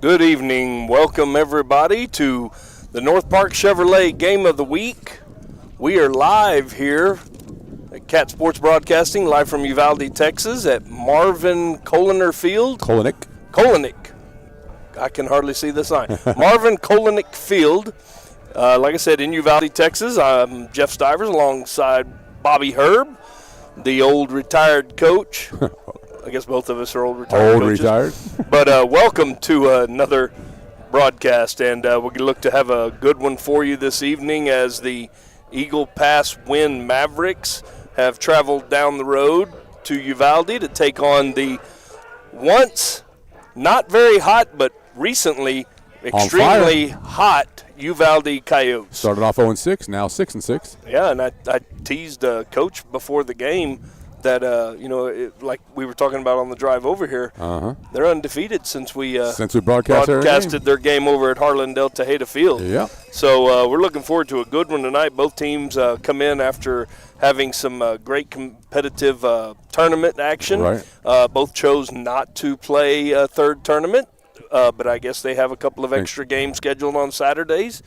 Good evening. Welcome, everybody, to the North Park Chevrolet Game of the Week. We are live here at Cat Sports Broadcasting, live from Uvalde, Texas, at Marvin Koliner Field. Kolinick. I can hardly see the sign. Marvin Kolinick Field. Like I said, in Uvalde, Texas. I'm Jeff Stivers alongside Bobby Herb, the old retired coach. I guess both of us are old retired coaches. But welcome to another broadcast, and we're going to look to have a good one for you this evening as the Eagle Pass Winn Mavericks have traveled down the road to Uvalde to take on the once not very hot but recently extremely hot Uvalde Coyotes. Started off 0-6, now 6-6. Yeah, and I teased Coach before the game that, like we were talking about on the drive over here, they're undefeated since we broadcasted their game over at Harlan-Del Tejeda Field. Yeah. So we're looking forward to a good one tonight. Both teams come in after having some great competitive tournament action. Right. Both chose not to play a third tournament, but I guess they have a couple of extra games scheduled on Saturdays.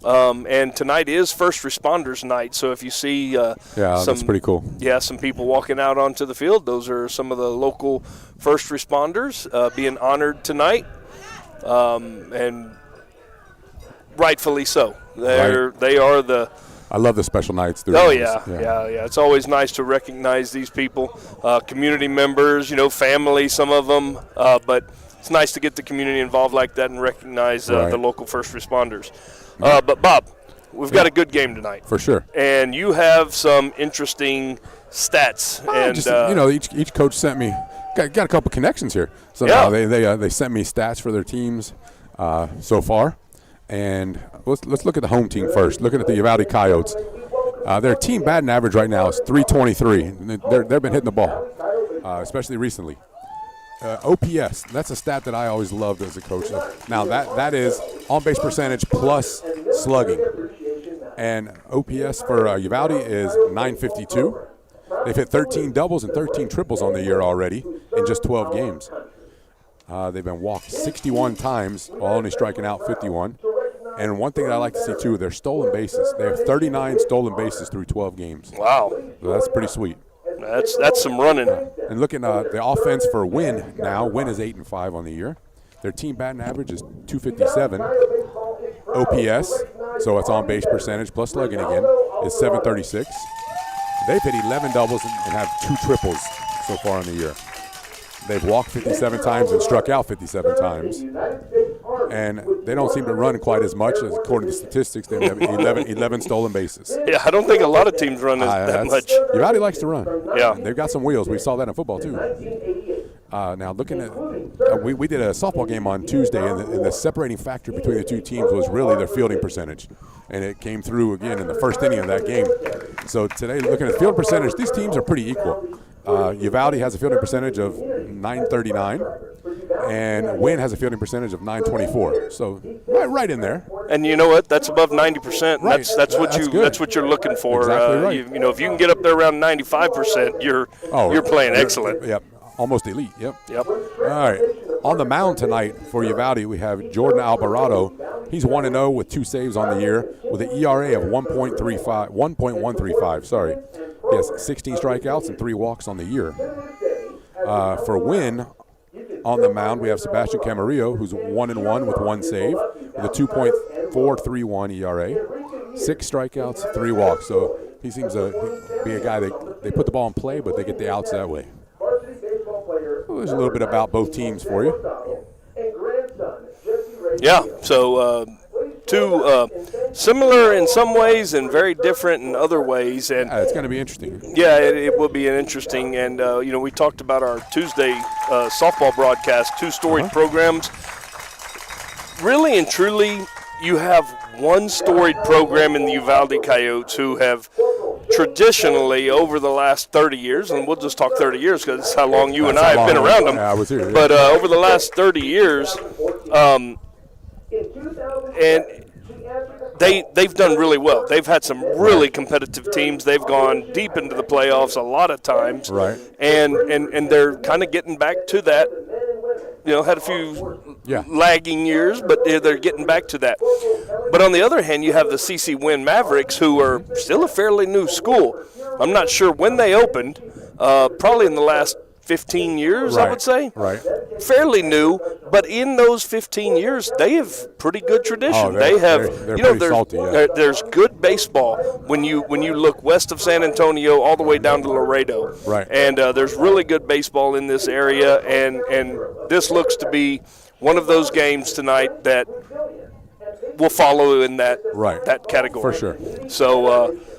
And tonight is First Responders Night, so if you see that's pretty cool. Yeah, some people walking out onto the field, those are some of the local first responders being honored tonight, and rightfully so. They are the. I love the special nights. Yeah. It's always nice to recognize these people, community members, family, some of them, but it's nice to get the community involved like that and recognize the local first responders. But, Bob, we've got a good game tonight. For sure. And you have some interesting stats. Each coach sent me got a couple connections here. So now they sent me stats for their teams so far. And let's look at the home team first. Looking at the Uvalde Coyotes. Their team batting average right now is .323. They've been hitting the ball, especially recently. OPS, that's a stat that I always loved as a coach. Now, that is on-base percentage plus slugging. And OPS for Uvalde is .952. They've hit 13 doubles and 13 triples on the year already in just 12 games. They've been walked 61 times, while only striking out 51. And one thing that I like to see, too, they're stolen bases. They have 39 stolen bases through 12 games. Wow. So that's pretty sweet. That's some running. And looking at the offense for Winn now, Winn is 8-5 on the year. Their team batting average is .257. OPS, so it's on base percentage plus slugging again, is .736. They've hit 11 doubles and have 2 triples so far in the year. They've walked 57 times and struck out 57 times. And they don't seem to run quite as much as, according to statistics, they have 11 stolen bases. Yeah, I don't think a lot of teams run that much. Uvalde likes to run. Yeah. They've got some wheels. We saw that in football, too. Now, looking at we did a softball game on Tuesday, and the separating factor between the two teams was really their fielding percentage. And it came through again in the first inning of that game. So today, looking at field percentage, these teams are pretty equal. Uvalde has a fielding percentage of .939, and Winn has a fielding percentage of .924. So right in there. And you know what? That's above 90%. Right. That's what you're looking for. Exactly right. If you can get up there around 95%, you're playing excellent. Yep. Almost elite. Yep. All right. On the mound tonight for Uvalde, we have Jordan Alvarado. He's 1-0 with 2 saves on the year with an ERA of 1.135. Sorry. He has 16 strikeouts and 3 walks on the year. For Winn, on the mound, we have Sebastian Camarillo, who's 1-1 with 1 save with a 2.431 ERA, 6 strikeouts, 3 walks. So he seems to be a guy that they put the ball in play, but they get the outs that way. Well, there's a little bit about both teams for you. Yeah, so two similar in some ways and very different in other ways. And it's going to be interesting. Yeah, it will be an interesting. And, we talked about our Tuesday softball broadcast, 2 storied programs. Really and truly, you have one storied program in the Uvalde Coyotes who have traditionally over the last 30 years, and we'll just talk 30 years because it's how long you and I have been around them. Yeah, I was here. Yeah. But over the last 30 years, and they've done really well. They've had some really competitive teams. They've gone deep into the playoffs a lot of times. Right. And they're kind of getting back to that had a few lagging years, but they're getting back to that. But on the other hand, you have the CC Winn Mavericks, who are still a fairly new school. I'm not sure when they opened, probably in the last 15 years, I would say. Right. Fairly new, but in those 15 years, they have pretty good tradition. They're pretty salty, there's good baseball when you look west of San Antonio all the way down to Laredo. Right. And there's really good baseball in this area, and this looks to be one of those games tonight that will follow in that category. For sure.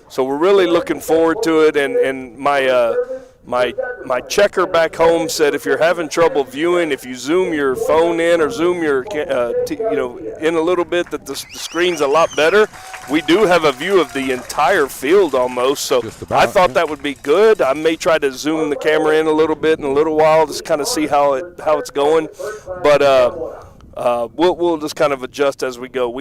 So we're really looking forward to it, and my checker back home said if you're having trouble viewing, if you zoom your phone in or zoom your in a little bit, that the screen's a lot better. We do have a view of the entire field almost, so I thought that would be good. I may try to zoom the camera in a little bit in a little while to kind of see how it's going, but we'll just kind of adjust as we go.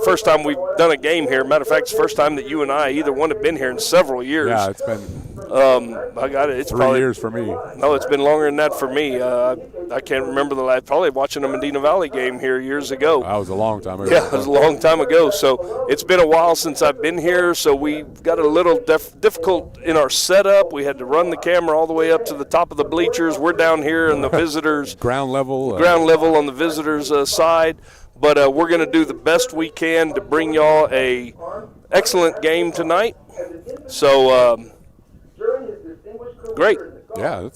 First time we've done a game here. Matter of fact, it's the first time that you and I, either one, have been here in several years. Yeah, it's been I got it. It's 3 years for me. No, it's been longer than that for me. I can't remember the last. Probably watching a Medina Valley game here years ago. That was a long time ago. Yeah, it was a long time ago. So it's been a while since I've been here. So we got a little difficult in our setup. We had to run the camera all the way up to the top of the bleachers. We're down here in the visitors ground level on the visitors side. But we're going to do the best we can to bring y'all a excellent game tonight. So. Great. Yeah,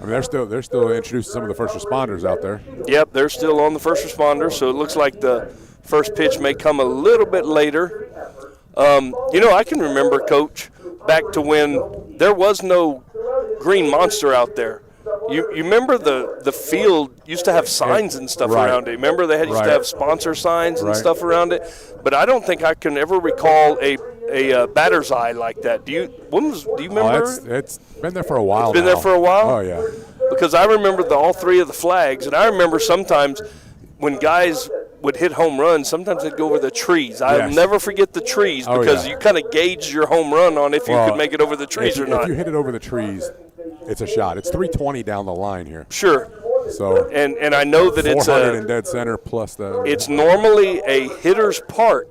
they're still introducing some of the first responders out there. Yep, they're still on the first responders, so it looks like the first pitch may come a little bit later. I can remember, Coach, back to when there was no green monster out there. You remember the field used to have signs and stuff around it. Remember they used to have sponsor signs and stuff around it? But I don't think I can ever recall a batter's eye like that. Do you remember? It's been there for a while. It's been there for a while? Oh, yeah. Because I remember all three of the flags, and I remember sometimes when guys would hit home runs, sometimes they'd go over the trees. I'll never forget the trees because you kind of gauge your home run on if you could make it over the trees or not. If you hit it over the trees, it's a shot. It's 320 down the line here. Sure. So and I know that it's 400 in dead center plus the. It's normally a hitter's park.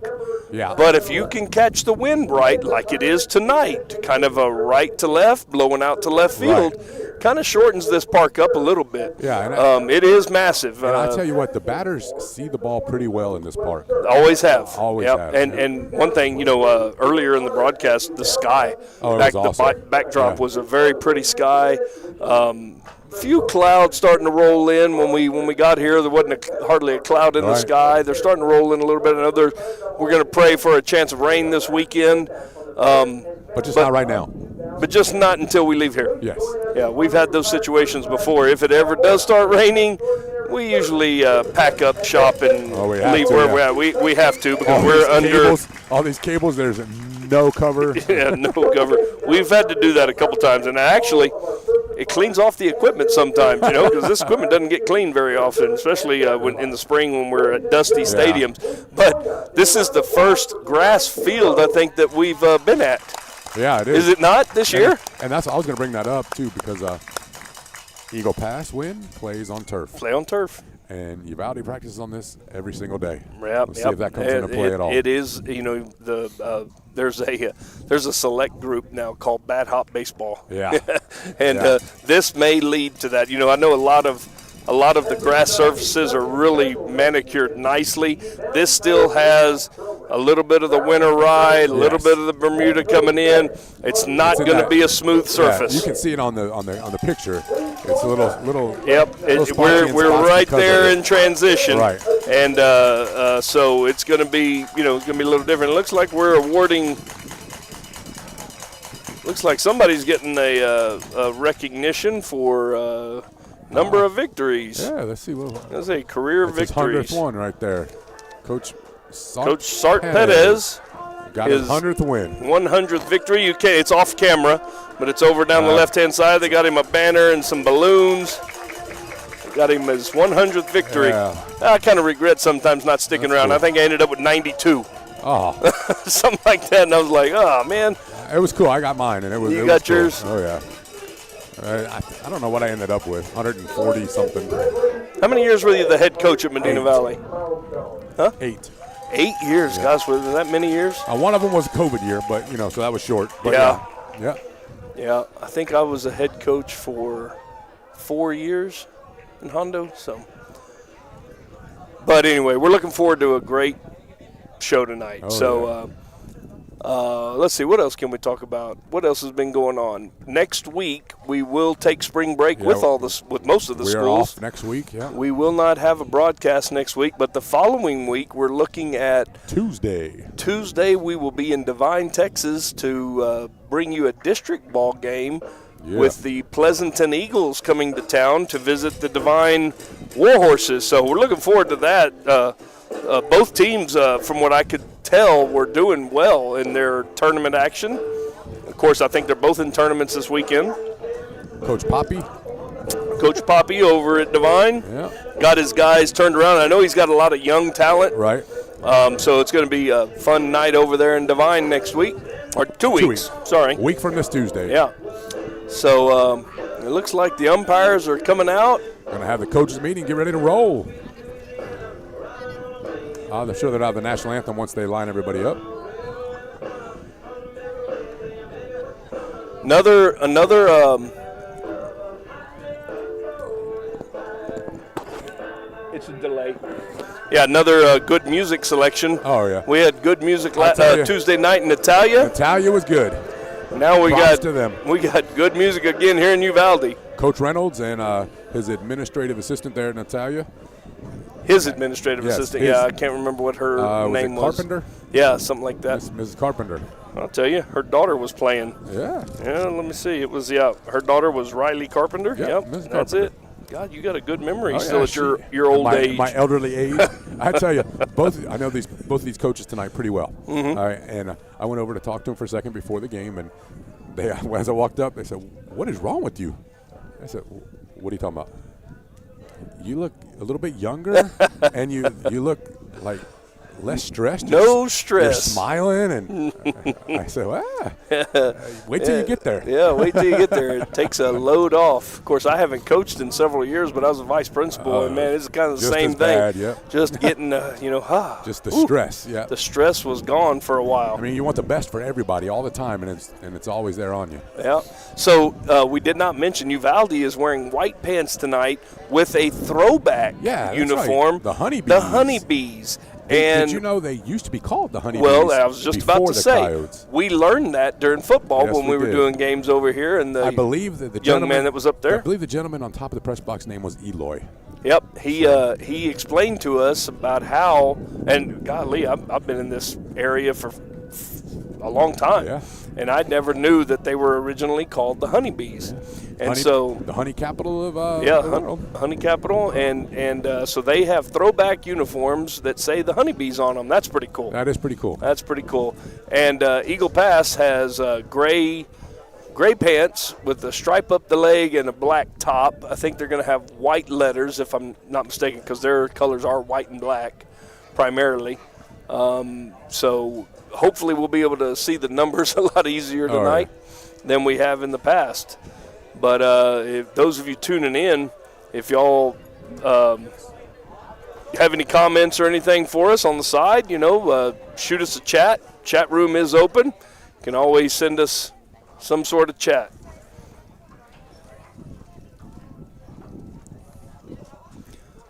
Yeah. But if you can catch the wind right, like it is tonight, kind of a right to left, blowing out to left field, kind of shortens this park up a little bit. Yeah. It is massive. And I tell you what, the batters see the ball pretty well in this park. Always have. Always have. And one thing, earlier in the broadcast, the sky. The backdrop was a very pretty sky. Few clouds starting to roll in when we got here. There wasn't hardly a cloud in the sky. They're starting to roll in a little bit. I know we're going to pray for a chance of rain this weekend. But not right now. But just not until we leave here. Yes. Yeah, we've had those situations before. If it ever does start raining, we usually pack up shop and leave where we're at. We have to because we're under. All these cables, there's no cover. Yeah, no cover. We've had to do that a couple times. And actually, it cleans off the equipment sometimes, because this equipment doesn't get cleaned very often, especially in the spring when we're at dusty stadiums. But this is the first grass field, I think, that we've been at. Yeah, it is. Is it not this year? And I was going to bring that up, too, because Eagle Pass Winn plays on turf. Play on turf. And Uvalde practices on this every single day. Yep, see if that comes into play at all. It is, there's a select group now called Bad Hop Baseball. Yeah. And this may lead to that. I know a lot of the grass surfaces are really manicured nicely. This still has a little bit of the winter rye, a little bit of the Bermuda coming in. It's not going to be a smooth surface. You can see it on the picture. It's a little. Yep, we're right there in transition. Right. And so it's going to be a little different. It looks like we're awarding. Looks like somebody's getting a recognition for number of victories. Yeah, let's see. That's a career victories. His 100th one right there. Coach Sart Perez got his 100th win. 100th victory. It's off camera, but it's over down the left-hand side. They got him a banner and some balloons. Got him his 100th victory. Yeah. I kind of regret sometimes not sticking around. Cool. I think I ended up with 92. Oh. Something like that, and I was like, oh, man. It was cool. I got mine, and it was. You it got was cool. yours? Oh, yeah. I don't know what I ended up with, 140 something. How many years were you the head coach at Medina 8. Valley? Huh? 8. 8 years, gosh, was that many years? One of them was a COVID year, but so that was short. But yeah. I think I was a head coach for 4 years in Hondo. So, but anyway, we're looking forward to a great show tonight. Let's see, what else can we talk about? What else has been going on? Next week we will take spring break with most of the schools. We are off next week. Yeah. We will not have a broadcast next week, but the following week we're looking at Tuesday. We will be in Devine, Texas, to bring you a district ball game with the Pleasanton Eagles coming to town to visit the Devine Warhorses. So we're looking forward to that. Both teams, from what I could tell, were doing well in their tournament action. Of course, I think they're both in tournaments this weekend. Coach Poppy over at Devine got his guys turned around. I know he's got a lot of young talent. Right. So it's going to be a fun night over there in Devine next week. Or 2 weeks. Sorry. A week from this Tuesday. Yeah. So it looks like the umpires are coming out. Going to have the coaches meeting, get ready to roll. They're sure they'll have the national anthem once they line everybody up. Another. It's a delay. Yeah, another good music selection. Oh yeah. We had good music Tuesday night in Natalia. Natalia was good. Now we Props to them. We got good music again here in Uvalde. Coach Reynolds and his administrative assistant there at Natalia. His administrative assistant, I can't remember what her name was. Carpenter? Yeah, something like that. Mrs. Carpenter. I'll tell you, her daughter was playing. Yeah. Yeah, let me see. It was, her daughter was Riley Carpenter. Yep, Mrs. That's Carpenter. it. God, you got a good memory still at your old age. My elderly age. I tell you, I know both of ththese coaches tonight pretty well. Mm-hmm. All right, and I went over to talk to them for a second before the game, and as I walked up, they said, "What is wrong with you?" I said, "What are you talking about? You look a little bit younger, and you look like less stressed. No stress. You're smiling." And I said, wait till you get there. Yeah, wait till you get there. It takes a load off. Of course, I haven't coached in several years, but I was a vice principal, and, man, it's kind of the same thing. Bad, yeah. Just getting, just the stress, yeah. The stress was gone for a while. I mean, you want the best for everybody all the time, and it's always there on you. Yeah. So we did not mention Uvalde is wearing white pants tonight with a throwback uniform. Right. The Honeybees. The Honeybees. And did you know they used to be called the Honeybees? Well, I was just about to say, Coyotes. We learned that during football when we were doing games over here, and I believe that the young man that was up there. I believe the gentleman on top of the press box name was Eloy. Yep, he explained to us about how, and golly, I've been in this area for a long time, and I never knew that they were originally called the Honeybees. And the honey capital of the world. Honey capital, and so they have throwback uniforms that say the Honeybees on them. That's pretty cool. That is pretty cool. That's pretty cool. And Eagle Pass has gray pants with a stripe up the leg and a black top. I think they're going to have white letters, if I'm not mistaken, because their colors are white and black primarily. So hopefully we'll be able to see the numbers a lot easier tonight than we have in the past. But if those of you tuning in, if y'all have any comments or anything for us on the side, shoot us a chat. Chat room is open. You can always send us some sort of chat.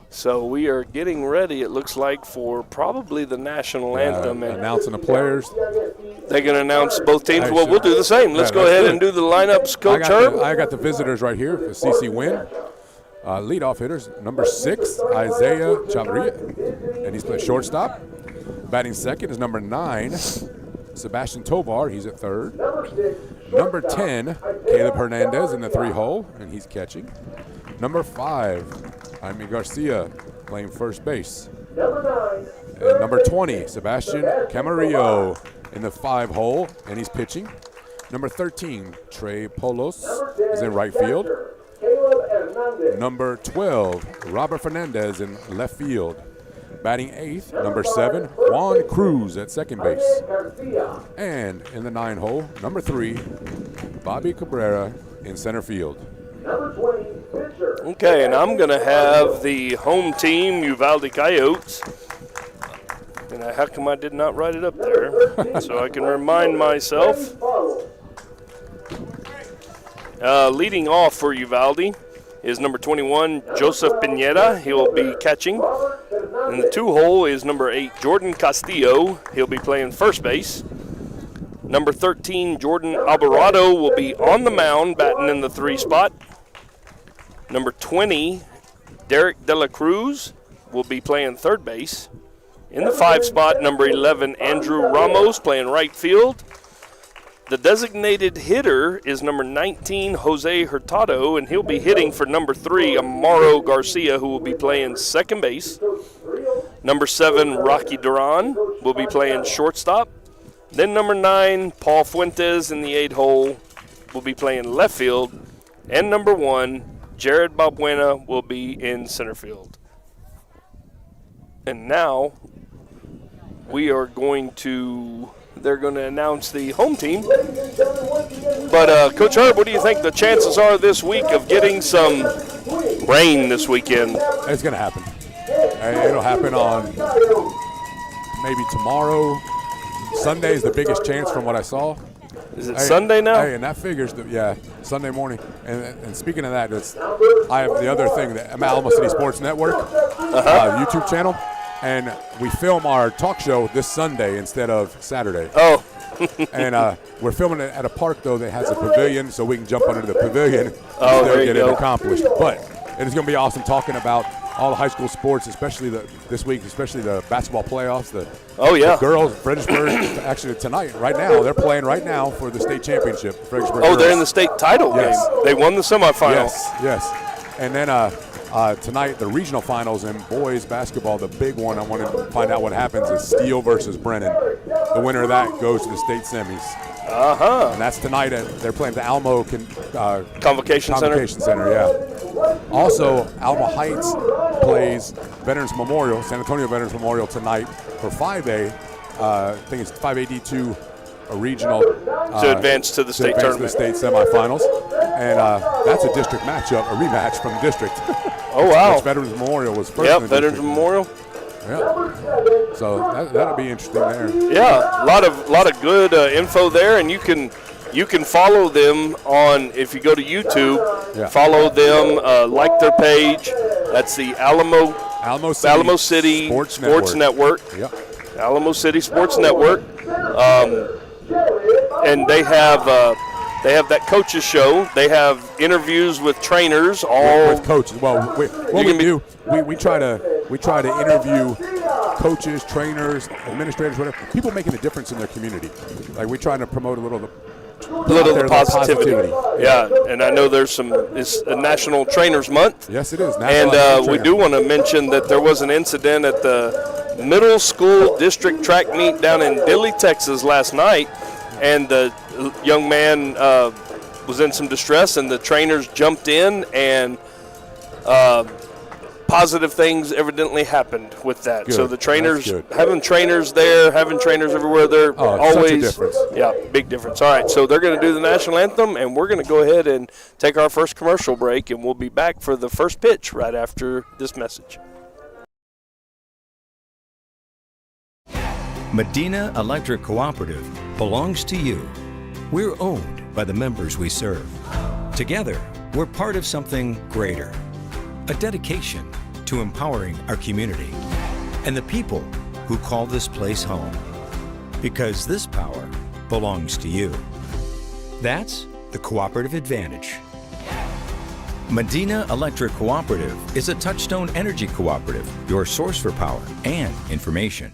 So we are getting ready, it looks like, for probably the national anthem. And announcing the players. They're going to announce both teams. Well, we'll do the same. Let's go ahead and do the lineups, Coach Herb. I got the visitors right here for CC Winn. Leadoff hitters, number 6, Isaiah Chavarria, and he's playing shortstop. Batting second is number 9, Sebastian Tovar. He's at third. Number 10, Caleb Hernandez in the 3-hole, and he's catching. Number 5, Jaime Garcia playing first base. And number 20, Sebastian Camarillo in the 5-hole, and he's pitching. Number 13, Trey Polos is in right field. Number 12, Robert Fernandez in left field. Batting 8th, number 7, Juan Cruz at second base. And in the 9-hole, number 3, Bobby Cabrera in center field. Okay, and I'm going to have the home team, Uvalde Coyotes. And how come I did not write it up there? So I can remind myself. Leading off for Uvalde is number 21, Joseph Pineda. He will be catching. In the 2-hole is number 8, Jordan Castillo. He'll be playing first base. Number 13, Jordan Alvarado will be on the mound, batting in the 3 spot. Number 20, Derek De La Cruz will be playing third base. In the 5 spot, number 11, Andrew Ramos playing right field. The designated hitter is number 19, Jose Hurtado, and he'll be hitting for number 3, Amaro Garcia, who will be playing second base. Number 7, Rocky Duran will be playing shortstop. Then number 9, Paul Fuentes in the 8-hole will be playing left field. And number 1, Jared Balbuena will be in center field. And now they're going to announce the home team. But Coach Herb, what do you think the chances are this week of getting some rain this weekend? It's going to happen. It'll happen on maybe tomorrow. Sunday is the biggest chance from what I saw. Is it Sunday now? Hey, and that figures, Sunday morning. And speaking of that, I have the other thing, I'm at Alamo City Sports Network, YouTube channel, and we film our talk show this Sunday instead of Saturday. Oh. And we're filming it at a park, though, that has a pavilion, so we can jump under the pavilion and there you get go. it accomplished. But it is going to be awesome talking about all the high school sports, especially this week, especially the basketball playoffs. The girls, Fredericksburg, actually tonight, right now, they're playing right now for the state championship. Fredericksburg girls. They're in the state title game. They won the semifinals. Yes. And then tonight, the regional finals in boys basketball, the big one, I want to find out what happens, is Steele versus Brennan. The winner of that goes to the state semis. And that's tonight. They're playing the Alamo Convocation Center. Yeah. Also, Alamo Heights plays Veterans Memorial, San Antonio Veterans Memorial tonight for 5A. I think it's 5AD2, a regional. To advance to the state tournament. To the state semifinals. And that's a district matchup, a rematch from district. Oh, wow. Which Veterans Memorial was first. Yep, Veterans Memorial. Yeah. So that'll be interesting there. Yeah, a lot of good info there, and you can follow them on, if you go to YouTube, follow them, like their page. That's the Alamo City Sports Network. Yep. Alamo City Sports Network. And they have that coaches show. They have interviews with trainers, all with coaches. Well, we try to interview coaches, trainers, administrators, whatever, people making a difference in their community. Like, we try to promote a little of the positivity. Yeah, and I know it's a National Trainers Month. Yes, it is. And we do want to mention that there was an incident at the middle school district track meet down in Dilley, Texas last night, and the young man was in some distress, and the trainers jumped in, and positive things evidently happened with that. Good. So the trainers, having trainers there, having trainers everywhere, they're always such a difference. Yeah, big difference. All right, so they're going to do the national anthem, and we're going to go ahead and take our first commercial break, and we'll be back for the first pitch right after this message. Medina Electric Cooperative belongs to you. We're owned by the members we serve. Together, we're part of something greater. A dedication to empowering our community and the people who call this place home. Because this power belongs to you. That's the cooperative advantage. Medina Electric Cooperative is a Touchstone Energy Cooperative, your source for power and information.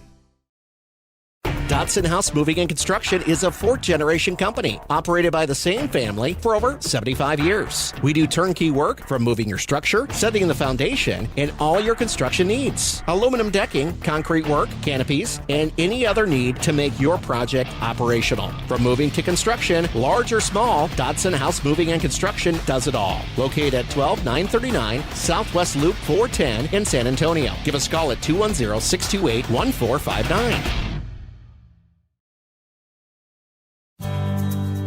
Dodson House Moving and Construction is a fourth-generation company operated by the same family for over 75 years. We do turnkey work from moving your structure, setting the foundation, and all your construction needs. Aluminum decking, concrete work, canopies, and any other need to make your project operational. From moving to construction, large or small, Dodson House Moving and Construction does it all. Located at 12939 Southwest Loop 410 in San Antonio. Give us a call at 210-628-1459.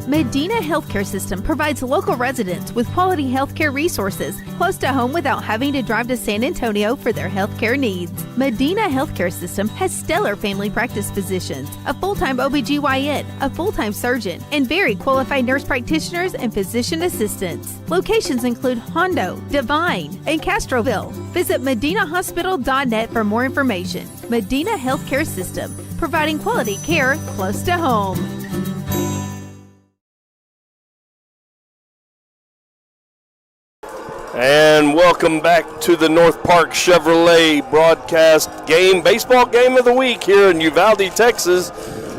Medina Healthcare System provides local residents with quality healthcare resources close to home without having to drive to San Antonio for their healthcare needs. Medina Healthcare System has stellar family practice physicians, a full-time OBGYN, a full-time surgeon, and very qualified nurse practitioners and physician assistants. Locations include Hondo, Devine, and Castroville. Visit medinahospital.net for more information. Medina Healthcare System, providing quality care close to home. And welcome back to the North Park Chevrolet broadcast baseball game of the week here in Uvalde, Texas.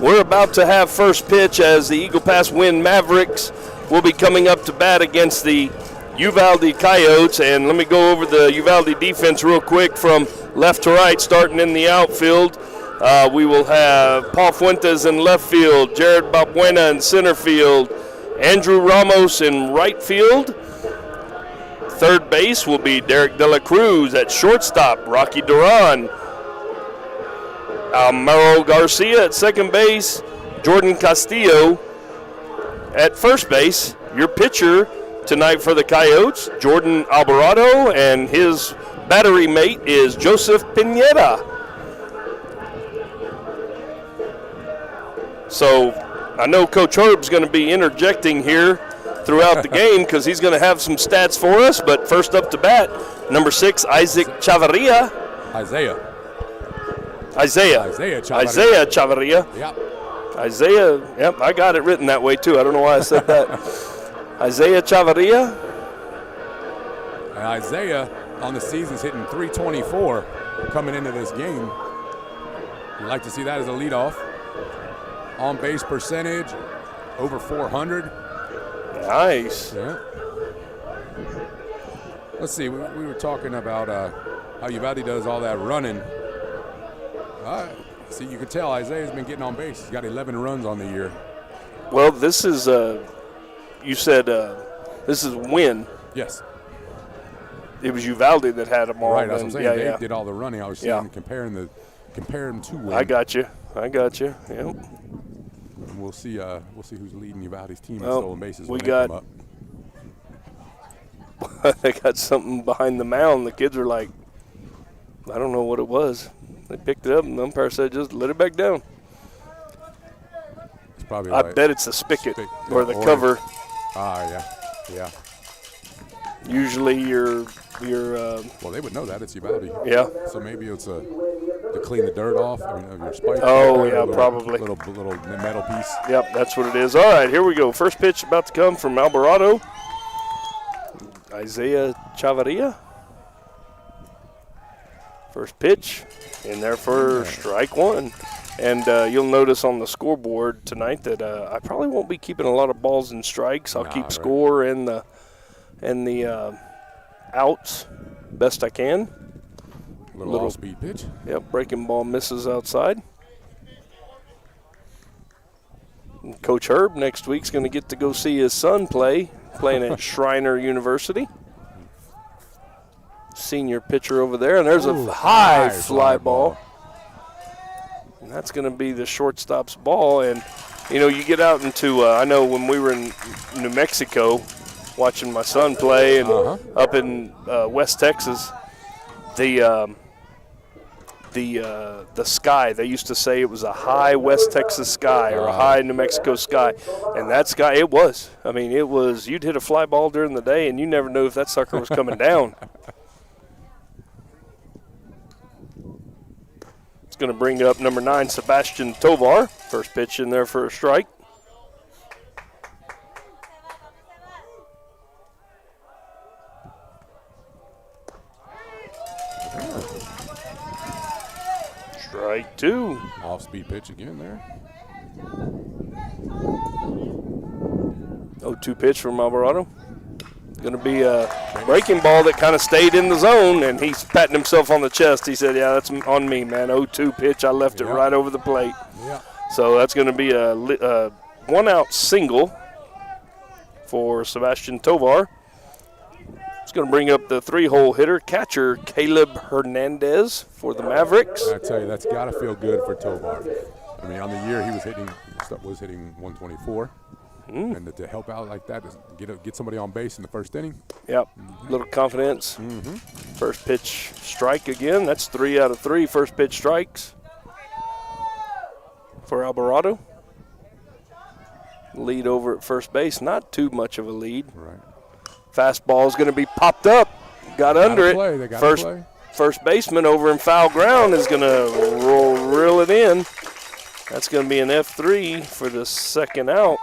We're about to have first pitch as the Eagle Pass Winn Mavericks will be coming up to bat against the Uvalde Coyotes. And let me go over the Uvalde defense real quick from left to right, starting in the outfield. We will have Paul Fuentes in left field, Jared Balbuena in center field, Andrew Ramos in right field. Third base will be Derek De La Cruz. At shortstop, Rocky Duran. Almaro Garcia at second base. Jordan Castillo at first base. Your pitcher tonight for the Coyotes, Jordan Alvarado, and his battery mate is Joseph Pineda. So I know Coach Herb's going to be interjecting here throughout the game because he's going to have some stats for us. But first up to bat, number 6, Isaac Chavarria. Isaiah Chavarria. Yep. Isaiah, yep, I got it written that way too. I don't know why I said that. Isaiah Chavarria. And Isaiah on the season's hitting .324 coming into this game. You'd like to see that as a leadoff. On base percentage, over 400. Nice. Yeah. Let's see, we were talking about how Uvalde does all that running. See, you can tell Isaiah's been getting on base. He's got 11 runs on the year. Well, this is, you said this is Winn. Yes. It was Uvalde that had them all. Right, that's what I'm saying. They Yeah. did all the running. I was saying comparing them to Winn. I got you. Yep. And we'll see who's leading Uvalde's team in Well, stolen bases. we when they got- come up. They got something behind the mound. The kids are like, I don't know what it was. They picked it up, and the umpire said, just let it back down. It's probably I bet it's the spigot or the cover. Yeah. Usually your Well, they would know that. It's Uvalde. yeah. So maybe it's to clean the dirt off of your spike. Oh, there, yeah, little, probably. Little metal piece. Yep, that's what it is. All right, here we go. First pitch about to come from Alvarado. Isaiah Chavarria. First pitch in there for strike one. And you'll notice on the scoreboard tonight that I probably won't be keeping a lot of balls and strikes. I'll keep score and the outs best I can. Little off-speed pitch. Yep, breaking ball misses outside. And Coach Herb next week's going to get to go see his son playing at Schreiner University. Senior pitcher over there, and there's a high fly ball. And that's going to be the shortstop's ball. And, you get out into, I know when we were in New Mexico watching my son play and up in West Texas, the sky, they used to say it was a high West Texas sky or a high New Mexico sky. And that sky, it was. I mean, it was, you'd hit a fly ball during the day and you never knew if that sucker was coming down. Going to bring up number 9, Sebastian Tovar. First pitch in there for a strike. Strike 2. Off-speed pitch again there. 0-2 pitch from Alvarado. Going to be a breaking ball that kind of stayed in the zone, and he's patting himself on the chest. He said, yeah, that's on me, man. 0-2 pitch. I left it right over the plate. Yeah. So that's going to be a one-out single for Sebastian Tovar. It's going to bring up the 3-hole hitter, catcher Caleb Hernandez for the Mavericks. I tell you, that's got to feel good for Tovar. I mean, on the year he was hitting 124. And to help out like that, is get somebody on base in the first inning. Yep, little confidence. First pitch strike again. That's 3 out of 3 first pitch strikes for Alvarado. Lead over at first base, not too much of a lead. Right. Fastball is going to be popped up. Got under it. First baseman over in foul ground is going to reel it in. That's going to be an F3 for the second out.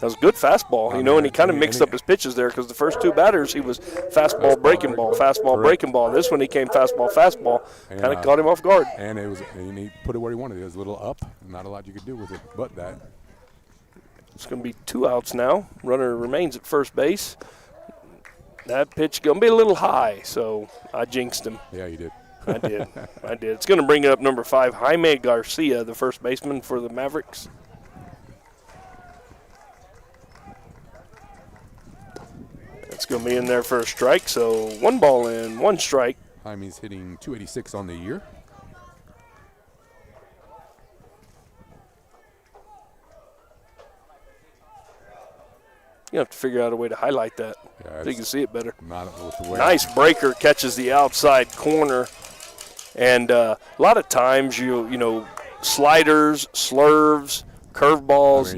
That was a good fastball, and he kind of mixed up his pitches there because the first 2 batters he was fastball, breaking ball, fastball, breaking ball. This one he came fastball, fastball, kind of caught him off guard. And he put it where he wanted. It was a little up, not a lot you could do with it but that. It's going to be 2 outs now. Runner remains at first base. That pitch going to be a little high, so I jinxed him. Yeah, you did. I did. It's going to bring up number 5, Jaime Garcia, the first baseman for the Mavericks. It's going to be in there for a strike, so 1 ball in, 1 strike. Jaime's hitting .286 on the year. You have to figure out a way to highlight that so you can see it better. Not with the way. Nice breaker, catches the outside corner. And a lot of times, sliders, slurves, curveballs,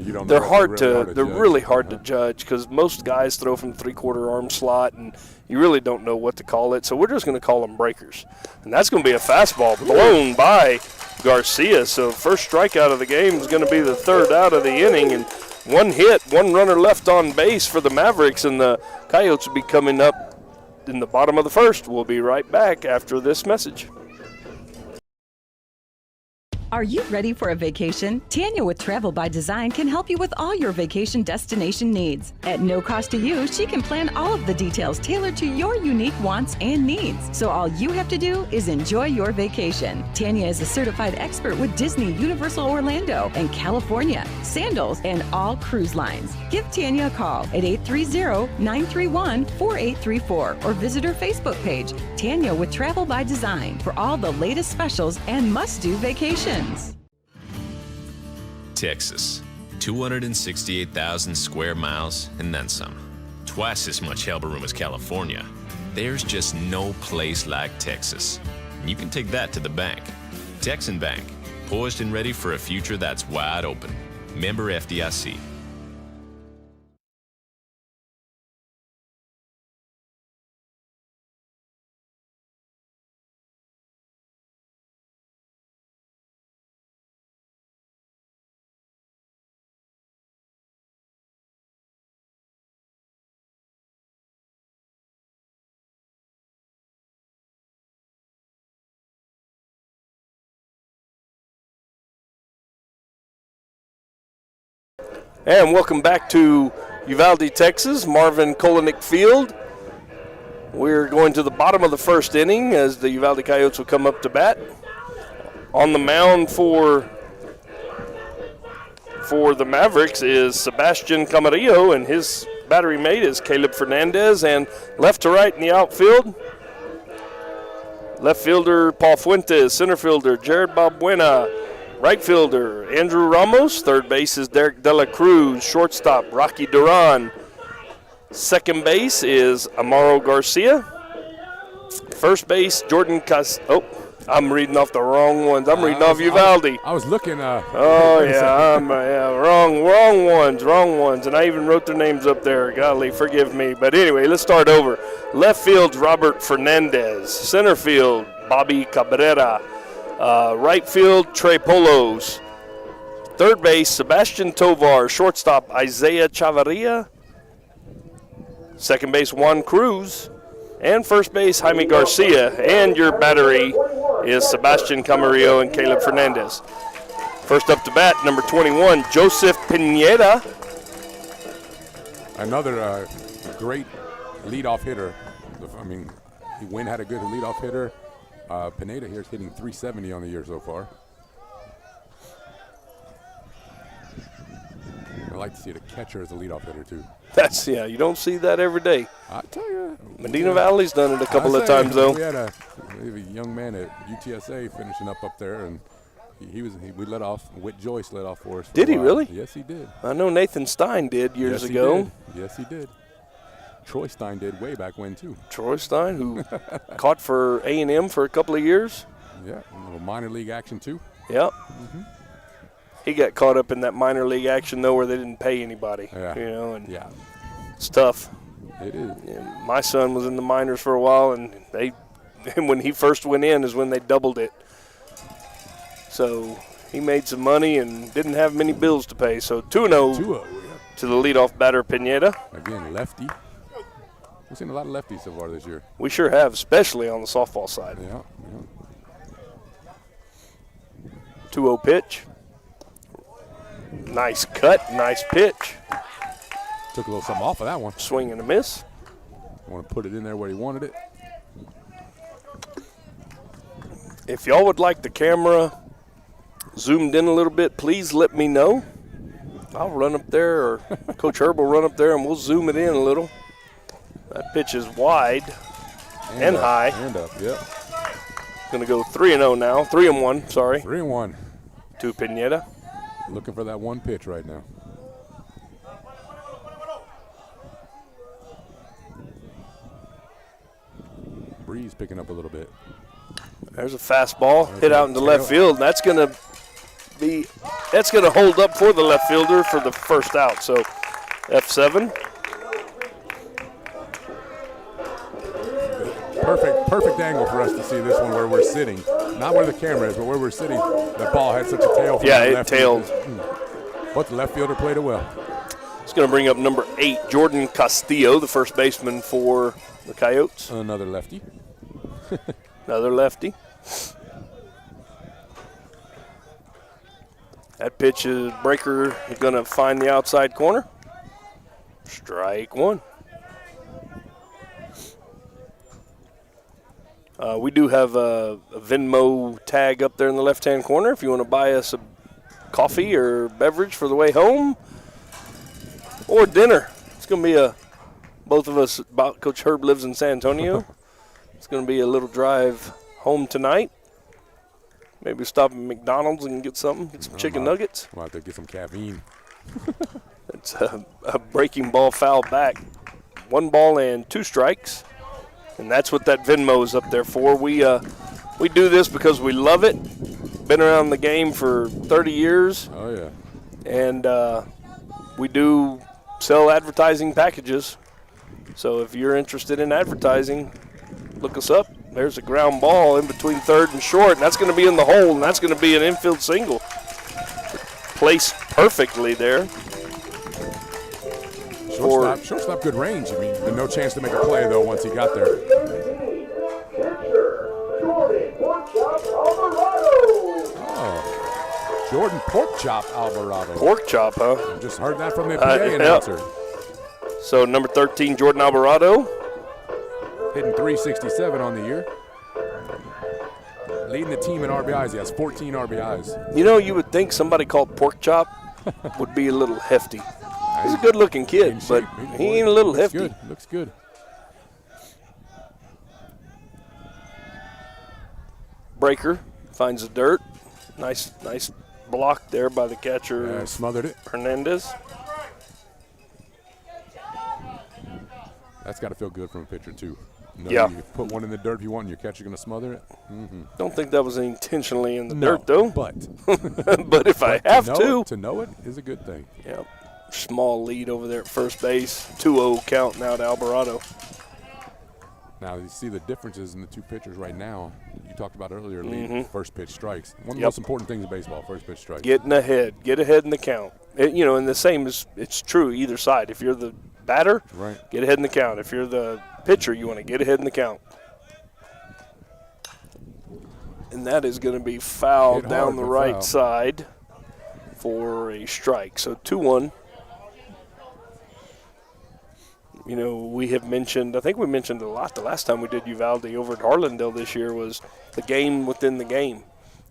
they're really hard to judge because most guys throw from the 3/4 arm slot, and you really don't know what to call it. So we're just going to call them breakers. And that's going to be a fastball blown by Garcia. So first strikeout of the game is going to be the 3rd out of the inning, and 1 hit, 1 runner left on base for the Mavericks, and the Coyotes will be coming up in the bottom of the 1st. We'll be right back after this message. Are you ready for a vacation? Tanya with Travel by Design can help you with all your vacation destination needs. At no cost to you, she can plan all of the details tailored to your unique wants and needs. So all you have to do is enjoy your vacation. Tanya is a certified expert with Disney, Universal Orlando, and California, Sandals, and all cruise lines. Give Tanya a call at 830-931-4834 or visit her Facebook page, Tanya with Travel by Design, for all the latest specials and must-do vacations. Texas, 268,000 square miles and then some. Twice as much elbow room as California. There's just no place like Texas. You can take that to the bank. Texan Bank, poised and ready for a future that's wide open. Member FDIC. And welcome back to Uvalde, Texas, Marvin Kolenick Field. We're going to the bottom of the 1st inning as the Uvalde Coyotes will come up to bat. On the mound for the Mavericks is Sebastian Camarillo, and his battery mate is Caleb Fernandez. And left to right in the outfield, left fielder Paul Fuentes, center fielder Jared Balbuena, right fielder Andrew Ramos, third base is Derek De La Cruz, shortstop Rocky Duran, second base is Amaro Garcia, first base Jordan I'm reading off the wrong ones. I'm reading off Uvalde. I was looking. Wrong ones. And I even wrote their names up there. Golly, forgive me. But anyway, let's start over. Left field, Robert Fernandez. Center field, Bobby Cabrera. Right field, Trey Polos. Third base, Sebastian Tovar. Shortstop, Isaiah Chavarria. Second base, Juan Cruz. And first base, Jaime Garcia. And your battery is Sebastian Camarillo and Caleb Fernandez. First up to bat, number 21, Joseph Pineda. Another great leadoff hitter. I mean, Winn had a good leadoff hitter. Pineda here is hitting .370 on the year so far. I like to see the catcher as a leadoff hitter too. You don't see that every day. I tell you, Medina Valley's done it a couple of times though. We have a young man at UTSA finishing up there, and We let off. Whit Joyce let off for us. Did he really? Yes, he did. I know Nathan Stein did years Yes, ago. He did. Yes, he did. Troy Stein did way back when too. Troy Stein, who caught for A&M for a couple of years. Yeah, a little minor league action too. Yep. He got caught up in that minor league action though, where they didn't pay anybody. Yeah. And Yeah, it's tough. it is. And my son was in the minors for a while, and when he first went in is when they doubled it. So he made some money and didn't have many bills to pay. So 2-0 2-0. to the leadoff batter, Pineda. Again, lefty. We've seen a lot of lefties so far this year. We sure have, especially on the softball side. Yeah. 2-0 pitch. Nice cut, nice pitch. Took a little something off of that one. Swing and a miss. Want to put it in there where he wanted it. If y'all would like the camera zoomed in a little bit, please let me know. I'll run up there, or Coach Herb will run up there, and we'll zoom it in a little. That pitch is wide and up, high. And up, yep. Going to go 3-0 now. 3-1, sorry. 3-1. To Pineda. Looking for that one pitch right now. Breeze picking up a little bit. There's a fastball hit out into left field. And that's going to hold up for the left fielder for the first out. So F7. Perfect angle for us to see this one where we're sitting. Not where the camera is, but where we're sitting. That ball had such a tail. Yeah, it tailed. But the left fielder played it well. It's going to bring up number 8, Jordan Castillo, the first baseman for the Coyotes. Another lefty. Another lefty. That pitch is breaker. He's going to find the outside corner. Strike one. We do have a Venmo tag up there in the left-hand corner if you want to buy us a coffee or beverage for the way home or dinner. It's going to be both of us, Coach Herb lives in San Antonio. It's going to be a little drive home tonight. Maybe stop at McDonald's and get some chicken nuggets. We'll have to get some caffeine. It's a breaking ball foul back. 1 ball and 2 strikes. And that's what that Venmo is up there for. We do this because we love it. Been around the game for 30 years. Oh, yeah. And we do sell advertising packages. So if you're interested in advertising, look us up. There's a ground ball in between third and short, and that's going to be in the hole, and that's going to be an infield single. Placed perfectly there. Shortstop, good range. I mean, and no chance to make a play, though, once he got there. Oh, Jordan Pork Chop Alvarado. Pork chop, huh? Just heard that from the PA announcer. So number 13, Jordan Alvarado. Hitting .367 on the year. Leading the team in RBIs. He has 14 RBIs. You know, you would think somebody called Pork Chop would be a little hefty. He's a good-looking kid, but he ain't a little hefty. Good. Looks good. Breaker finds the dirt. Nice block there by the catcher. Yeah, smothered it. Hernandez. That's got to feel good from a pitcher, too. Yeah. You put one in the dirt if you want, and your catcher's going to smother it. Don't think that was intentionally in the dirt, though. But but if I have to know it is a good thing. Yeah. Small lead over there at first base. 2-0 count now to Alvarado. Now, you see the differences in the two pitchers right now. You talked about earlier, Lee, first pitch strikes. One of the most important things in baseball, first pitch strikes. Getting ahead. Get ahead in the count. And the same is, it's true either side. If you're the batter, right, get ahead in the count. If you're the pitcher, you want to get ahead in the count. And that is going to be fouled down the right side for a strike. So 2-1. You know, we have mentioned, I think we mentioned a lot the last time we did Uvalde over at Harlandale this year, was the game within the game.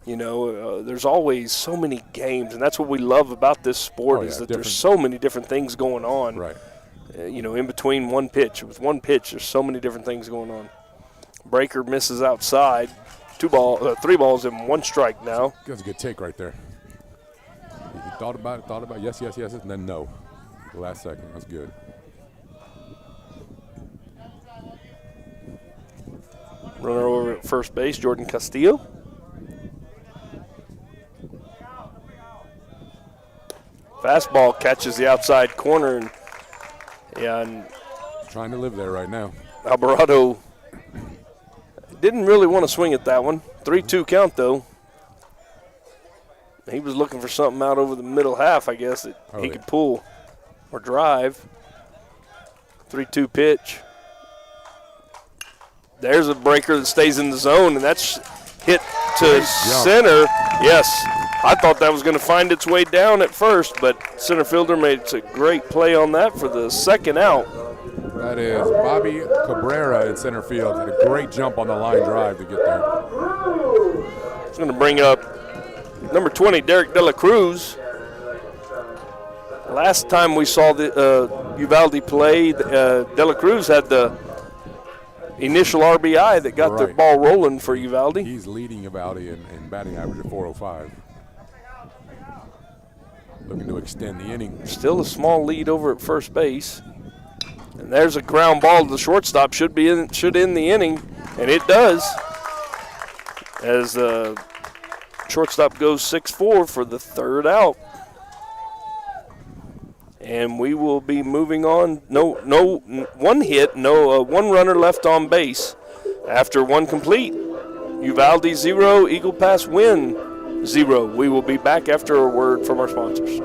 You know, there's always so many games, and that's what we love about this sport is that there's so many different things going on. Right. In between one pitch. With one pitch, there's so many different things going on. Breaker misses outside. 3 balls and 1 strike now. That's a good take right there. He thought about it, yes, and then no. The last second, that's good. Runner over at first base, Jordan Castillo. Fastball catches the outside corner, and trying to live there right now. Alvarado didn't really want to swing at that one. 3-2 count, though. He was looking for something out over the middle half, I guess, that he could pull or drive. 3-2 pitch. There's a breaker that stays in the zone, and that's hit to center. Yes, I thought that was going to find its way down at first, but center fielder made a great play on that for the second out. That is Bobby Cabrera in center field. Had a great jump on the line drive to get there. It's going to bring up number 20, Derek De La Cruz. Last time we saw the Uvalde play, De La Cruz had the initial RBI that got the ball rolling for Uvalde. He's leading Uvalde in batting average at 405. Looking to extend the inning. Still a small lead over at first base. And there's a ground ball to the shortstop. Should end the inning, and it does. As the shortstop goes 6-4 for the third out. And we will be moving on. No one hit, one runner left on base after one complete. Uvalde 0, Eagle Pass Winn 0. We will be back after a word from our sponsors.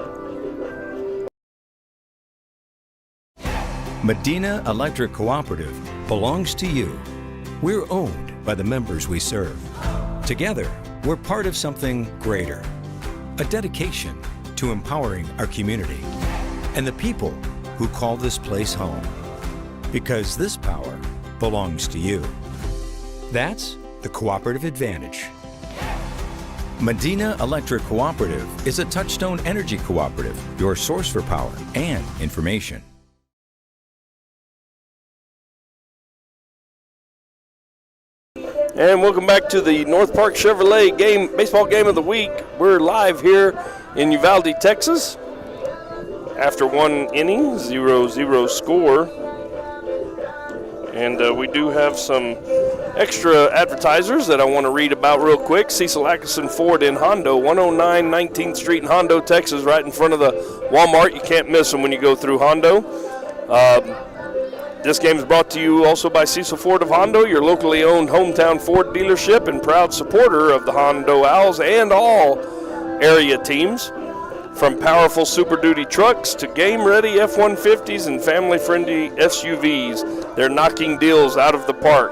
Medina Electric Cooperative belongs to you. We're owned by the members we serve. Together, we're part of something greater. A dedication to empowering our community and the people who call this place home. Because this power belongs to you. That's the cooperative advantage. Medina Electric Cooperative is a Touchstone Energy cooperative, your source for power and information. And welcome back to the North Park Chevrolet baseball game of the week. We're live here in Uvalde, Texas. After one inning, 0-0 score. And we do have some extra advertisers that I want to read about real quick. Cecil Atkinson Ford in Hondo, 109 19th Street in Hondo, Texas, right in front of the Walmart. You can't miss them when you go through Hondo. This game is brought to you also by Cecil Ford of Hondo, your locally owned hometown Ford dealership and proud supporter of the Hondo Owls and all area teams. From powerful Super Duty trucks to game-ready F-150s and family-friendly SUVs, they're knocking deals out of the park.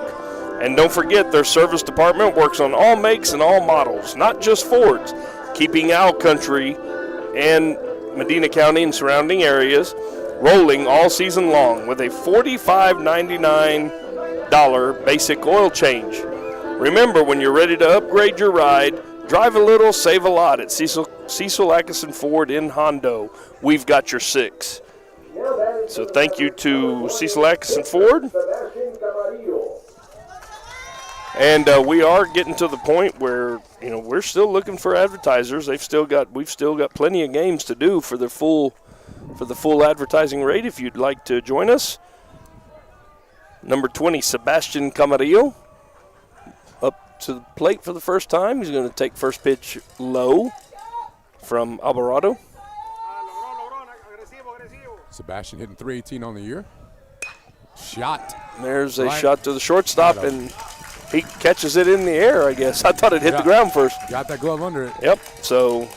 And don't forget, their service department works on all makes and all models, not just Fords, keeping Owl Country and Medina County and surrounding areas rolling all season long with a $45.99 basic oil change. Remember, when you're ready to upgrade your ride, drive a little, save a lot at Cecil Atkinson Ford in Hondo. We've got your 6. So thank you to Cecil Atkinson Ford. And we are getting to the point where, we're still looking for advertisers. We've still got plenty of games to do for the full advertising rate. If you'd like to join us, number 20, Sebastian Camarillo, up to the plate for the first time. He's going to take first pitch low from Alvarado. Sebastian hitting .318 on the year. Shot. There's a shot to the shortstop, and he catches it in the air, I guess. I thought it hit the ground first. Got that glove under it. Yep, so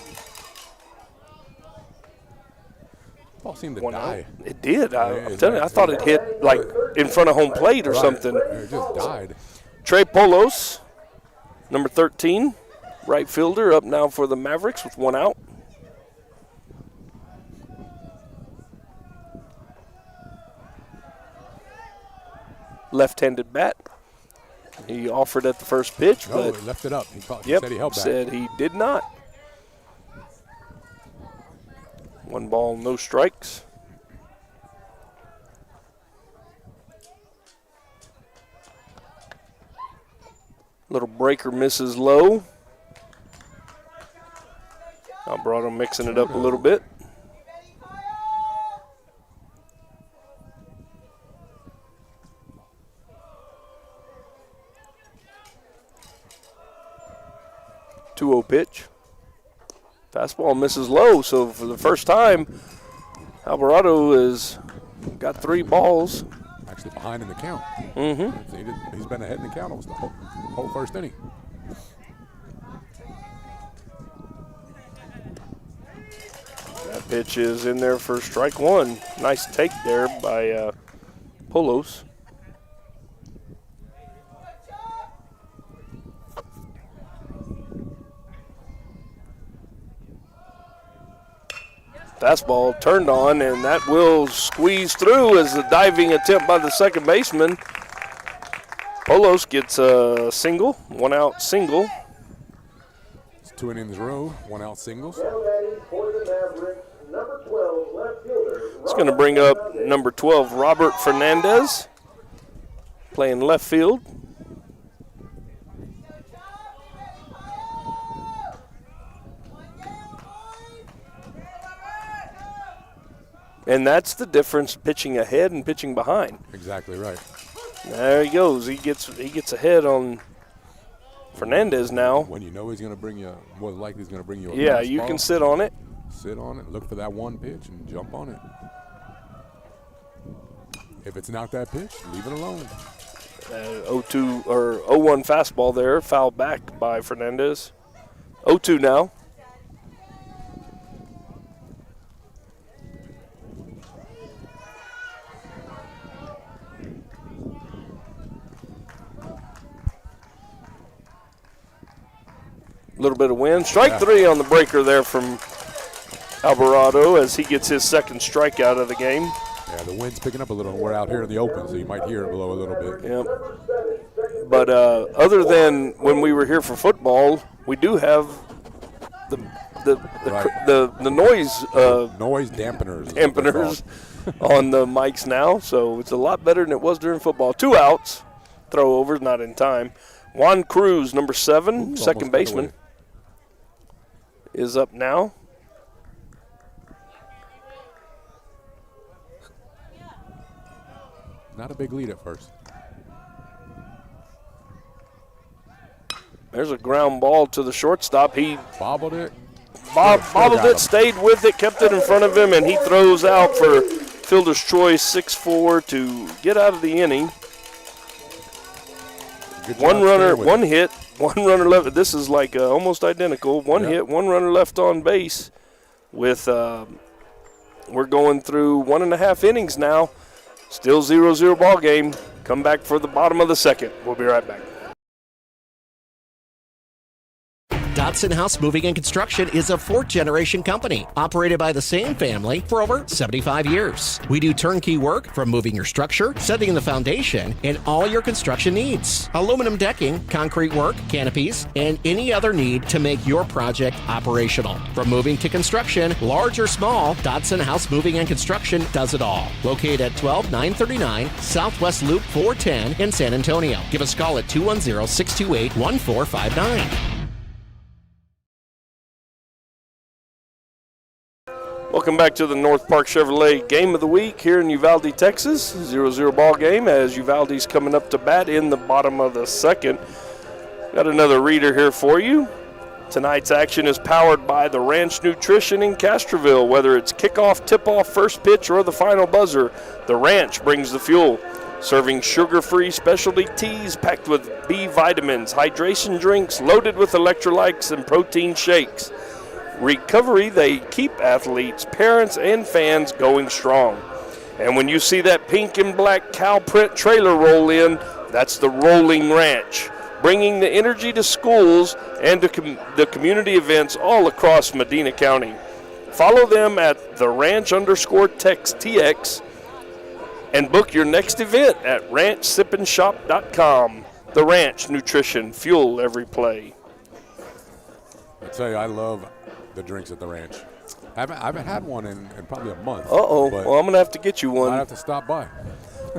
ball seemed to die. It did. I'm telling you, I thought it hit like in front of home plate or something. It just died. Trey Polos, number 13, right fielder, up now for the Mavericks with 1 out. Left-handed bat. He offered at the first pitch, but he left it up. He said he held back. Said he did not. 1 ball, no strikes. Little breaker misses low. Alvarado mixing it up a little bit. Two-0 pitch. Fastball misses low, so for the first time, Alvarado has got 3 balls. Actually behind in the count. Mm-hmm. He's been ahead in the count almost the whole first inning. That pitch is in there for strike 1. Nice take there by Polos. Fastball turned on, and that will squeeze through as the diving attempt by the second baseman. Polos gets a single, 1-out single. It's 2 innings in a row, 1-out singles. It's going to bring up number 12, Robert Fernandez, playing left field. And that's the difference, pitching ahead and pitching behind. Exactly right. There he goes. He gets ahead on Fernandez now. When you know he's going to bring you, more than likely he's going to bring you a Yeah, fastball. you can sit on it. Sit on it, look for that one pitch, and jump on it. If it's not that pitch, leave it alone. 0-2 or 0-1 fastball there, fouled back by Fernandez. 0-2 now. A little bit of wind. Strike 3 on the breaker there from Alvarado as he gets his second strikeout of the game. Yeah, the wind's picking up a little. We're out here in the open, so you might hear it blow a little bit. Yep. But other than when we were here for football, we do have the noise noise dampeners on the mics now, so it's a lot better than it was during football. 2 outs, throw overs, not in time. Juan Cruz, number 7, second baseman, is up now. Not a big lead at first. There's a ground ball to the shortstop. He bobbled it. Bobbled it, stayed with it, kept it in front of him, and he throws out for fielder's choice 6-4 to get out of the inning. One runner, one hit, one runner left. This is like almost identical. One hit, one runner left on base. With we're going through 1.5 innings now. Still 0-0 ball game. Come back for the bottom of the second. We'll be right back. Dodson House Moving and Construction is a 4th-generation company operated by the same family for over 75 years. We do turnkey work from moving your structure, setting the foundation, and all your construction needs. Aluminum decking, concrete work, canopies, and any other need to make your project operational. From moving to construction, large or small, Dodson House Moving and Construction does it all. Located at 12939 Southwest Loop 410 in San Antonio. Give us a call at 210-628-1459. Welcome back to the North Park Chevrolet Game of the Week here in Uvalde, Texas. 0-0 ball game as Uvalde's coming up to bat in the bottom of the second. Got another reader here for you. Tonight's action is powered by the Ranch Nutrition in Castroville. Whether it's kickoff, tip-off, first pitch, or the final buzzer, the Ranch brings the fuel. Serving sugar-free specialty teas packed with B vitamins, hydration drinks loaded with electrolytes and protein shakes. Recovery, they keep athletes, parents, and fans going strong. And when you see that pink and black cow print trailer roll in, that's the Rolling Ranch, bringing the energy to schools and to the community events all across Medina County. Follow them at the Ranch_TX and book your next event at ranchsipandshop.com. The Ranch Nutrition, fuel every play. I tell you, I love the drinks at the Ranch. I haven't had one in probably a month. Well, I'm going to have to get you one. I have to stop by.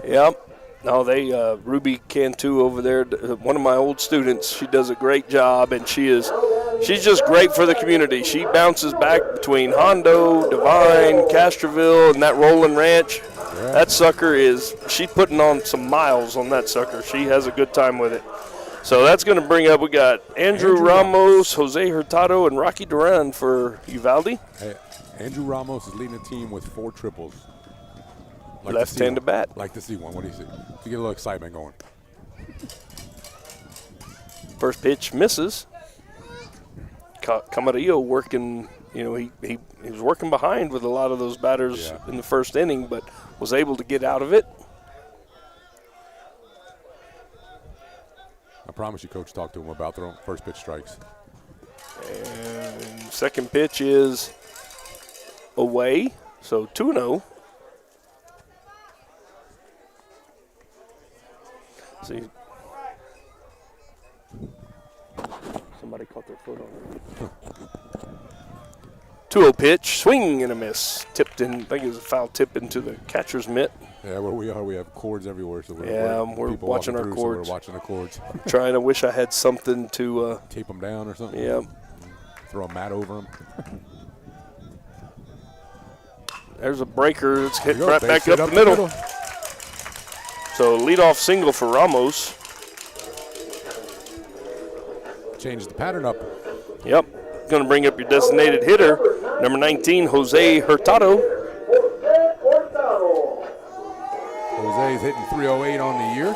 Yep. No, Ruby Cantu over there, one of my old students, she does a great job, and she's just great for the community. She bounces back between Hondo, Devine, Castroville, and that Rolling Ranch. Yeah. That sucker she's putting on some miles on that sucker. She has a good time with it. So that's going to bring up, we got Andrew Ramos, Jose Hurtado, and Rocky Duran for Uvalde. Hey, Andrew Ramos is leading the team with 4 triples. Left-handed bat. Like to see one. What do you see? To get a little excitement going. First pitch misses. Camarillo working, he was working behind with a lot of those batters in the first inning, but was able to get out of it. I promise you, Coach talked to him about throwing first pitch strikes. And second pitch is away, so 2-0. See, somebody caught their foot on it. 2-0 pitch, swing and a miss. Tipped in, I think it was a foul tip into the catcher's mitt. Yeah, where we are, we have cords everywhere. So we're watching our cords. So we're watching the cords. I wish I had something to tape them down or something. Yeah. Throw a mat over them. There's a breaker that's hit right back up the middle. So leadoff single for Ramos. Changes the pattern up. Yep. Going to bring up your designated hitter, number 19, Jose Hurtado. Jose's hitting 308 on the year.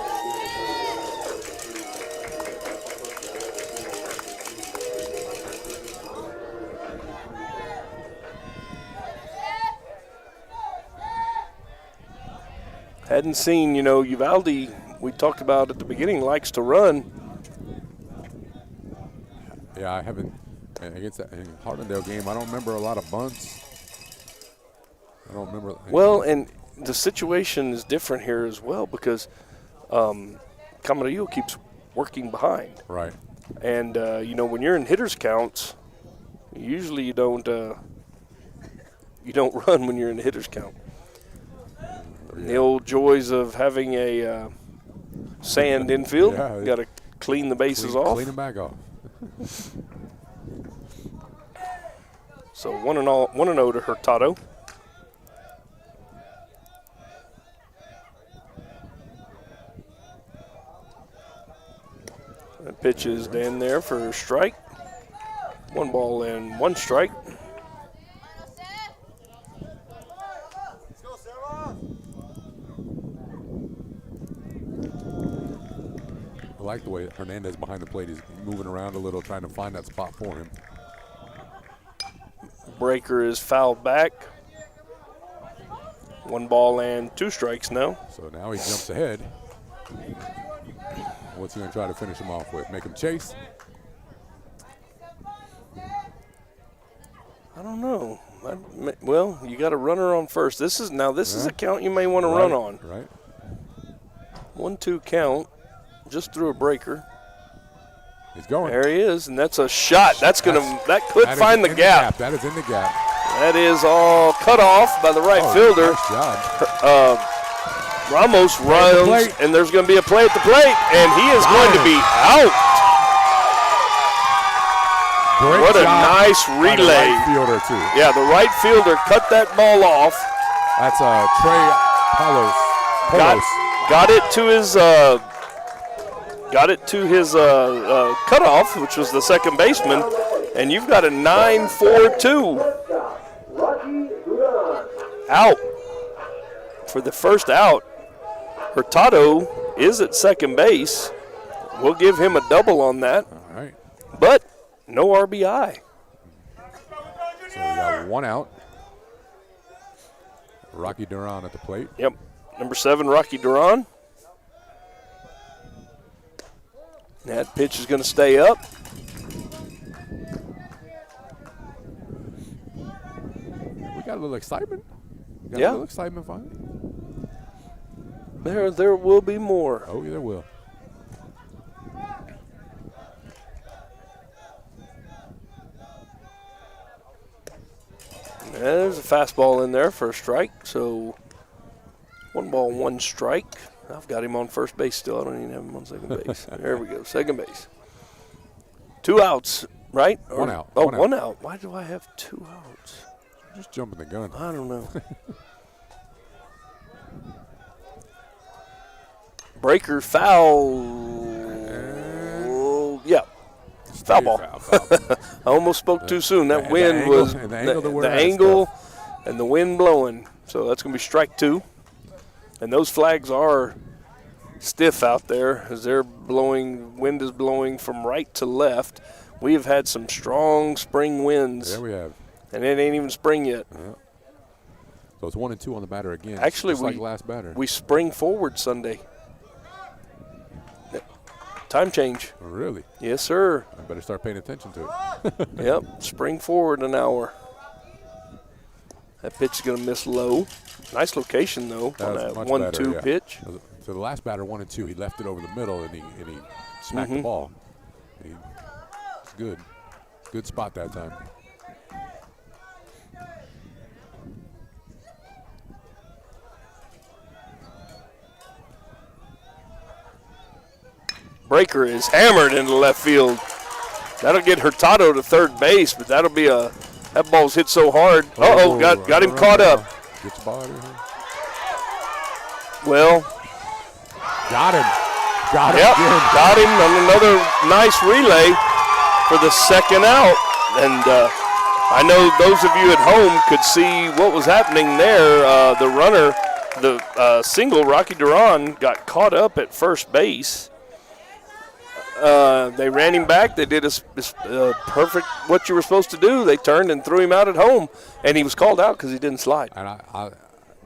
Hadn't seen, Uvalde, we talked about at the beginning, likes to run. Yeah, I haven't. Against that Hardendale game, I don't remember a lot of bunts. I don't remember. Well, and the situation is different here as well because Camarillo keeps working behind. Right. And, when you're in hitters counts, usually you don't run when you're in hitters count. The old joys of having a sand infield. Yeah, got to clean the bases off. Clean them back off. So 1-0 to Hurtado. That pitch is down there for a strike. 1 ball and 1 strike. I like the way Hernandez behind the plate is moving around a little, trying to find that spot for him. Breaker is fouled back. 1 ball and 2 strikes now. So now he jumps ahead. What's he going to try to finish him off with? Make him chase? I don't know. Well, you got a runner on first. This is a count you may want to run on. Right. 1-2 count. Just threw a breaker. He's going. There he is, and that's a shot. That could find the gap. That is in the gap. That is all cut off by the right fielder. Nice job. Ramos runs, and there's going to be a play at the plate, and he is going to be out. Great what a job nice relay. By the right fielder, too. Yeah, the right fielder cut that ball off. That's Trey Polos. Got it to his cutoff, which was the second baseman, and you've got a 9-4-2. Out. For the first out, Hurtado is at second base. We'll give him a double on that. All right. But no RBI. So we got 1 out. Rocky Duran at the plate. Yep. Number 7, Rocky Duran. That pitch is going to stay up. We got a little excitement. A little excitement finally. There will be more. Oh, yeah, there will. There's a fastball in there for a strike. So 1 ball, 1 strike. I've got him on first base still. I don't even have him on second base. There we go, second base. 2 outs, right? One out. Oh, one out. Why do I have 2 outs? Just jumping the gun. I don't know. Breaker foul. Yeah. Foul ball. I almost spoke too soon. That wind was the angle and the wind blowing. So that's going to be strike 2. And those flags are stiff out there as they're blowing. Wind is blowing from right to left. We have had some strong spring winds. Yeah, we have. And it ain't even spring yet. Yeah. So it's 1-2 on the batter again. Actually, just like last batter. We spring forward Sunday. Time change. Oh, really? Yes, sir. I better start paying attention to it. Yep, spring forward an hour. That pitch is going to miss low. Nice location, though, on that 1-2 pitch. So the last batter, 1-2, he left it over the middle, and he smacked the ball. It's good. Good spot that time. Breaker is hammered into left field. That'll get Hurtado to third base, but that'll be that ball's hit so hard. Got him caught up. Gets the ball out of here. Well, got him. Got him on another nice relay for the second out. And I know those of you at home could see what was happening there. The runner, the single, Rocky Duran, got caught up at first base. They ran him back. They did a perfect what you were supposed to do. They turned and threw him out at home, and he was called out because he didn't slide. And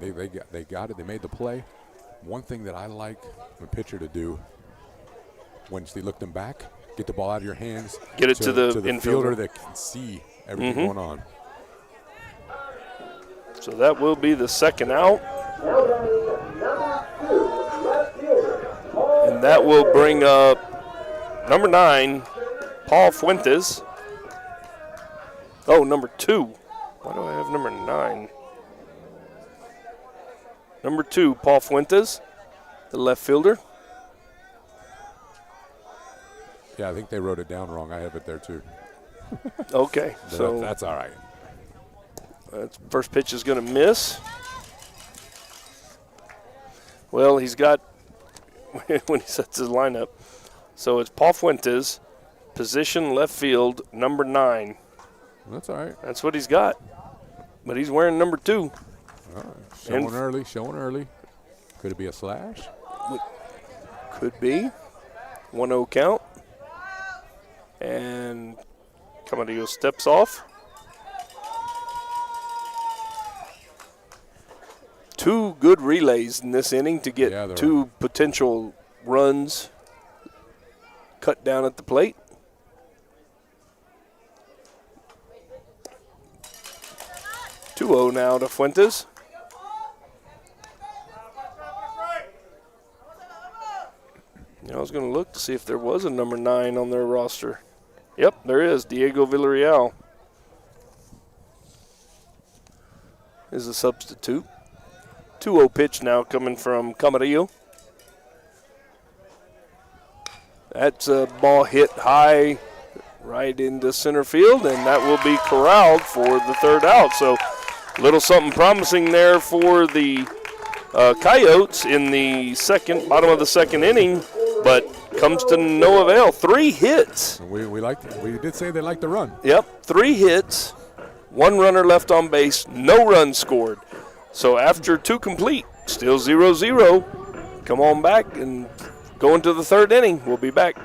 they got it. They made the play. One thing that I like a pitcher to do once they look them back, get the ball out of your hands. Get it to the infielder that can see everything going on. So that will be the second out. And that will bring up number 9, Paul Fuentes. Oh, number 2. Why do I have number 9? Number 2, Paul Fuentes, the left fielder. Yeah, I think they wrote it down wrong. I have it there too. Okay, so that's all right. First pitch is going to miss. Well, he's got when he sets his lineup. So it's Paul Fuentes, position left field, number 9. That's all right. That's what he's got. But he's wearing number 2. All right. Showing early. Could it be a slash? Could be. 1-0 count. And Camarillo steps off. 2 good relays in this inning to get 2 potential runs cut down at the plate. (2-0) now to Fuentes. I was going to look to see if there was a number 9 on their roster. Yep, there is. Diego Villarreal is a substitute. 2-0 pitch now coming from Camarillo. That's a ball hit high right into center field, and that will be corralled for the third out. So a little something promising there for the Coyotes in the bottom of the second inning, but comes to no avail. 3 hits. We did say they like to run. Yep, 3 hits, 1 runner left on base, no runs scored. So after 2 complete, still 0-0. Come on back and go into the third inning. We'll be back.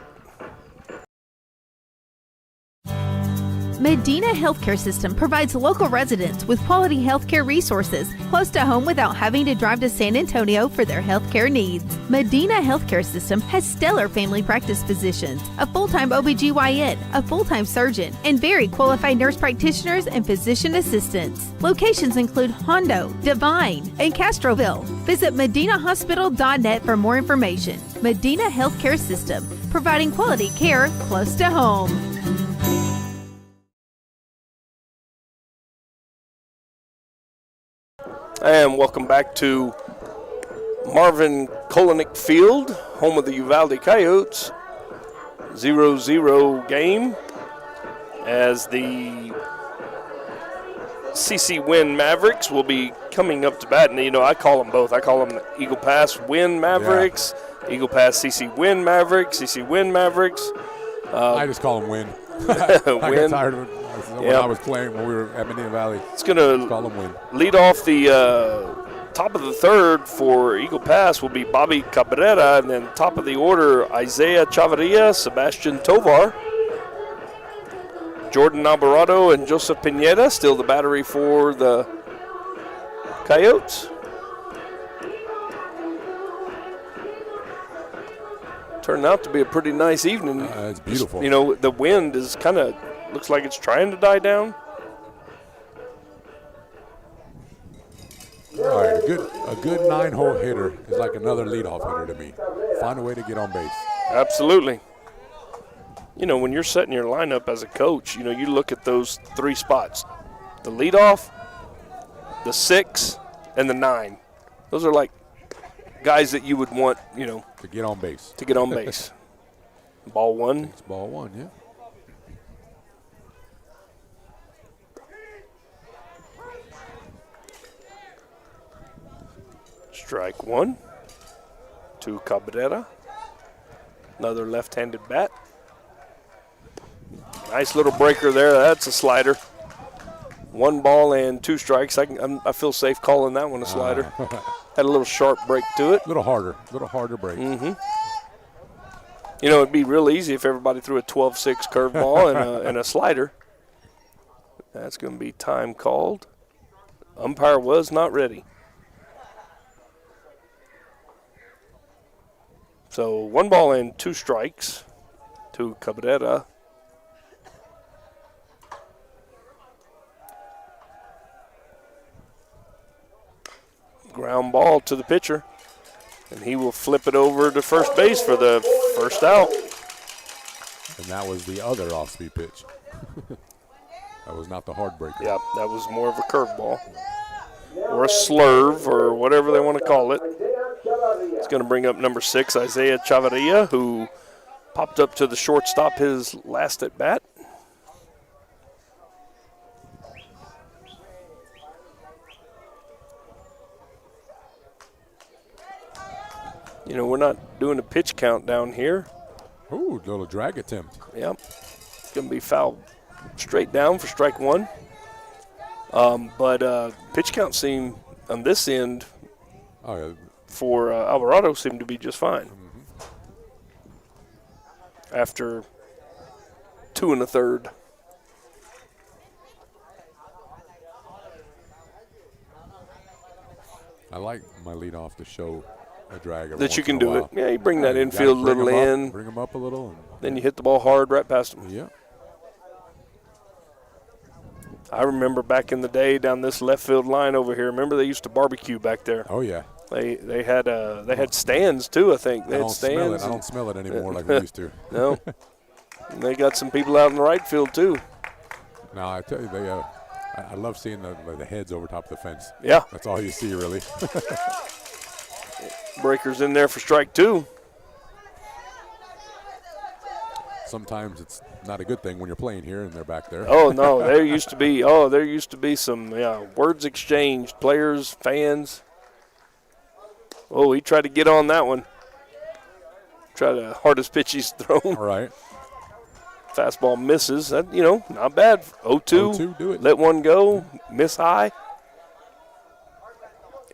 Medina Healthcare System provides local residents with quality healthcare resources close to home without having to drive to San Antonio for their healthcare needs. Medina Healthcare System has stellar family practice physicians, a full-time OBGYN, a full-time surgeon, and very qualified nurse practitioners and physician assistants. Locations include Hondo, Divine, and Castroville. Visit medinahospital.net for more information. Medina Healthcare System, providing quality care close to home. And welcome back to Marvin Kolenick Field, home of the Uvalde Coyotes. 0-0 game as the CC Winn Mavericks will be coming up to bat. And, you know, I call them both. I call them the Eagle Pass Winn Mavericks, Eagle Pass CC Winn Mavericks, CC Winn Mavericks. I just call them Winn. I got tired of it when I was playing when we were at Medina Valley. It's going to call them Winn. Lead off the top of the third for Eagle Pass will be Bobby Cabrera, and then top of the order, Isaiah Chavarria, Sebastian Tovar, Jordan Alvarado, and Joseph Pineda, still the battery for the Coyotes. Turned out to be a pretty nice evening. It's beautiful. You know, the wind is kind of, looks like it's trying to die down. All right, a good 9-hole hitter is like another leadoff hitter to me. Find a way to get on base. Absolutely. You know, when you're setting your lineup as a coach, you know, you look at those 3 spots. The leadoff, the 6, and the 9. Those are like guys that you would want, you know. To get on base. To get on base. Ball 1. It's ball 1, yeah. Strike 1 to Cabrera. Another left-handed bat. Nice little breaker there. That's a slider. 1 ball and 2 strikes. I feel safe calling that one a slider. Had a little sharp break to it. A little harder break. Mm-hmm. You know, it'd be real easy if everybody threw a 12-6 curveball and a slider. That's going to be time called. Umpire was not ready. So 1 ball and 2 strikes to Cabrera. Ground ball to the pitcher, and he will flip it over to first base for the first out. And that was the other off-speed pitch. That was not the hard breaker. Yeah, that was more of a curveball or a slurve or whatever they want to call it. It's going to bring up number 6, Isaiah Chavarria, who popped up to the shortstop his last at bat. You know, we're not doing a pitch count down here. Ooh, little drag attempt. Yep. It's going to be fouled straight down for strike 1. But pitch count seemed on this end for Alvarado seemed to be just fine. After 2 1/3. I like my leadoff to show a drag. That you can do it. Yeah, you bring that infield a little in. Bring them up a little. And then you hit the ball hard right past them. Yeah. I remember back in the day down this left field line over here. Remember they used to barbecue back there? Oh, yeah. They had stands, too, I think. They had stands. I don't smell it anymore like we used to. No. And they got some people out in the right field, too. No, I tell you, I love seeing the heads over top of the fence. Yeah. That's all you see, really. Breakers in there for strike 2. Sometimes it's not a good thing when you're playing here and they're back there. Oh, no. There used to be some words exchanged, players, fans. Oh, he tried to get on that one. Try the hardest pitch he's thrown. All right. Fastball misses. That, not bad. 0-2. 0-2, do it. Let one go. Miss high.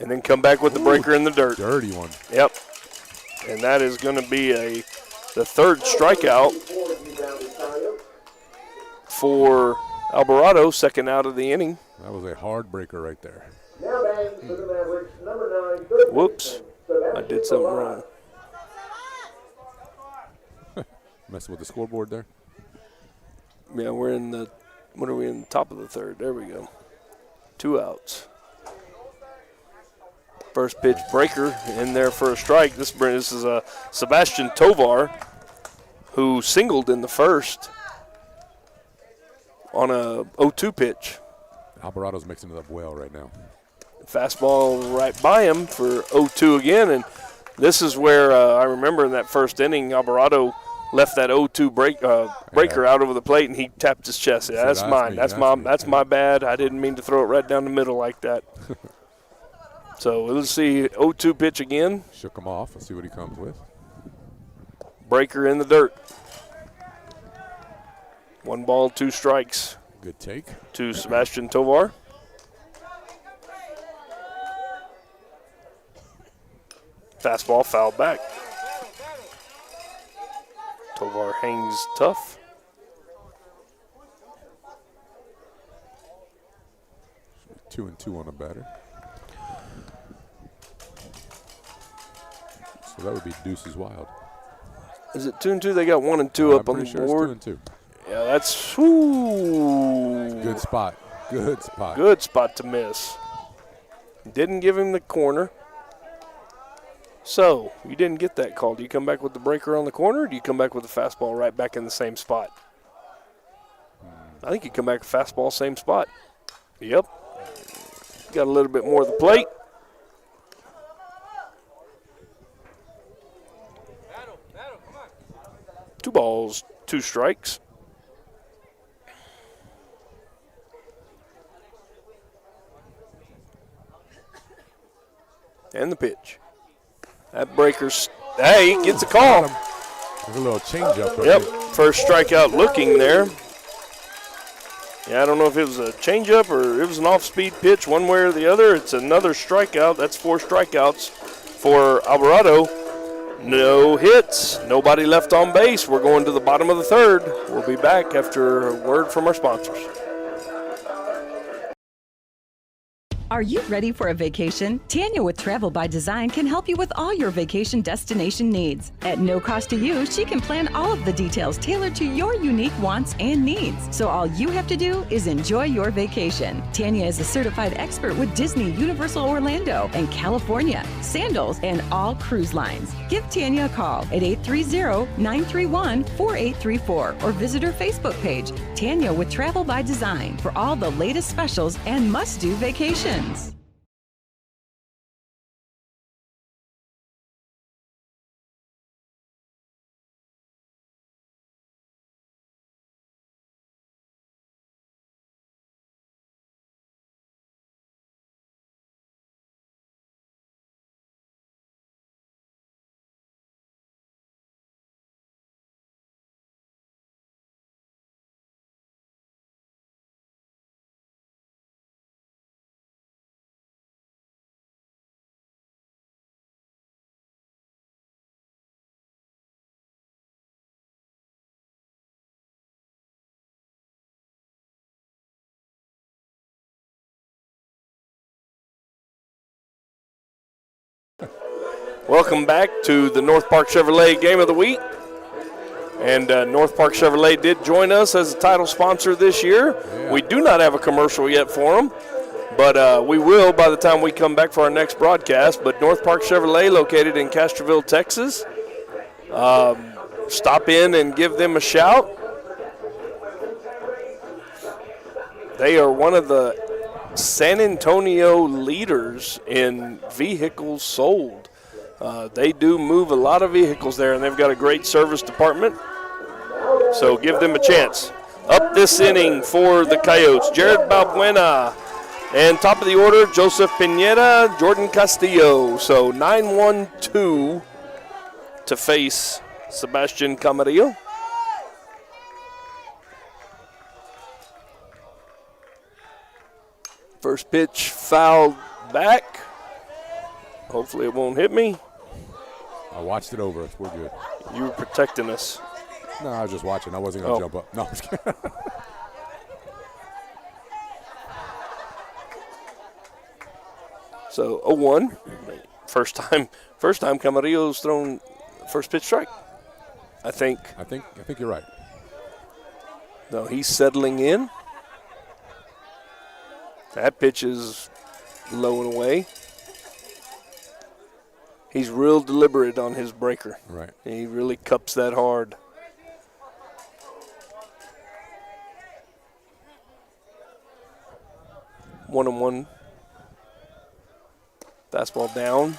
And then come back with the breaker in the dirt. Dirty one. Yep. And that is going to be the 3rd strikeout for Alvarado, 2nd out of the inning. That was a hard breaker right there. Whoops. I did something wrong. Messing with the scoreboard there. Yeah, we're in the top of the 3rd. There we go. 2 outs. First pitch breaker in there for a strike. This is Sebastian Tovar, who singled in the 1st on a 0-2 pitch. Alvarado's mixing it up well right now. Fastball right by him for 0-2 again, and this is where I remember in that first inning, Alvarado left that 0-2 breaker out over the plate, and he tapped his chest. Yeah, that's mine. That's my bad. I didn't mean to throw it right down the middle like that. So let's see 0-2 pitch again. Shook him off. Let's see what he comes with. Breaker in the dirt. 1 ball, 2 strikes. Good take. To Sebastian Tovar. Fastball fouled back. Tovar hangs tough. Two and 2 on a batter. So that would be Deuces Wild. Is it 2-2? They got 1 and 2 up on the sure board. It's 2 and 2. Yeah, that's good spot. Good spot. Good spot to miss. Didn't give him the corner. So, you didn't get that call. Do you come back with the breaker on the corner, or do you come back with the fastball right back in the same spot? I think you come back with fastball, same spot. Yep. Got a little bit more of the plate. Two balls, 2 strikes. And the pitch. That breaker's, hey, he gets a call. There's a little changeup. Yep, first strikeout looking there. Yeah, I don't know if it was a changeup or it was an off-speed pitch, one way or the other. It's another strikeout. That's 4 strikeouts for Alvarado. No hits, nobody left on base. We're going to the bottom of the 3rd. We'll be back after a word from our sponsors. Are you ready for a vacation? Tanya with Travel by Design can help you with all your vacation destination needs. At no cost to you, she can plan all of the details tailored to your unique wants and needs. So all you have to do is enjoy your vacation. Tanya is a certified expert with Disney, Universal Orlando, and California, Sandals, and all cruise lines. Give Tanya a call at 830-931-4834 or visit her Facebook page, Tanya with Travel by Design, for all the latest specials and must-do vacations. Welcome back to the North Park Chevrolet Game of the Week. And North Park Chevrolet did join us as a title sponsor this year. Yeah. We do not have a commercial yet for them, but we will by the time we come back for our next broadcast. But North Park Chevrolet, located in Castroville, Texas. Stop in and give them a shout. They are one of the San Antonio leaders in vehicles sold. They do move a lot of vehicles there, and they've got a great service department. So give them a chance. Up this inning for the Coyotes, Jared Balbuena. And top of the order, Joseph Pineda, Jordan Castillo. So 9-1-2 to face Sebastian Camarillo. First pitch fouled back. Hopefully it won't hit me. I watched it over. We're good. You were protecting us. No, I was just watching. I wasn't going to jump up. No, I'm just kidding. So 0-1. First time Camarillo's thrown first pitch strike. I think you're right. No, he's settling in. That pitch is low and away. He's real deliberate on his breaker. Right. He really cups that hard. One and one. Fastball down.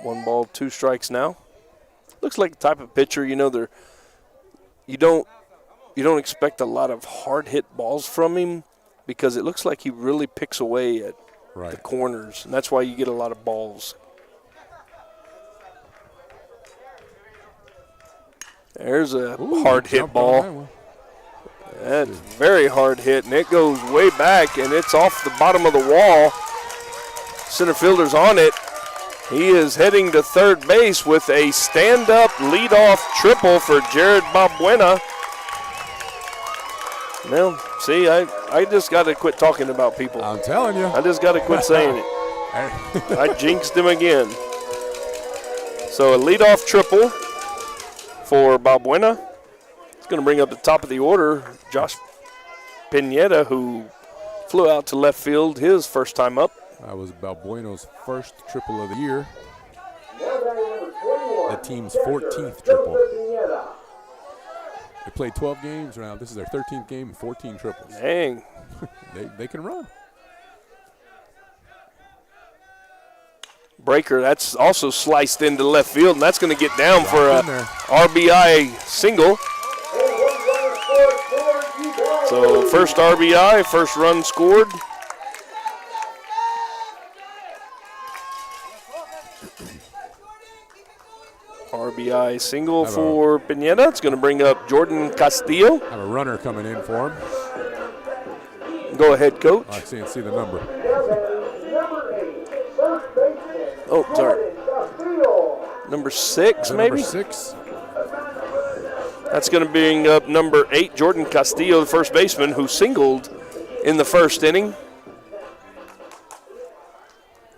1 ball, 2 strikes now. Looks like the type of pitcher, you don't expect a lot of hard hit balls from him because it looks like he really picks away at the corners, and that's why you get a lot of balls. There's a hard hit ball. That's very hard hit, and it goes way back, and it's off the bottom of the wall. Center fielder's on it. He is heading to third base with a stand-up leadoff triple for Jared Balbuena. Well, see, I just got to quit talking about people. I'm telling you. I just got to quit saying it. I jinxed him again. So a leadoff triple for Balbuena. It's going to bring up the top of the order Josh Pineda, who flew out to left field his first time up. That was Balbueno's first triple of the year. The team's 14th triple. They played 12 games now. This is their 13th game and 14 triples. Dang. They can run. Breaker, that's also sliced into left field, and that's going to get down for a RBI single. So first RBI, first run scored. RBI single for Pineda. It's going to bring up Jordan Castillo. Have a runner coming in for him. Go ahead, Coach. I can't see the number. Oh, sorry. Number 6, maybe? Number 6. That's going to bring up number 8, Jordan Castillo, the first baseman, who singled in the first inning.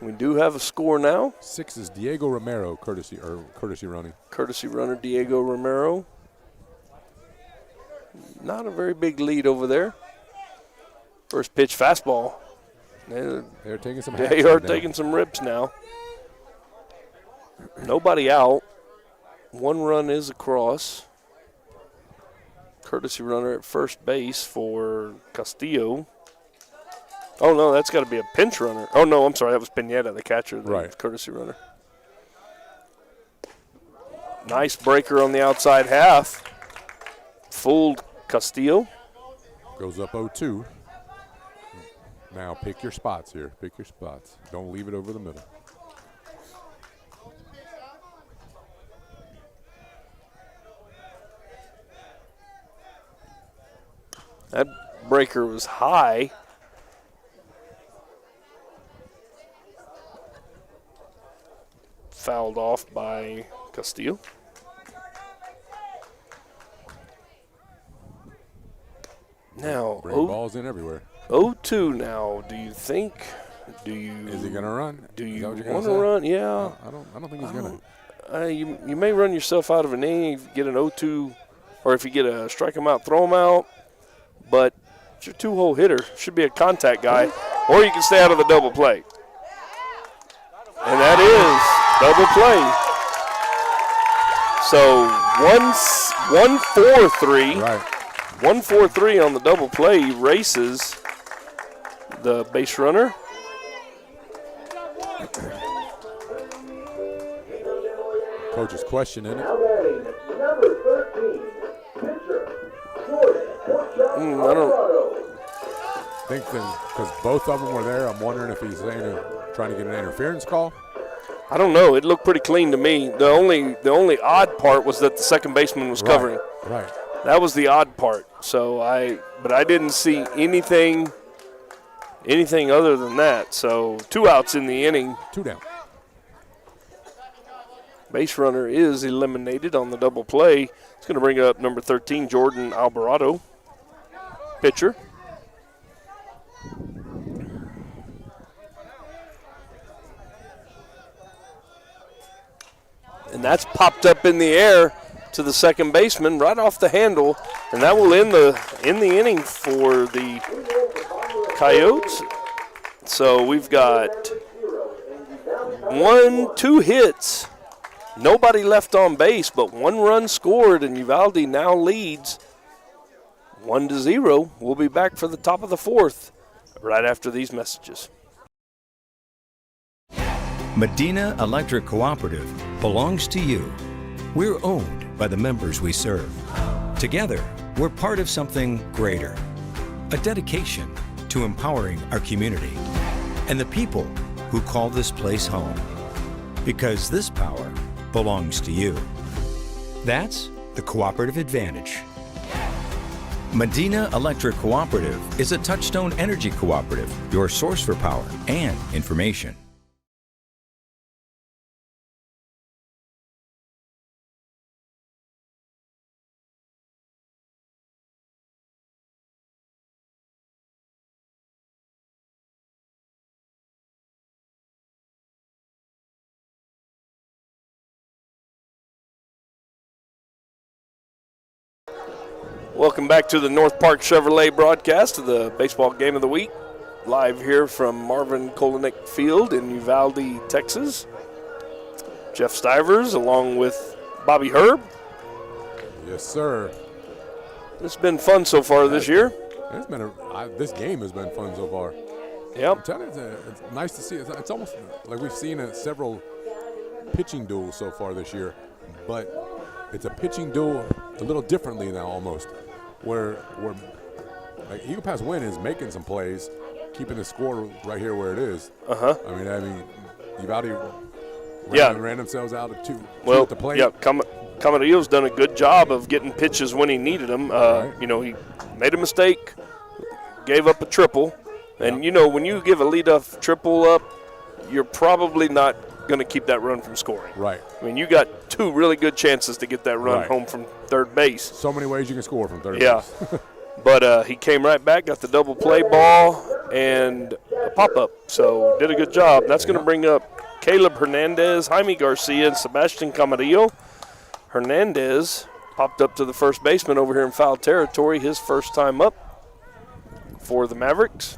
We do have a score now. 6 is Diego Romero, courtesy running. Courtesy runner Diego Romero. Not a very big lead over there. First pitch fastball. They're taking some. They are taking some rips now. Nobody out. 1 run is across. Courtesy runner at first base for Castillo. Oh, no, that's got to be a pinch runner. Oh, no, I'm sorry. That was Pineda, the catcher, the courtesy runner. Nice breaker on the outside half. Fooled Castillo. Goes up 0-2. Now pick your spots here. Pick your spots. Don't leave it over the middle. That breaker was high. Fouled off by Castillo. Now, bring balls in everywhere. 0-2 now. Do you think? Is he gonna run? Do you want to run? Yeah. I don't think he's gonna. You may run yourself out of an inning if you get an 0-2, or if you get a strike him out, throw him out. But it's your 2-hole hitter. Should be a contact guy, or you can stay out of the double play. And that is double play. So 1-4-3. Right. 1-4-3 on the double play. He races the base runner. Coach is questioning it. I don't think because both of them were there, I'm wondering if he's trying to get an interference call. I don't know. It looked pretty clean to me. The only odd part was that the second baseman was covering. Right. That was the odd part. But I didn't see anything other than that. So 2 outs in the inning. 2 down. Base runner is eliminated on the double play. It's going to bring up number 13, Jordan Alvarado, pitcher. And that's popped up in the air to the second baseman right off the handle, and that will end the inning for the Coyotes. So we've got 2 hits. Nobody left on base, but 1 run scored, and Uvalde now leads 1-0. We'll be back for the top of the 4th right after these messages. Medina Electric Cooperative belongs to you. We're owned by the members we serve. Together, we're part of something greater. A dedication to empowering our community and the people who call this place home. Because this power belongs to you. That's the cooperative advantage. Medina Electric Cooperative is a Touchstone Energy Cooperative, your source for power and information. Welcome back to the North Park Chevrolet broadcast of the baseball game of the week. Live here from Marvin Kolenick Field in Uvalde, Texas. Jeff Stivers along with Bobby Herb. Yes, sir. It's been fun so far this year. It's been this game has been fun so far. Yep. I'm telling you, it's nice to see. It's almost like we've seen several pitching duels so far this year, but it's a pitching duel a little differently now almost. Where like Eagle Pass Winn is making some plays, keeping the score right here where it is. I mean, Uvalde ran themselves out of two at the plate. Yeah, Camarillo's done a good job of getting pitches when he needed them. You know, he made a mistake, gave up a triple, and you know when you give a leadoff triple up, you're probably not going to keep that run from scoring. Right. I mean, you got two really good chances to get that run home from third base. So many ways you can score from third base. But he came right back, got the double play ball and a pop-up. So did a good job. That's going to bring up Caleb Hernandez, Jaime Garcia, and Sebastian Camarillo. Hernandez popped up to the first baseman over here in foul territory, his first time up for the Mavericks.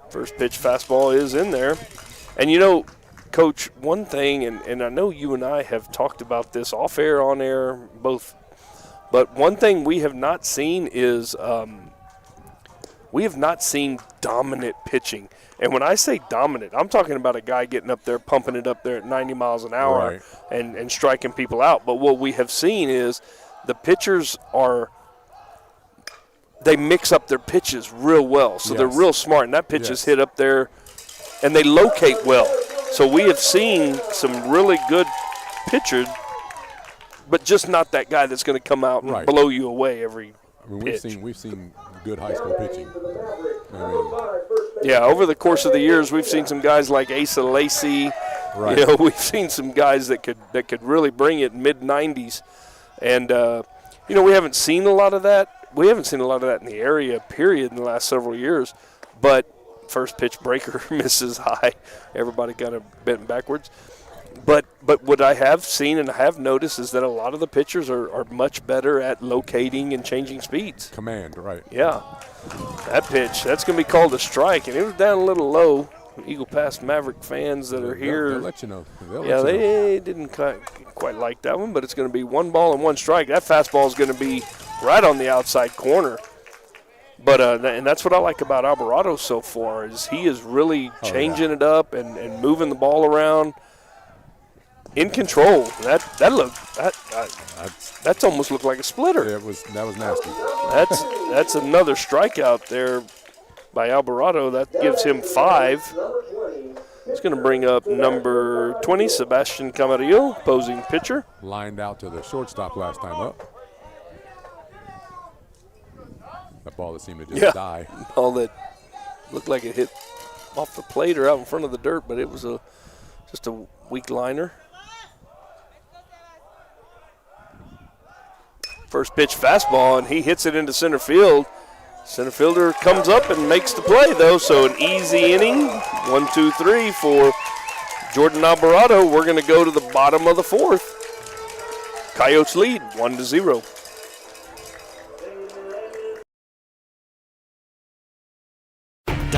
First pitch fastball is in there. And, you know, Coach, one thing, and I know you and I have talked about this off air, on air, both, but one thing we have not seen is we have not seen dominant pitching. And when I say dominant, I'm talking about a guy getting up there, pumping it up there at 90 miles an hour and striking people out. But what we have seen is the pitchers they mix up their pitches real well. So they're real smart, and that pitch is hit up there, and they locate well. So we have seen some really good pitchers, but just not that guy that's going to come out and blow you away every pitch. We've seen good high school pitching. Over the course of the years, we've seen some guys like Asa Lacey. Right. You know, we've seen some guys that could really bring it mid-90s. And, you know, we haven't seen a lot of that. We haven't seen a lot of that in the area, period, in the last several years. But first pitch breaker misses high. Everybody kind of bent backwards. But what I have seen and I have noticed is that a lot of the pitchers are much better at locating and changing speeds. Command, right. Yeah. That pitch, that's going to be called a strike, and it was down a little low. Eagle Pass Maverick fans that are here. They'll let you know. They didn't quite like that one, but it's going to be 1 ball and 1 strike. That fastball is going to be right on the outside corner. But and that's what I like about Alvarado so far is he is really changing it up and moving the ball around. In control. That's almost looked like a splitter. Yeah, that was nasty. That's another strikeout there by Alvarado. That gives him 5. It's going to bring up number 20, Sebastian Camarillo, opposing pitcher. Lined out to the shortstop last time up. That ball that seemed to just die. Ball that looked like it hit off the plate or out in front of the dirt, but it was just a weak liner. First pitch fastball, and he hits it into center field. Center fielder comes up and makes the play, though, so an easy inning. 1, 2, 3 for Jordan Alvarado. We're going to go to the bottom of the 4th. Coyotes lead 1-0.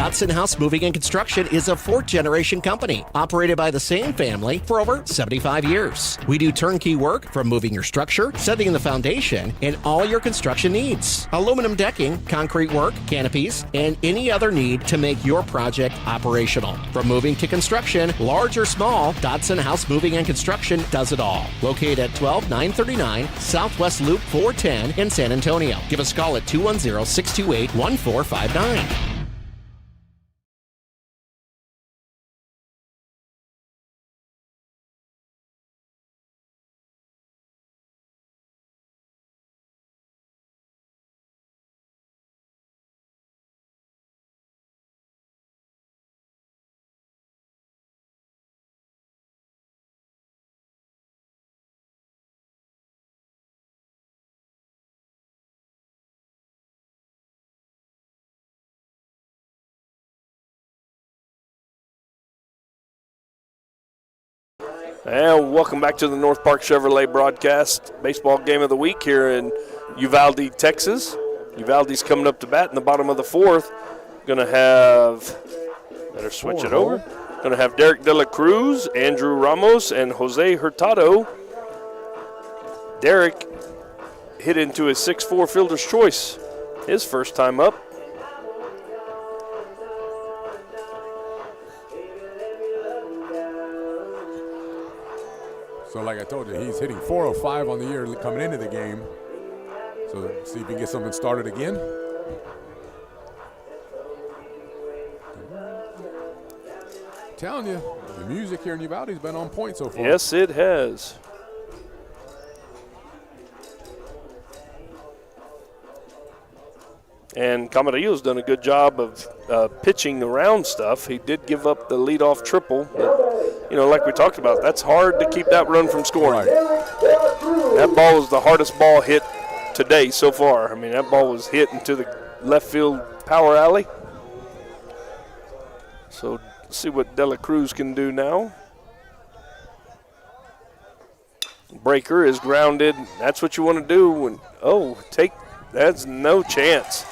Dotson House Moving and Construction is a fourth-generation company operated by the same family for over 75 years. We do turnkey work from moving your structure, setting the foundation, and all your construction needs. Aluminum decking, concrete work, canopies, and any other need to make your project operational. From moving to construction, large or small, Dotson House Moving and Construction does it all. Located at 12939 Southwest Loop 410 in San Antonio. Give us a call at 210-628-1459. And welcome back to the North Park Chevrolet broadcast. Baseball game of the week here in Uvalde, Texas. Uvalde's coming up to bat in the bottom of the fourth. Going to have, better switch it over. Going to have Derek De La Cruz, Andrew Ramos, and Jose Hurtado. Derek hit into his 6'4 fielder's choice, his first time up. So like I told you, he's hitting 405 on the year coming into the game. So see if he can get something started again. Telling you, the music here in Uvalde's been on point so far. Yes, it has. And Camarillo's done a good job of pitching around stuff. He did give up the leadoff triple. But, like we talked about, that's hard to keep that run from scoring. Right. That ball was the hardest ball hit today so far. I mean, that ball was hit into the left field power alley. So let's see what De La Cruz can do now. Breaker is grounded. That's what you want to do when, that's no chance.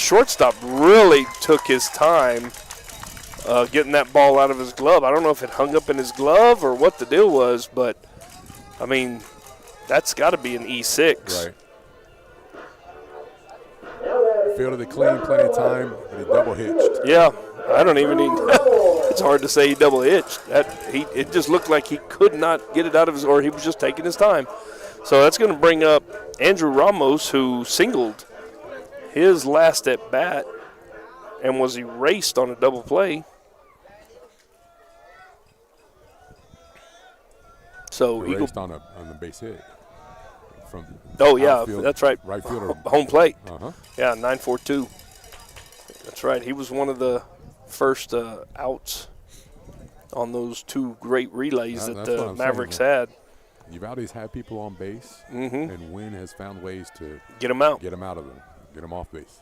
Shortstop really took his time getting that ball out of his glove. I don't know if it hung up in his glove or what the deal was, but, I mean, that's got to be an E6. Right. Fielded it clean, plenty of time, but he double hitched. Yeah, I don't even need – it's hard to say he double hitched. It just looked like he could not get it out of his – or he was just taking his time. So that's going to bring up Andrew Ramos, who singled his last at bat and was erased on a double play. So erased on the base hit from outfield, that's right, right fielder, home plate. Uh-huh. Yeah, 9-4-2. That's right. He was one of the first outs on those two great relays that the Mavericks had. Uvalde's had people on base, and Winn has found ways to get them out. Get them out of them. Get them off base.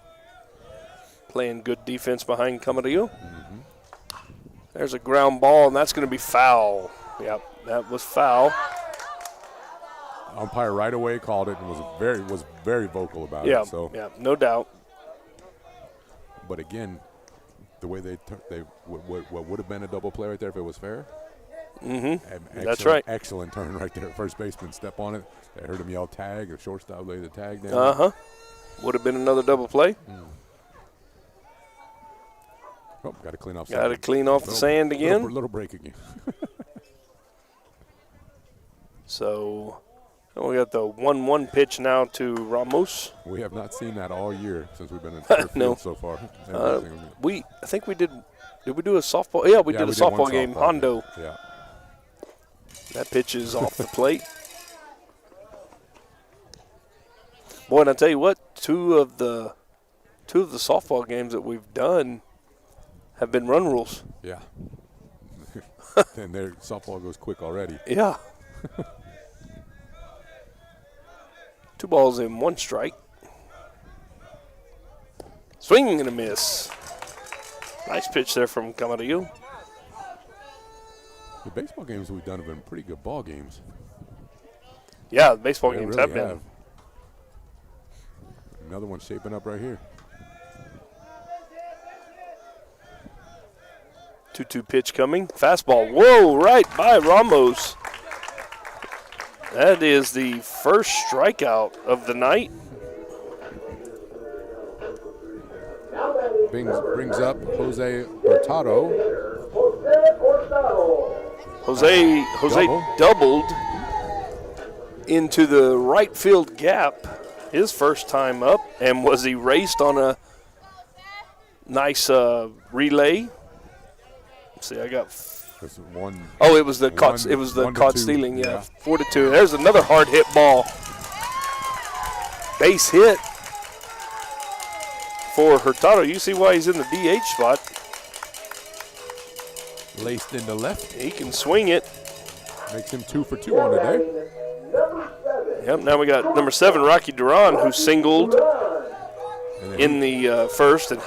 Playing good defense behind Camarillo. There's a ground ball, and that's going to be foul. Yep, that was foul. Umpire right away called it and was very vocal about it. So yeah, no doubt. But again, the way what would have been a double play right there if it was fair. That's right. Excellent turn right there. First baseman step on it. They heard him yell tag. The shortstop laid the tag down. Would have been another double play. Oh, got to clean off. Got to clean off the sand again. Little break again. So we got the 1-1 pitch now to Ramos. We have not seen that all year since we've been in the field so far. I think we did. Did we do a softball? Yeah, we did a softball game. Hondo. Yeah. That pitch is off the plate. Boy, and I tell you what, two of the softball games that we've done have been run rules. Yeah. And their softball goes quick already. Yeah. 2 balls in 1 strike. Swing and a miss. Nice pitch there from Camarillo. The baseball games we've done have been pretty good ball games. Yeah, the baseball games really have been. Another one shaping up right here. 2-2 pitch coming. Fastball. Whoa, right by Ramos. That is the first strikeout of the night. Brings up Jose Hurtado. Jose doubled into the right field gap his first time up and was erased on a nice relay. Let's see, I got. One. Oh, it was the caught. It was the caught stealing. Yeah, 4-2. There's another hard hit ball. Base hit for Hurtado. You see why he's in the DH spot. Laced into left. He can swing it. Makes him 2 for 2 on the day. Yep. Now we got number 7, Rocky Duran, who singled in the first, and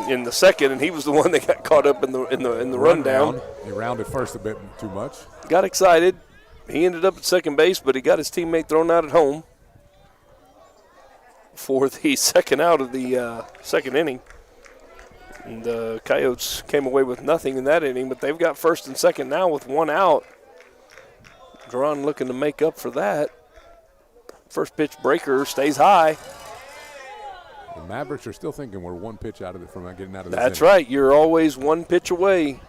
in the second, and he was the one that got caught up in the rundown. He rounded first a bit too much. Got excited. He ended up at second base, but he got his teammate thrown out at home for the second out of the second inning. And the Coyotes came away with nothing in that inning, but they've got first and second now with 1 out. Duran looking to make up for that. First pitch breaker stays high. The Mavericks are still thinking we're 1 pitch out of it from getting out of this. That's inning. right. You're always 1 pitch away.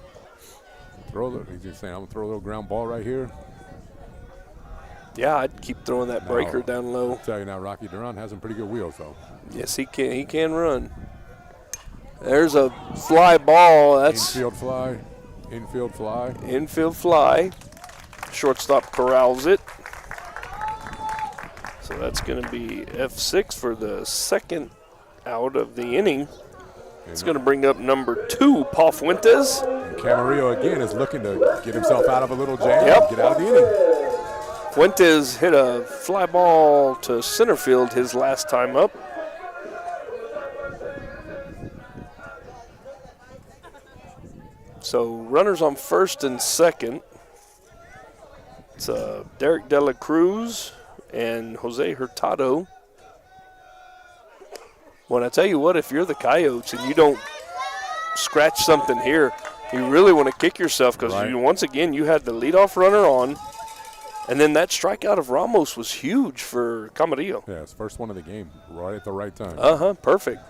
He's just saying, I'm going to throw a little ground ball right here. Yeah, I'd keep throwing that breaker down low. I'll tell you now, Rocky Duran has some pretty good wheels, though. Yes, he can. He can run. There's a fly ball. That's infield fly. Infield fly. Infield fly. Shortstop corrals it. So that's going to be F6 for the second out of the inning. It's going to bring up number 2, Paul Fuentes. And Camarillo again is looking to get himself out of a little jam. Yep. Get out of the inning. Fuentes hit a fly ball to center field his last time up. So runners on first and second. It's Derek De La Cruz and Jose Hurtado. Well, I tell you what, if you're the Coyotes and you don't scratch something here, you really want to kick yourself because once again you had the leadoff runner on, and then that strikeout of Ramos was huge for Camarillo. Yeah, it's first one of the game, right at the right time. Perfect.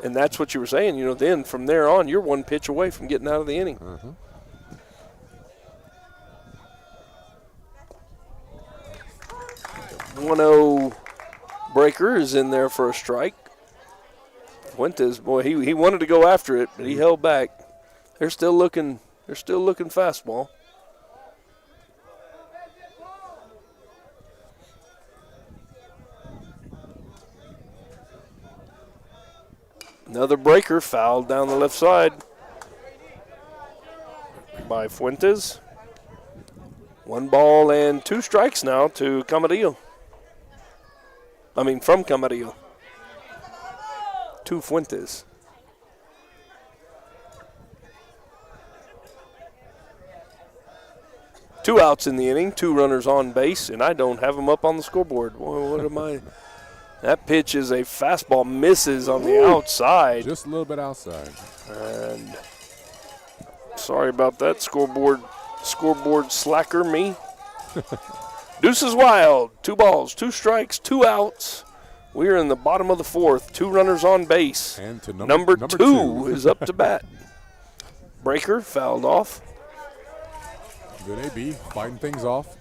And that's what you were saying. Then from there on, you're 1 pitch away from getting out of the inning. 1-0 breaker is in there for a strike. Fuentes, boy, he wanted to go after it, but he held back. They're still looking fastball. Another breaker fouled down the left side by Fuentes. 1 ball and 2 strikes now to Camarillo. From Camarillo to Fuentes. Two outs in the inning, 2 runners on base, and I don't have them up on the scoreboard. Boy, what am I? That pitch is a fastball, misses on the outside. Just a little bit outside. And sorry about that, scoreboard slacker me. Deuces wild, 2 balls, 2 strikes, 2 outs. We are in the bottom of the 4th, 2 runners on base. And to number two is up to bat. Breaker fouled off. Good AB, fighting things off.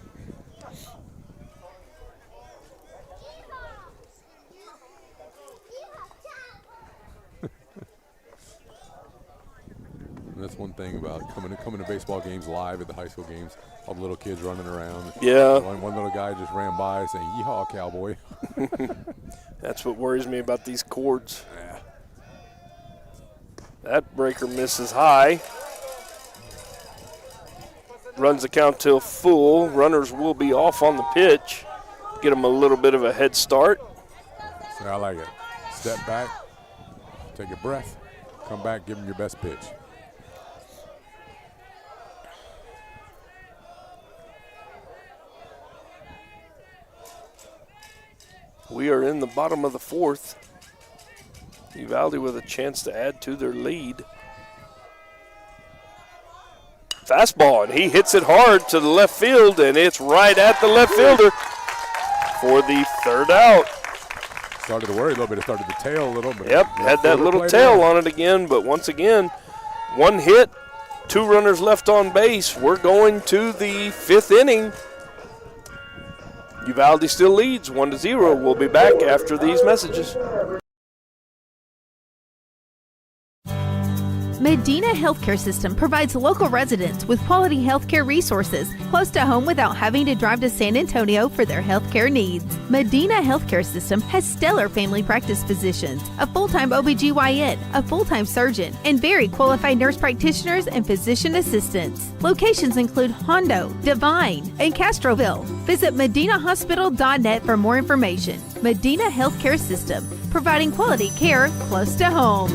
That's one thing about coming to baseball games live at the high school games. All the little kids running around. Yeah. One little guy just ran by saying, "Yeehaw, cowboy." That's what worries me about these cords. Yeah. That breaker misses high. Runs the count till full. Runners will be off on the pitch. Get them a little bit of a head start. So I like it. Step back, take a breath, come back, give them your best pitch. We are in the bottom of the 4th. Uvalde with a chance to add to their lead. fastball, and he hits it hard to the left field, and it's right at the left fielder for the third out. Started to worry a little bit. It started to tail a little bit. Yep, had that little tail on it again, but once again, one hit, 2 runners left on base. We're going to the 5th inning. Uvalde still leads 1-0. We'll be back after these messages. Medina Healthcare System provides local residents with quality healthcare resources close to home without having to drive to San Antonio for their healthcare needs. Medina Healthcare System has stellar family practice physicians, a full-time OBGYN, a full-time surgeon, and very qualified nurse practitioners and physician assistants. Locations include Hondo, Divine, and Castroville. Visit medinahospital.net for more information. Medina Healthcare System, providing quality care close to home.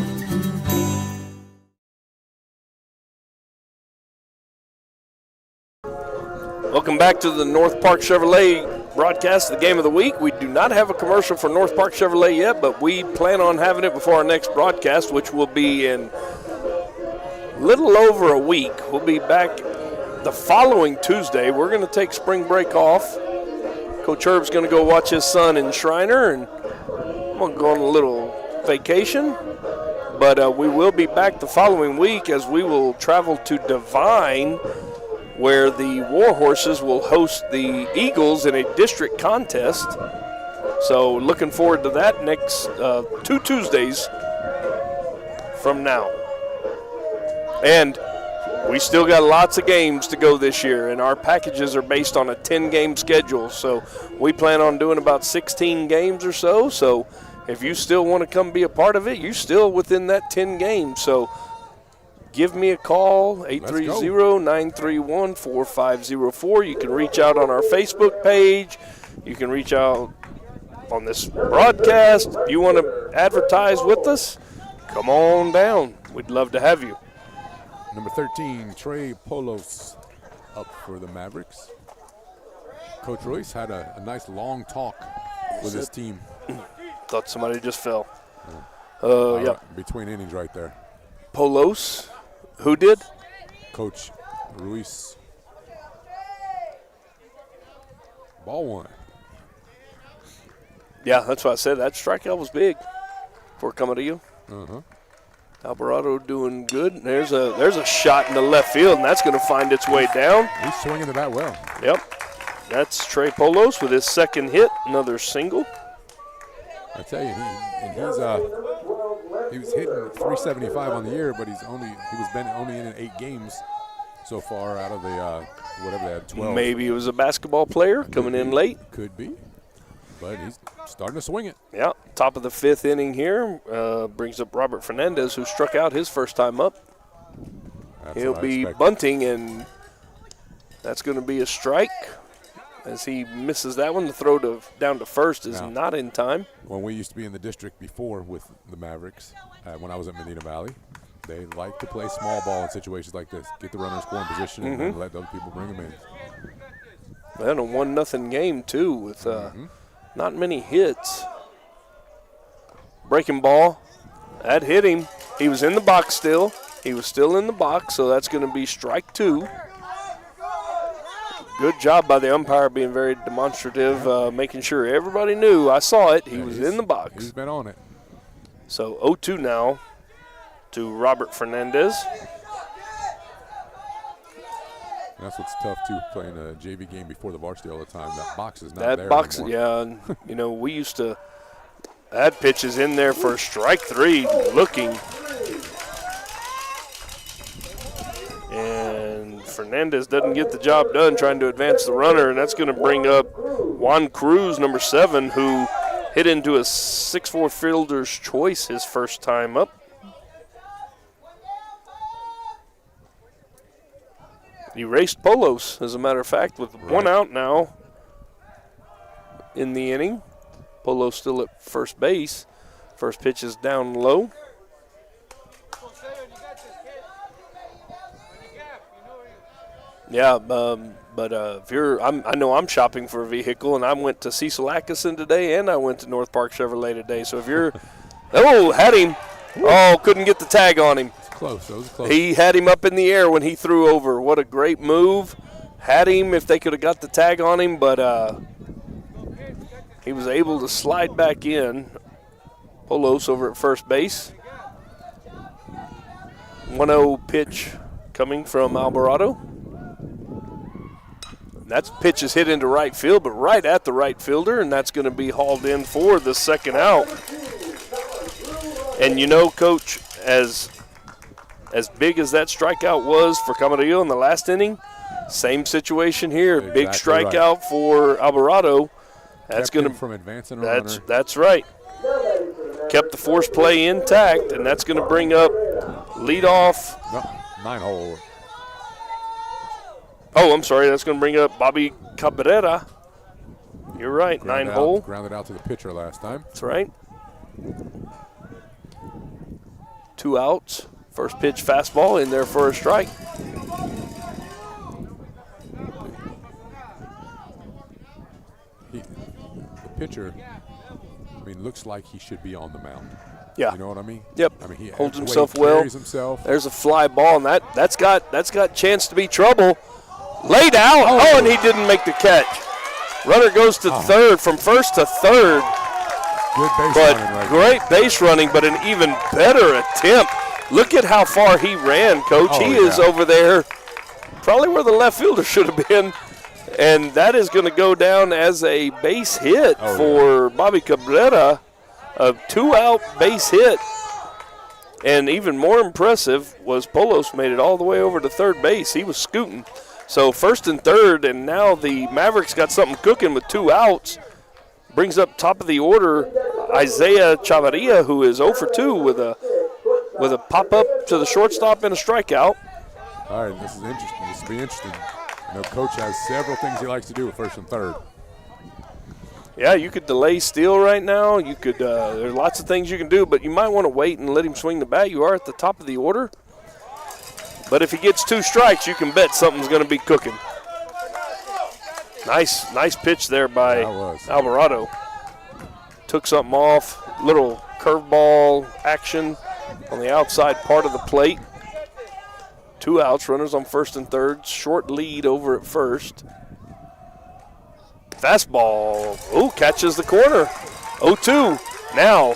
Welcome back to the North Park Chevrolet broadcast, the game of the week. We do not have a commercial for North Park Chevrolet yet, but we plan on having it before our next broadcast, which will be in a little over a week. We'll be back the following Tuesday. We're going to take spring break off. Coach Herb's going to go watch his son in Shriner, and I'm going to go on a little vacation. But we will be back the following week as we will travel to Divine, where the Warhorses will host the Eagles in a district contest. So looking forward to that next 2 Tuesdays from now. And we still got lots of games to go this year, and our packages are based on a 10-game schedule. So we plan on doing about 16 games or so. So if you still want to come be a part of it, you're still within that 10 games. So give me a call, 830-931-4504. You can reach out on our Facebook page. You can reach out on this broadcast. If you want to advertise with us, come on down. We'd love to have you. Number 13, Trey Polos up for the Mavericks. Coach Royce had a nice long talk with his team. Thought somebody just fell. Yeah. Between innings right there. Polos. Who did? Coach Ruiz. Ball one. Yeah, that's what I said. That strikeout was big before coming to you. Uh-huh. Alvarado doing good. There's a shot in the left field, and that's going to find its way down. He's swinging the bat well. Yep. That's Trey Polos with his second hit, another single. I tell you, he was hitting 375 on the year, but he was only in 8 games so far out of the whatever they had, 12. Maybe he was a basketball player coming in late. Could be, but he's starting to swing it. Yeah, top of the 5th inning here brings up Robert Fernandez, who struck out his first time up. He'll be bunting, and that's going to be a strike. As he misses that one, the throw down to first is not in time. When we used to be in the district before with the Mavericks, when I was at Medina Valley, they like to play small ball in situations like this. Get the runner in scoring position and then let other people bring them in. And a 1-0 game, too, with not many hits. Breaking ball. That hit him. He was in the box still. He was still in the box, so that's going to be strike 2. Good job by the umpire being very demonstrative, making sure everybody knew. I saw it. He was in the box. He's been on it. So 0-2 now to Robert Fernandez. And that's what's tough, too, playing a JV game before the varsity all the time. That box is not there there box, anymore. yeah. We used to – that pitch is in there for strike 3, looking. And Fernandez doesn't get the job done trying to advance the runner, and that's going to bring up Juan Cruz, number 7, who hit into a 6'4" fielder's choice his first time up. He raced Polos, as a matter of fact, with one out now in the inning. Polos still at first base. First pitch is down low. Yeah, but if I know I'm shopping for a vehicle, and I went to Cecil Atkinson today, and I went to North Park Chevrolet today. So if you're, had him. Oh, couldn't get the tag on him. close. That was close. He had him up in the air when he threw over. What a great move. Had him if they could have got the tag on him, but he was able to slide back in. Polos over at first base. 1-0 pitch coming from Alvarado. That pitch is hit into right field, but right at the right fielder, and that's going to be hauled in for the second out. And you know, Coach, as big as that strikeout was for Camarillo in the last inning, same situation here. Exactly. Big strikeout for Alvarado. That's going to from advancing a runner. That's right. Kept the force play intact, and that's going to bring up leadoff. No, 9-hole. Oh, I'm sorry. That's going to bring up Bobby Cabrera. You're right. 9-hole. Grounded out to the pitcher last time. That's right. 2 outs. First pitch fastball in there for a strike. The pitcher, I mean, looks like he should be on the mound. Yeah. You know what I mean? Yep. I mean, he holds the way himself he well. carries himself. There's a fly ball, and that's got chance to be trouble. Laid out. Oh, and he didn't make the catch. Runner goes to third, from first to third. Good base But running right great base running, but an even better attempt. Look at how far he ran, Coach. Oh, He yeah. is over there, probably where the left fielder should have been. And that is going to go down as a base hit for Bobby Cabrera. A 2-out base hit. And even more impressive was Polos made it all the way over to third base. He was scooting. So first and third, and now the Mavericks got something cooking with 2 outs. Brings up top of the order Isaiah Chavarria, who is 0 for 2 with a pop-up to the shortstop and a strikeout. All right, this is interesting. This will be interesting. You know, Coach has several things he likes to do with first and third. Yeah, you could delay steal right now. You could. There's lots of things you can do, but you might want to wait and let him swing the bat. You are at the top of the order. But if he gets 2 strikes, you can bet something's going to be cooking. Nice pitch there by Alvarado. Took something off. Little curveball action on the outside part of the plate. 2 outs, runners on first and third. Short lead over at first. Fastball. Oh, catches the corner. 0-2. Now,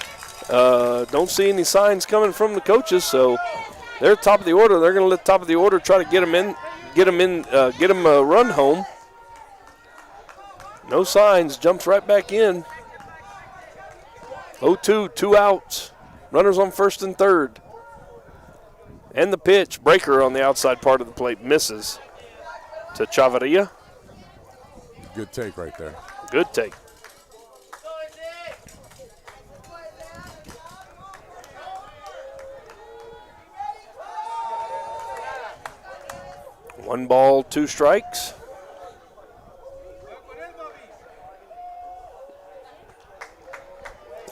don't see any signs coming from the coaches, so they're top of the order. They're going to let top of the order try to get them a run home. No signs. Jumps right back in. 0-2, 2 outs. Runners on first and third. And the pitch. Breaker on the outside part of the plate misses to Chavarria. Good take right there. Good take. One ball, 2 strikes.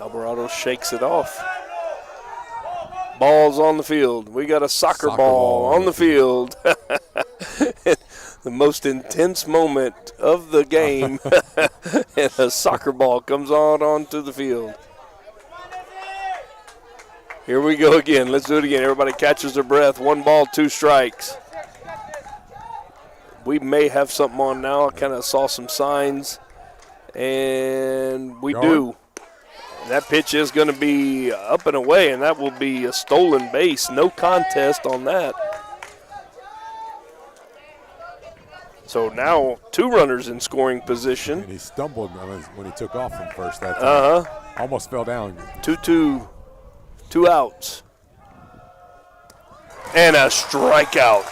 Alvarado shakes it off. Ball's on the field. We got a soccer ball on the field. The most intense moment of the game. And a soccer ball comes onto the field. Here we go again. Let's do it again. Everybody catches their breath. 1 ball, 2 strikes. We may have something on now. I kind of saw some signs. And we do. That pitch is going to be up and away, and that will be a stolen base. No contest on that. So now 2 runners in scoring position. And he stumbled when he took off from first that time. Almost fell down. 2-2, 2 outs. And a strikeout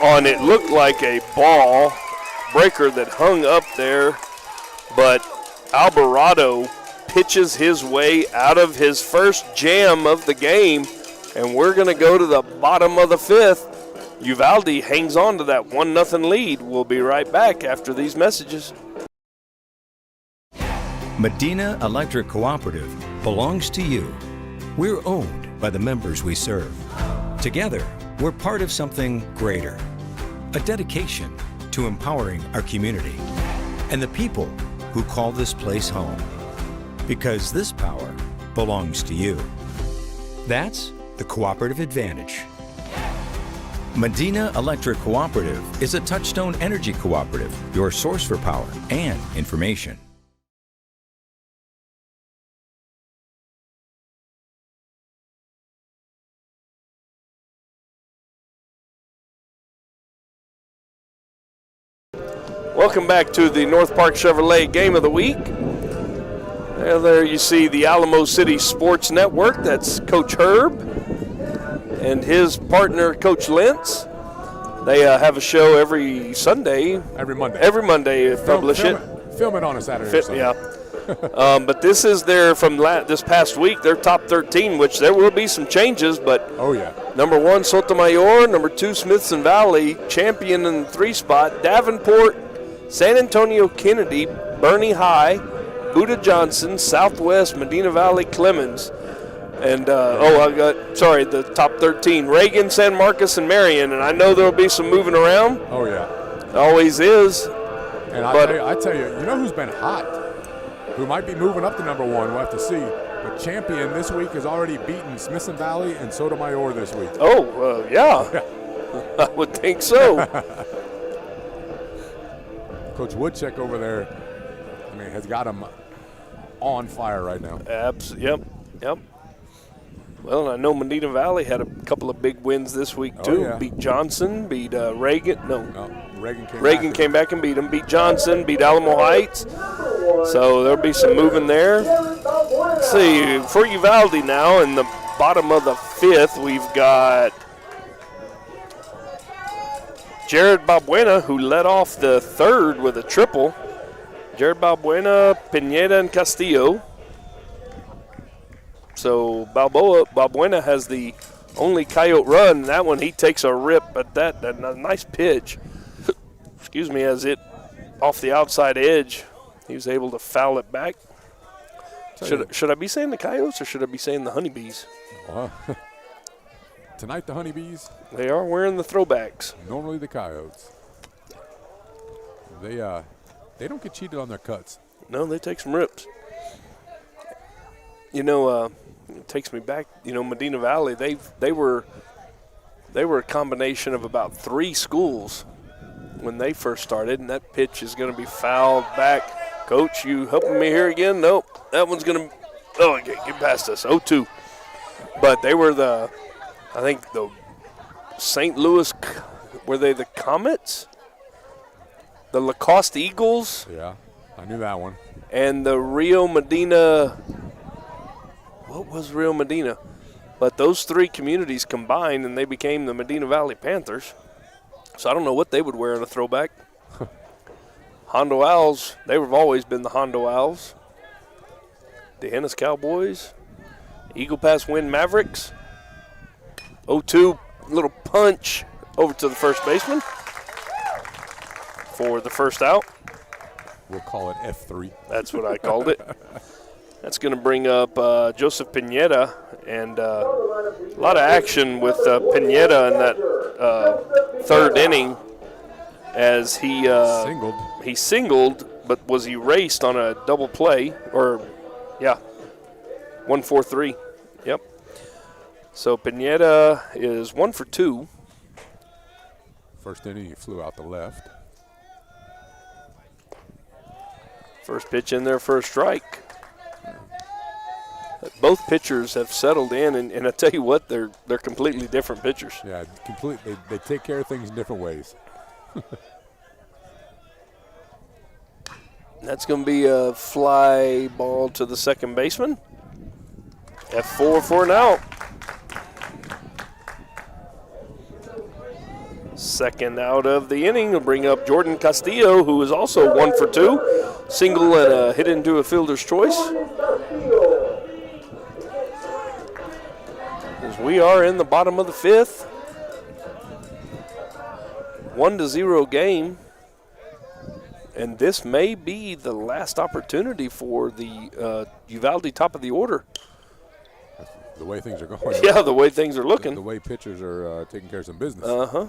on it. Looked like a ball breaker that hung up there, but Alvarado pitches his way out of his first jam of the game, and we're going to go to the bottom of the 5th. Uvalde hangs on to that 1-0 lead. We'll be right back after these messages. Medina Electric Cooperative belongs to you. We're owned by the members we serve. Together, we're part of something greater, a dedication to empowering our community and the people who call this place home. Because this power belongs to you. That's the cooperative advantage. Medina Electric Cooperative is a Touchstone Energy cooperative, your source for power and information. Welcome back to the North Park Chevrolet Game of the Week. There you see the Alamo City Sports Network. That's Coach Herb and his partner, Coach Lentz. They have a show every Sunday. Every Monday. Every Monday they publish it. Film it on a Saturday or Sunday. Yeah. But this is from this past week, their top 13, which there will be some changes, but oh yeah. Number 1, Sotomayor. Number 2, Smithson Valley. Champion in the 3 spot, Davenport, San Antonio Kennedy, Bernie High, Buda Johnson, Southwest, Medina Valley, Clemens. And, the top 13, Reagan, San Marcos, and Marion. And I know there will be some moving around. Oh, yeah. Always is. And I tell you, you know who's been hot? Who might be moving up to number 1, we'll have to see. But Champion this week has already beaten Smithson Valley and Sotomayor this week. Oh, yeah. I would think so. Coach Woodcheck over there, has got him on fire right now. Yep. Well, I know Medina Valley had a couple of big wins this week, too. Yeah. Beat Johnson, beat Reagan. No, Reagan came back and beat them. Beat Johnson, beat Alamo Heights. So there'll be some moving there. Let's see, for Uvalde now, in the bottom of the 5th, we've got Jared Balbuena, who led off the 3rd with a triple. Jared Balbuena, Pineda, and Castillo. So Balbuena has the only Coyote run. That one, he takes a rip at that a nice pitch. Excuse me, as it off the outside edge. He was able to foul it back. Should I be saying the Coyotes or should I be saying the Honeybees? Tonight the Honeybees. They are wearing the throwbacks. Normally the Coyotes. They don't get cheated on their cuts. No, they take some rips. It takes me back. Medina Valley. They were a combination of about 3 schools when they first started, and that pitch is going to be fouled back. Coach, you helping me here again? Nope. That one's going to. Oh, get past us. 0-2. But they were the St. Louis. Were they the Comets? The Lacoste Eagles? Yeah, I knew that one. And the Rio Medina. What was Rio Medina? But those 3 communities combined, and they became the Medina Valley Panthers. So I don't know what they would wear in a throwback. Hondo Owls, they've always been the Hondo Owls. The Hennis Cowboys. Eagle Pass Winn Mavericks. 0-2, little punch over to the first baseman for the first out. We'll call it F3. That's what I called it. That's going to bring up Joseph Pineda, and a lot of action with Pineda in that 3rd inning as he singled. He singled, but was erased on a double play, 1-4-3. Yep. So Pineda is 1 for 2. First inning, he flew out the left. First pitch in there for a strike. Both pitchers have settled in, and I tell you what, they're completely different pitchers. Yeah, they take care of things in different ways. That's going to be a fly ball to the second baseman. F4 for an out. Second out of the inning will bring up Jordan Castillo, who is also 1 for 2. Single and a hit into a fielder's choice. As we are in the bottom of the 5th. 1-0 game. And this may be the last opportunity for the Uvalde top of the order. The way things are going. Yeah, the way things are looking. The way pitchers are taking care of some business. Uh-huh.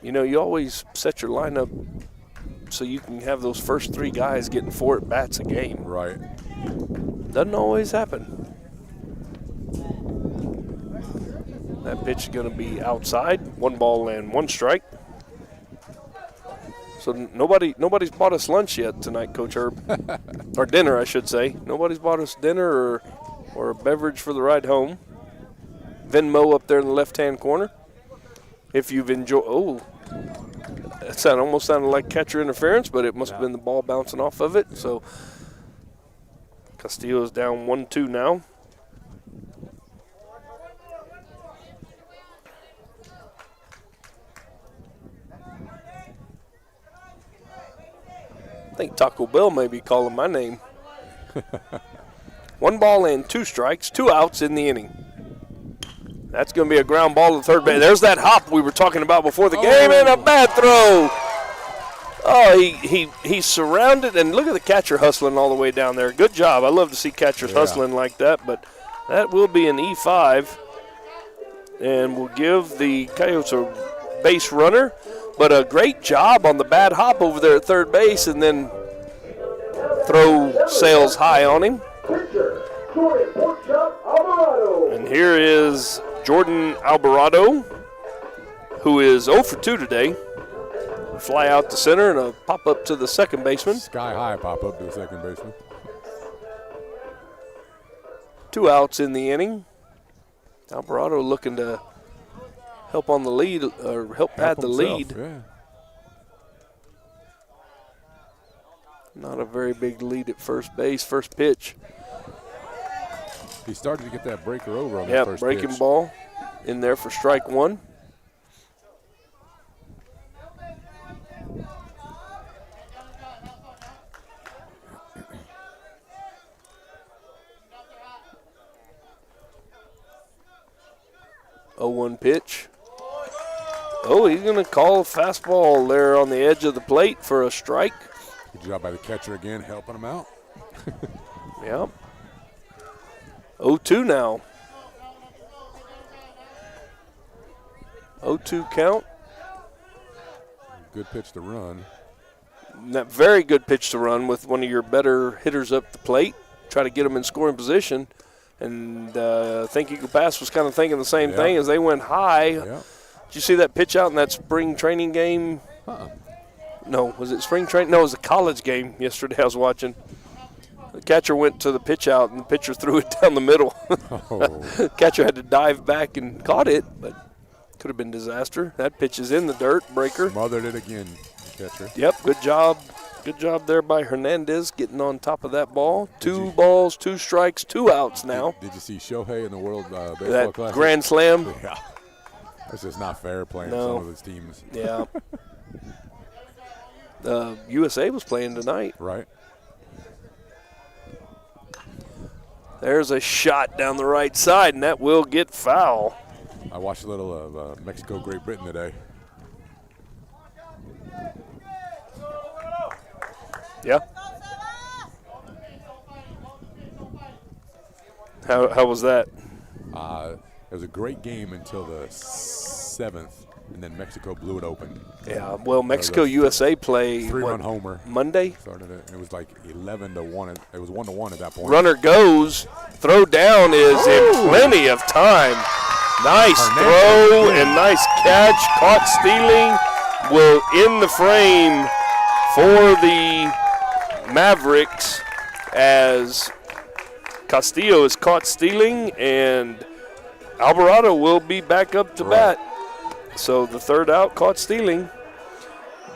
You always set your lineup so you can have those first 3 guys getting 4 at-bats a game. Right. Doesn't always happen. That pitch is going to be outside. 1 ball and 1 strike. So nobody's bought us lunch yet tonight, Coach Herb. Or dinner, I should say. Nobody's bought us dinner or a beverage for the ride home. Venmo up there in the left-hand corner. If you've enjoyed, that almost sounded like catcher interference, but it must have been the ball bouncing off of it. So Castillo's down 1-2 now. I think Taco Bell may be calling my name. 1 ball and 2 strikes, 2 outs in the inning. That's going to be a ground ball to third base. There's that hop we were talking about before the game, and a bad throw. Oh, he's surrounded, and look at the catcher hustling all the way down there. Good job. I love to see catchers hustling like that, but that will be an E5, and we'll give the Coyotes a base runner. But a great job on the bad hop over there at third base, and then throw sails high on him. And here is Jordan Alvarado, who is 0 for 2 today. Fly out to center and a pop up to the second baseman. Sky high pop up to the second baseman. 2 outs in the inning. Alvarado looking to help on the lead, or help pad the lead. Yeah. Not a very big lead at first base. First pitch. He started to get that breaker over on the first breaking pitch. ball in there for strike 1. Oh, 1 pitch. Oh, he's going to call a fastball there on the edge of the plate for a strike. Good job by the catcher again, helping him out. Yep. 0-2 now. 0-2 count. Good pitch to run. That very good pitch to run with one of your better hitters up the plate. Try to get them in scoring position. And Think You Could Pass was kind of thinking the same thing as they went high. Yeah. Did you see that pitch out in that spring training game? No, was it spring training? No, it was a college game yesterday I was watching. The catcher went to the pitch out, and the pitcher threw it down the middle. Catcher had to dive back and caught it, but could have been disaster. That pitch is in the dirt, breaker. Smothered it again, catcher. Yep, good job. Good job there by Hernandez getting on top of that ball. 2 balls, 2 strikes, 2 outs now. Did you see Shohei in the World Baseball That Classic? grand slam. Yeah. That's just not fair playing No. some of his teams. Yeah. USA was playing tonight. Right. There's a shot down the right side, and that will get foul. I watched a little of Mexico, Great Britain today. Yeah. How was that? It was a great game until the 7th, and then Mexico blew it open. Yeah, well, Mexico-USA play 3-run homer. Monday? Started it, and it was like 11-1. It was 1-1 at that point. Runner goes. Throw down is in plenty of time. Nice throw and nice catch. Caught stealing. Will in the frame for the Mavericks as Castillo is caught stealing, and Alvarado will be back up to bat. So the third out, caught stealing.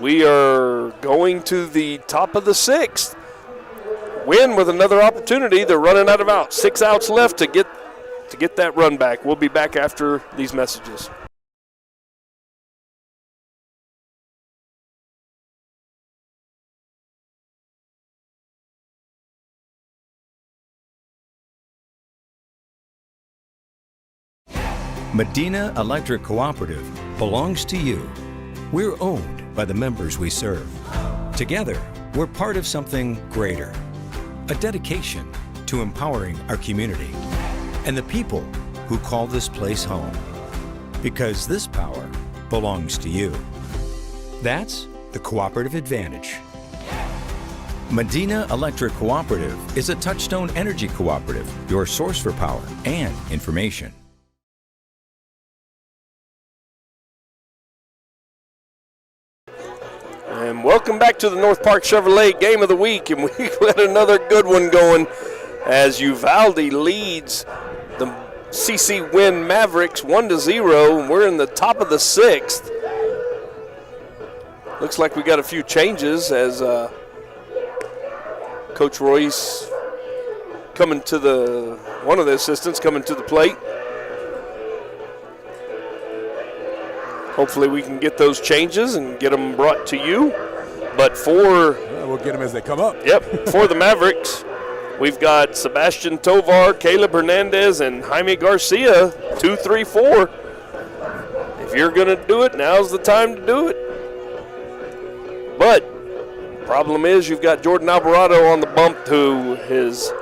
We are going to the top of the 6th. Winn with another opportunity. They're running out of outs. 6 outs left to get that run back. We'll be back after these messages. Medina Electric Cooperative belongs to you. We're owned by the members we serve. Together, we're part of something greater. A dedication to empowering our community and the people who call this place home. Because this power belongs to you. That's the cooperative advantage. Medina Electric Cooperative is a Touchstone Energy Cooperative, your source for power and information. And welcome back to the North Park Chevrolet Game of the Week. And we got another good one going as Uvalde leads the CC Winn Mavericks 1-0. And we're in the top of the 6th. Looks like we got a few changes as Coach Royce one of the assistants coming to the plate. Hopefully we can get those changes and get them brought to you. But we'll get them as they come up. Yep, for the Mavericks, we've got Sebastian Tovar, Caleb Hernandez, and Jaime Garcia, 2, 3, 4. If you're going to do it, now's the time to do it. But problem is you've got Jordan Alvarado on the bump who has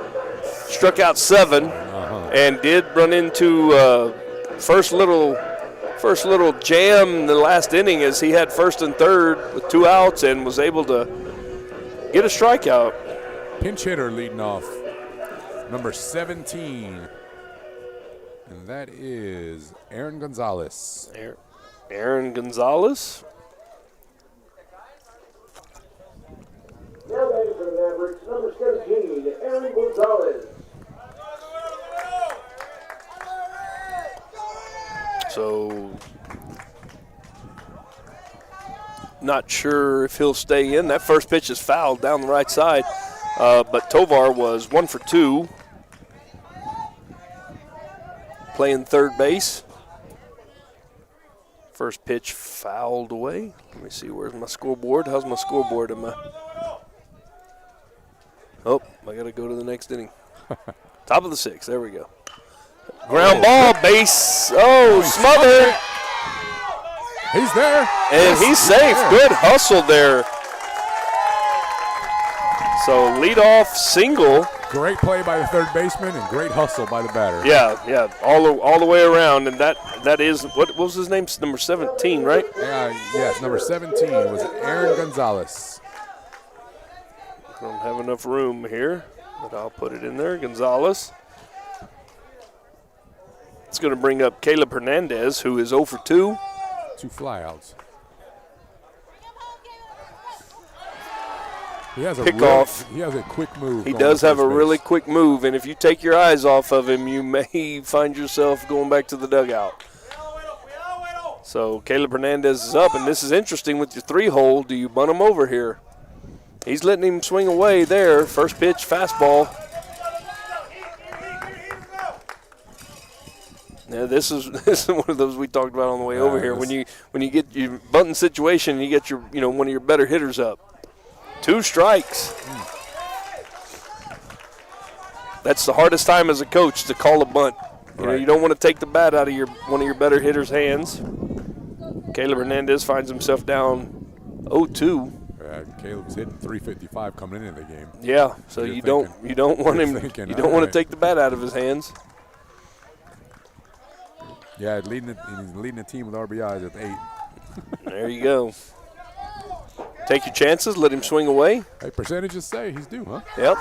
struck out 7 and did run into first little jam in the last inning as he had first and third with 2 outs and was able to get a strikeout. Pinch hitter leading off, number 17, and that is Aaron Gonzalez. Aaron Gonzalez. Now batting for the Mavericks, number 17, Aaron Gonzalez. So, not sure if he'll stay in. That first pitch is fouled down the right side, but Tovar was 1 for 2, playing third base. First pitch fouled away. Let me see, where's my scoreboard? How's my scoreboard? Oh, I got to go to the next inning. Top of the 6th, there we go. Ground ball, base. Oh, smother. He's there. And he's safe. Good hustle there. So leadoff single. Great play by the third baseman and great hustle by the batter. Yeah, all the way around. And that is, what was his name? Number 17, right? Yes, number 17 was Aaron Gonzalez. I don't have enough room here, but I'll put it in there. Gonzalez. It's going to bring up Caleb Hernandez, who is 0 for 2. 2 flyouts. He has a quick move. He does have a really quick move, and if you take your eyes off of him, you may find yourself going back to the dugout. So Caleb Hernandez is up, and this is interesting with your 3-hole. Do you bunt him over here? He's letting him swing away there. First pitch, fastball. Yeah, this is one of those we talked about on the way over here. When you get your bunting situation, you get your one of your better hitters up. 2 strikes. That's the hardest time as a coach to call a bunt. You don't want to take the bat out of one of your better hitters' hands. Caleb Hernandez finds himself down 0-2. Caleb's hitting 355 coming into the game. Yeah, so you don't want to take the bat out of his hands. Yeah, he's leading the team with RBIs at 8. There you go. Take your chances. Let him swing away. Hey, percentages say he's due, huh? Yep.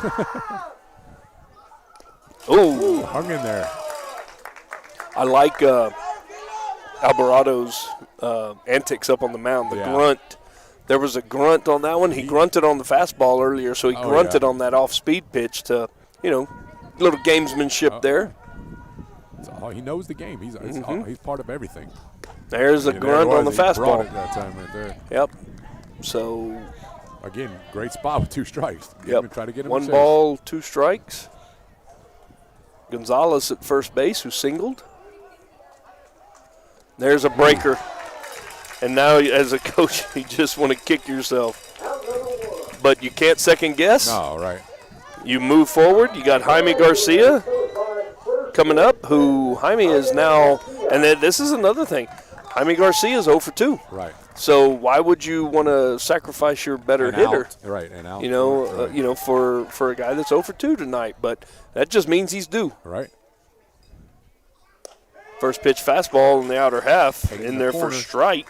Oh, hung in there. I like Alvarado's antics up on the mound. The grunt. There was a grunt on that one. He grunted on the fastball earlier, so he grunted on that off-speed pitch to, little gamesmanship there. He knows the game. He's part of everything. There's a grunt on the fastball. He brought it that time right there. Yep. So again, great spot with 2 strikes. Try to get him 1 ball, 2 strikes. Gonzalez at first base, who singled. There's a breaker. And now, as a coach, you just want to kick yourself. But you can't second guess. No, right. You move forward. You got Jaime Garcia coming up, who Jaime is now, and then this is another thing. Jaime Garcia is 0 for 2. Right. So why would you want to sacrifice your better hitter? Right, and out. For a guy that's 0 for 2 tonight, but that just means he's due. Right. First pitch fastball in the outer half, in there for strike.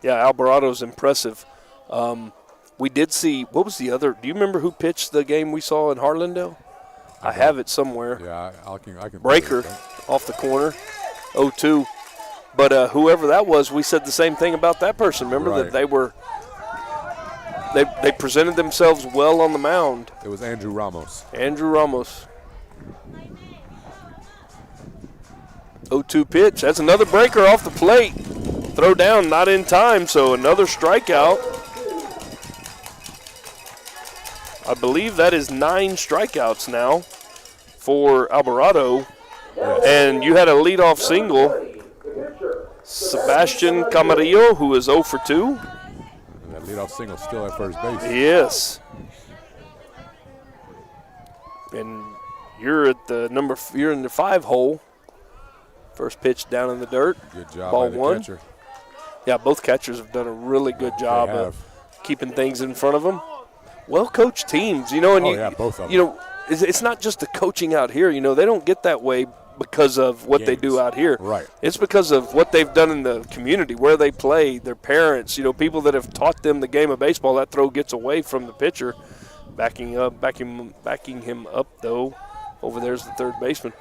Yeah, Alvarado's impressive. We did see, what was the other, do you remember who pitched the game we saw in Harlandale? I have it somewhere. Yeah, I can. Breaker off the corner, 0-2. But whoever that was, we said the same thing about that person. Remember that they were they presented themselves well on the mound. It was Andrew Ramos. Andrew Ramos. 0-2 pitch. That's another breaker off the plate. Throw down, not in time, so another strikeout. I believe that is 9 strikeouts now for Alvarado. Yes. And you had a leadoff single. Sebastian Camarillo, who is 0 for 2. And that leadoff single still at first base. Yes. And you're at the you're in the 5 hole. First pitch down in the dirt. Good job Ball by the 1. catcher. Yeah, both catchers have done a really good job They of have. keeping things in front of them. Well-coached teams, you know. And both of them. You know, it's not just the coaching out here. You know, they don't get that way because of what they do out here. Right. It's because of what they've done in the community, where they play, their parents, you know, people that have taught them the game of baseball. That throw gets away from the pitcher, backing him up, though. Over there's the third baseman.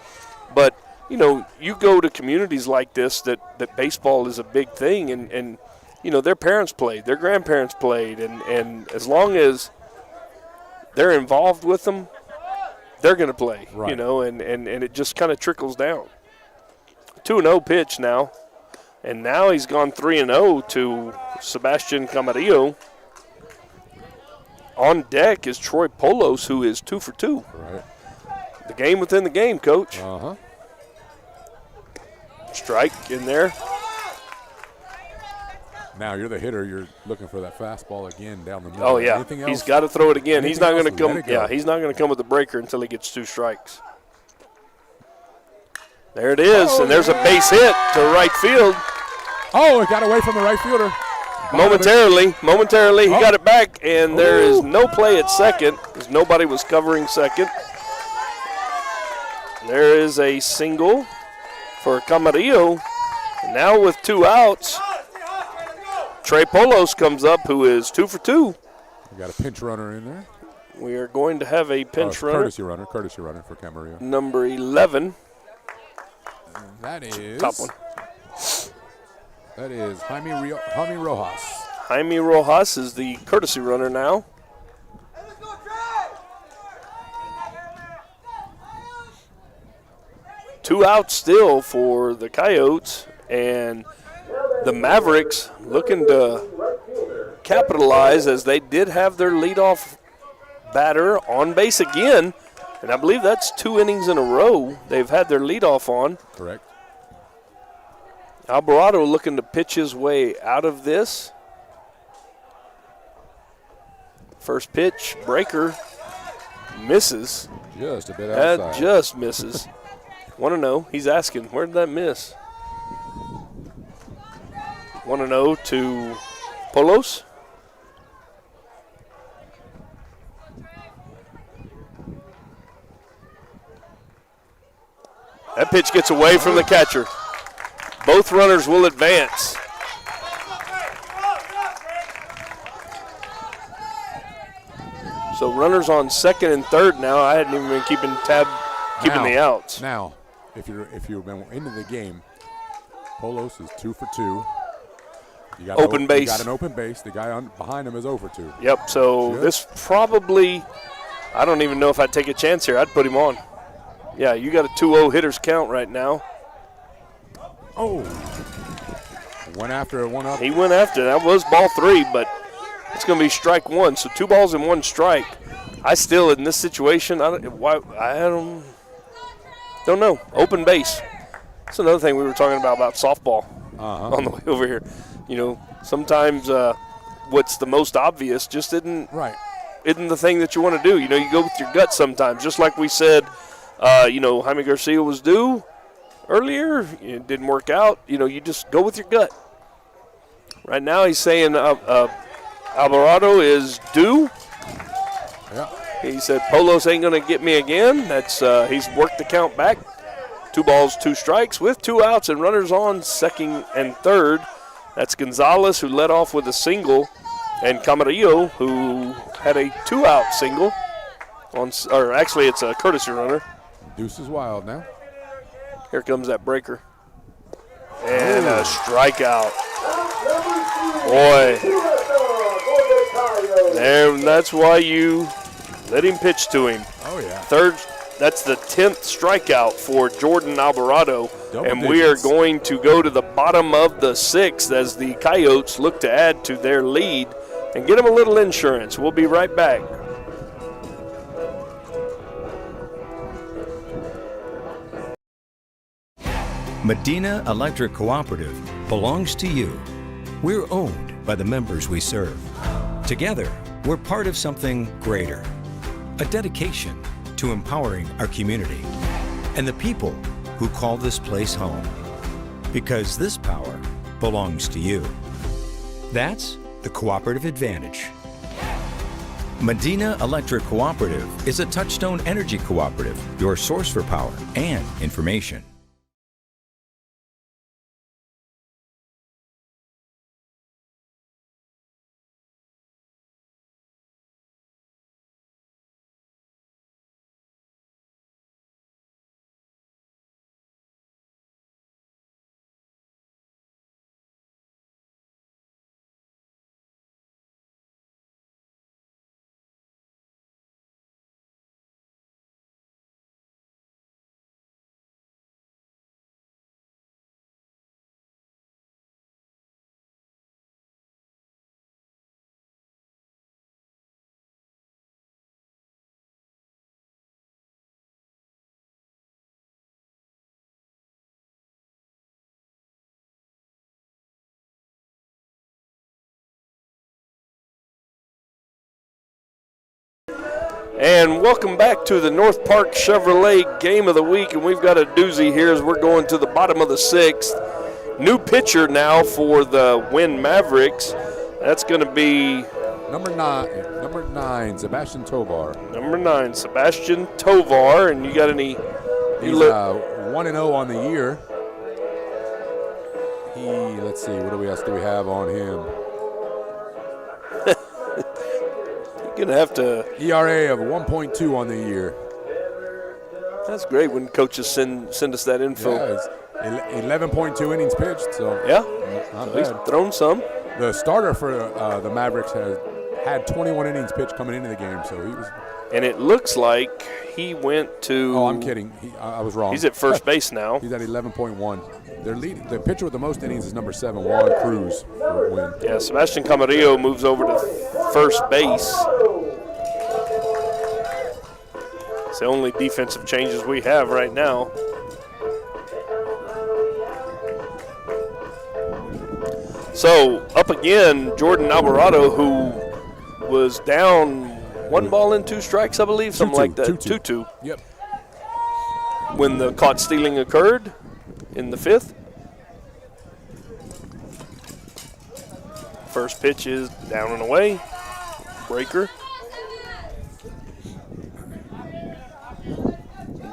But, you know, you go to communities like this that baseball is a big thing, and you know, their parents played, their grandparents played, and as long as they're involved with them, they're going to play, right. You know, and it just kind of trickles down. 2-0 pitch now, and now he's gone 3-0 to Sebastian Camarillo. On deck is Troy Polos, who is 2 for 2. Right. The game within the game, Coach. Uh-huh. Strike in there. Now you're the hitter. You're looking for that fastball again down the middle. Oh yeah, Anything else? he's got to throw it again. He's not going to come. Let it go. Yeah, he's not going to come with the breaker until he gets 2 strikes. There it is, and there's a base hit to right field. Oh, it got away from the right fielder. Momentarily, he got it back, and there is no play at second because nobody was covering second. There is a single for Camarillo. And now with 2 outs, Trey Polos comes up, who is 2 for 2. We got a pinch runner in there. We are going to have a pinch runner. Courtesy runner for Camarillo. Number 11. That is Top one. That is Jaime Rojas. Jaime Rojas is the courtesy runner now. Two outs still for the Coyotes, and the Mavericks looking to capitalize as they did have their leadoff batter on base again, and I believe that's 2 innings in a row they've had their leadoff on. Correct. Alvarado looking to pitch his way out of this. First pitch, breaker, misses. Just a bit outside. That just misses. 1-0. He's asking, where did that miss? 1-0 to Polos. That pitch gets away from the catcher. Both runners will advance. So runners on second and third now. I hadn't even been keeping the outs. Now, if you've been into the game, Polos is 2 for 2. You got open base. You got an open base. The guy behind him is 0 for 2. Yep. So this probably, I don't even know if I'd take a chance here. I'd put him on. Yeah, you got a 2-0 hitters count right now. Oh. Went after it, 1 up. He went after. That was ball 3, but it's going to be strike 1. So 2 balls and 1 strike. I still, in this situation, I don't know. Open base. That's another thing we were talking about softball on the way over here. You know, sometimes what's the most obvious just isn't the thing that you want to do. You know, you go with your gut sometimes. Just like we said, Jaime Garcia was due earlier. It didn't work out. You know, you just go with your gut. Right now he's saying Alvarado is due. Yeah. He said Polos ain't going to get me again. That's he's worked the count back. 2 balls, 2 strikes with 2 outs and runners on second and third. That's Gonzalez, who led off with a single, and Camarillo, who had a 2-out single. Or actually, it's a courtesy runner. Deuce is wild now. Here comes that breaker. And a strikeout. Boy. And that's why you let him pitch to him. Oh, yeah. That's the 10th strikeout for Jordan Alvarado. Double we are digits. going to go to the bottom of the 6th as the Coyotes look to add to their lead and get them a little insurance. We'll be right back. Medina Electric Cooperative belongs to you. We're owned by the members we serve. Together, we're part of something greater. A dedication to empowering our community and the people who call this place home. Because this power belongs to you. That's the cooperative advantage. Medina Electric Cooperative is a Touchstone Energy Cooperative, your source for power and information. And welcome back to the North Park Chevrolet Game of the Week, and we've got a doozy here as we're going to the bottom of the 6th. New pitcher now for the Winn Mavericks. That's going to be Number nine, Sebastian Tovar. Number 9, Sebastian Tovar. And you got any? He's 1-0 on the year. Let's see, what else do we have on him? You're going to have to. ERA of 1.2 on the year. That's great when coaches send us that info. Yeah, 11.2 innings pitched, so yeah, not at least bad. thrown some. The starter for the Mavericks had 21 innings pitched coming into the game, so he was. And it looks like he went to. Oh, I'm kidding. I was wrong. He's at first base now. He's at 11.1. The pitcher with the most innings is number 7, Juan Cruz, for Winn. Yeah, Sebastian Camarillo moves over to first base. It's the only defensive changes we have right now. So up again, Jordan Alvarado, who was down 1 ball and 2 strikes, I believe, something like that. 2-2. Yep. When the caught stealing occurred in the 5th. First pitch is down and away. Breaker.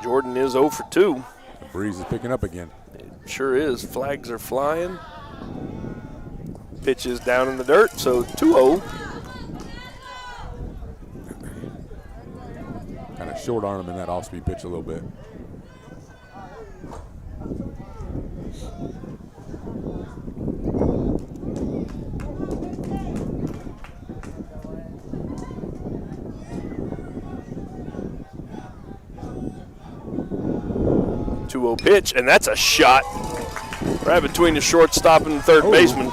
Jordan is 0 for 2. The breeze is picking up again. It sure is. Flags are flying. Pitch is down in the dirt, so 2-0. Kind of short arm him in that off-speed pitch a little bit. Pitch, and that's a shot right between the shortstop and the third baseman.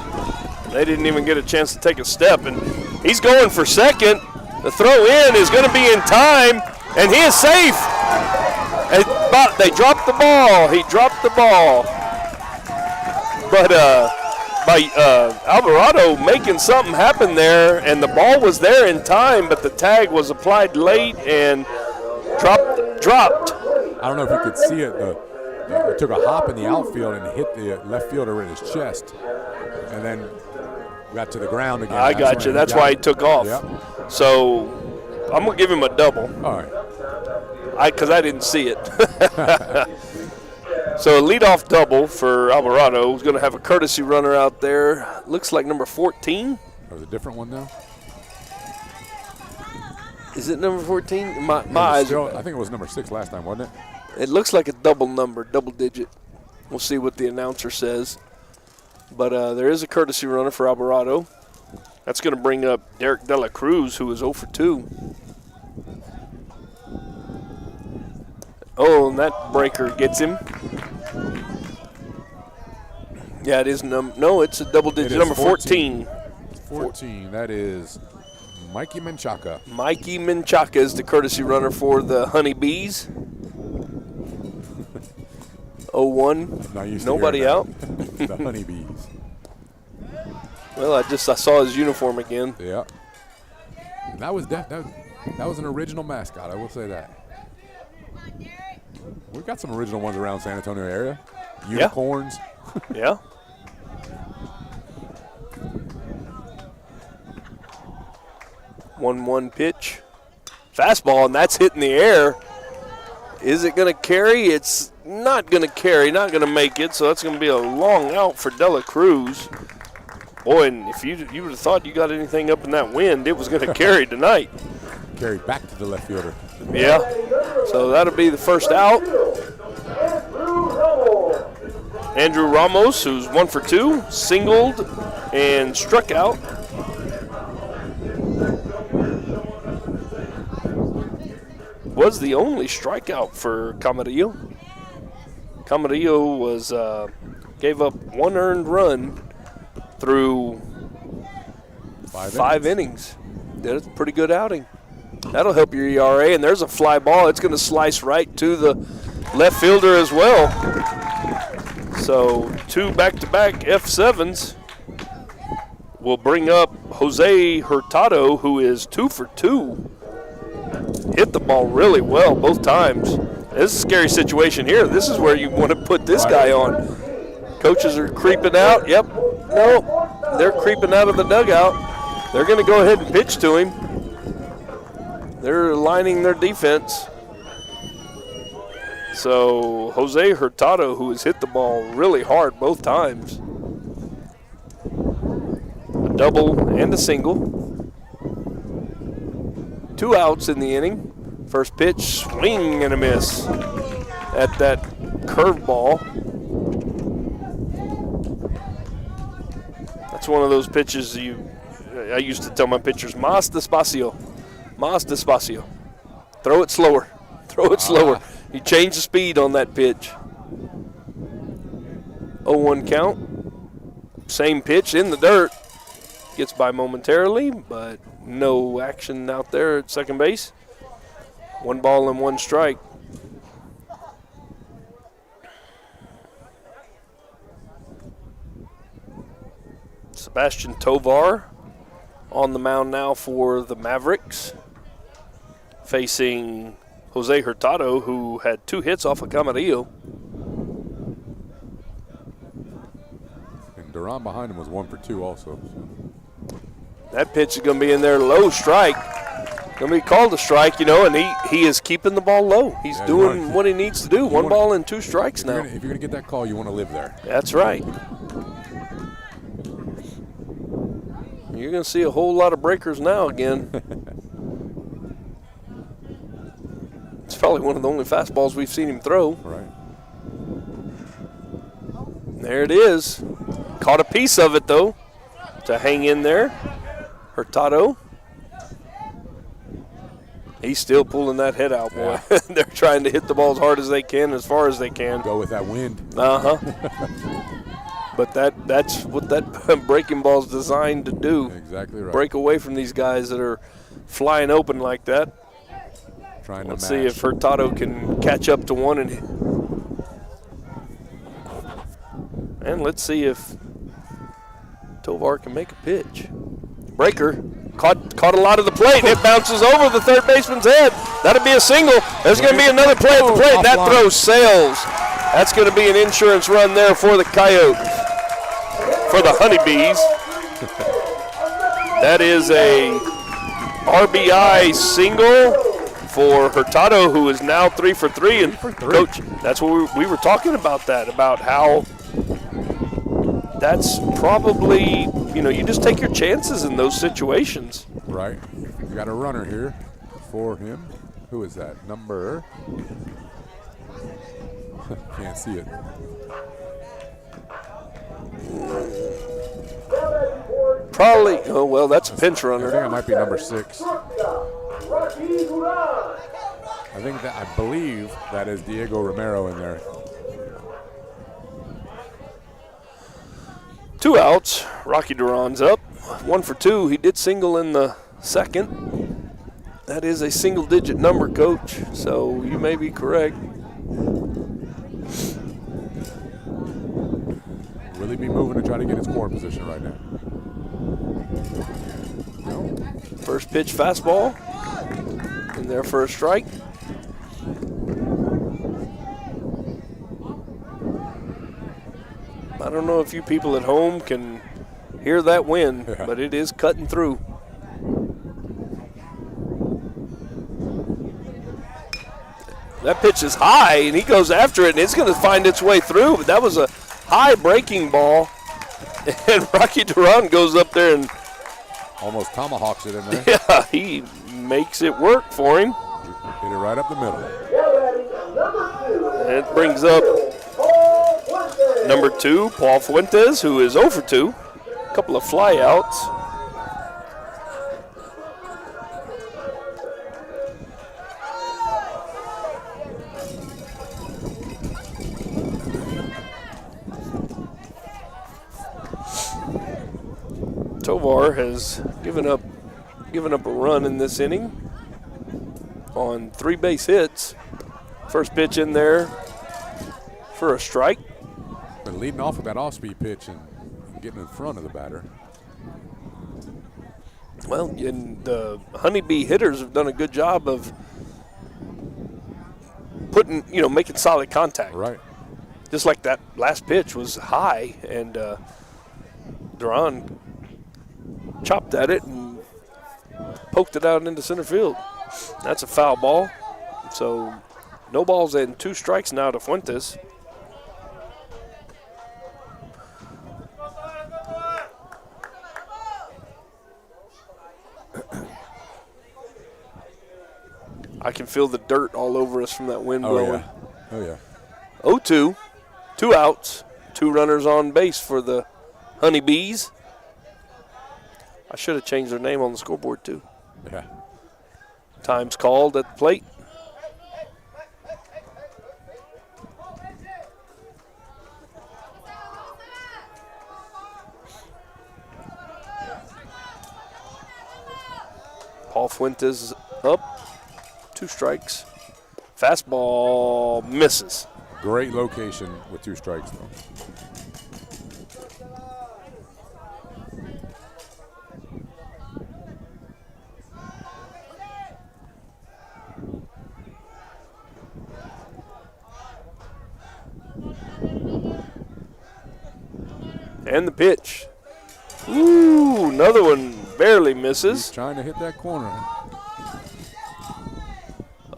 They didn't even get a chance to take a step, and he's going for second. The throw in is going to be in time, and he is safe. But they dropped the ball. He dropped the ball. But by Alvarado making something happen there, and the ball was there in time, but the tag was applied late and dropped. I don't know if you could see it. It took a hop in the outfield and hit the left fielder in his chest, and then got to the ground again. I got you. That's why he took off. Yep. So I'm going to give him a double. All right. Because I didn't see it. So a leadoff double for Alvarado. Who's going to have a courtesy runner out there. Looks like number 14. That was a different one now. Is it number 14? My eyes. I think it was number 6 last time, wasn't it? It looks like a double number, double digit. We'll see what the announcer says. But there is a courtesy runner for Alvarado. That's going to bring up Derek De La Cruz, who is 0 for 2. Oh, and that breaker gets him. Yeah, it is. No, it's a double digit. Number 14. 14. That is Mikey Menchaca. Mikey Menchaca is the courtesy runner for the Honeybees. 0-1. Nobody out. The Honeybees. Well, I saw his uniform again. Yeah. That was that was an original mascot. I will say that. We've got some original ones around San Antonio area. Unicorns. Yeah. One pitch. Fastball, and that's hitting the air. Is it going to carry? It's not going to carry, not going to make it, so that's going to be a long out for De La Cruz. Boy, and if you would have thought you got anything up in that wind, it was going to carry tonight. Carried back to the left fielder. Yeah, so that'll be the first out. Andrew Ramos, who's 1 for 2, singled and struck out. Was the only strikeout for Camarillo. Camarillo was gave up 1 earned run through 5 innings. That's a pretty good outing. That'll help your ERA, and there's a fly ball. It's going to slice right to the left fielder as well. So 2 back-to-back F7s will bring up Jose Hurtado, who is 2 for 2. Hit the ball really well both times. This is a scary situation here. This is where you want to put this guy on. Coaches are creeping out. Yep. No, they're creeping out of the dugout. They're going to go ahead and pitch to him. They're aligning their defense. So Jose Hurtado, who has hit the ball really hard both times. A double and a single. 2 outs in the inning. First pitch, swing and a miss at that curveball. That's one of those pitches I used to tell my pitchers, más despacio. Más despacio. Throw it slower. Throw it slower. You change the speed on that pitch. 0-1 count. Same pitch in the dirt. Gets by momentarily, but no action out there at second base. 1 ball and 1 strike. Sebastian Tovar on the mound now for the Mavericks, facing Jose Hurtado, who had 2 hits off of Camarillo. And Duran behind him was 1 for 2 also. That pitch is going to be in there, low strike. Going to be called a strike, and he is keeping the ball low. He's doing what he needs to do. 1 ball and 2 strikes now. If you're going to get that call, you want to live there. That's right. You're going to see a whole lot of breakers now again. It's probably one of the only fastballs we've seen him throw. Right. There it is. Caught a piece of it, though, to hang in there. Hurtado. He's still pulling that head out, boy. Yeah. They're trying to hit the ball as hard as they can, as far as they can. Go with that wind. Uh-huh. But that's what that breaking ball is designed to do. Exactly right. Break away from these guys that are flying open like that. Let's see if Hurtado can catch up to one, and let's see if Tovar can make a pitch. Breaker caught a lot of the plate. It bounces over the third baseman's head. That'll be a single. There's going to be another play at the plate. That throw sails. That's going to be an insurance run there for the Coyotes, for the Honeybees. That is a RBI single for Hurtado, who is now 3 for 3. And Coach, that's what we were talking about about how that's probably, you just take your chances in those situations. Right. You got a runner here for him. Who is that? Number? Can't see it. Probably, oh, well, that's a pinch I think runner. it might be number 6. Rocky Duran. I believe that is Diego Romero in there. 2 outs. Rocky Duran's up. 1 for 2. He did single in the second. That is a single-digit number, Coach, so you may be correct. Really be moving to try to get in scoring position right now. First pitch fastball. In there for a strike. I don't know if you people at home can hear that wind, but it is cutting through. That pitch is high, and he goes after it, and it's going to find its way through. But that was a high breaking ball, and Rocky Duran goes up there and almost tomahawks it in there. yeah, he makes it work for him. Hit it right up the middle. And it brings up number 2, Paul Fuentes, who is 0 for 2. A couple of flyouts. Tovar has given up a run in this inning on 3 base hits. First pitch in there for a strike. Been leading off with that off-speed pitch and getting in front of the batter. Well, and the Honeybee hitters have done a good job of making solid contact. Right. Just like that last pitch was high, and Duran chopped at it and poked it out into center field. That's a foul ball. So no balls and 2 strikes now to Fuentes. I can feel the dirt all over us from that wind blowing. Yeah. Oh, yeah. 0-2, 2 outs, 2 runners on base for the Honeybees. I should have changed their name on the scoreboard, too. Yeah. Time's called at the plate. Paul Fuentes up, 2 strikes. Fastball misses. Great location with 2 strikes, though. And the pitch. Ooh, another one barely misses. He's trying to hit that corner.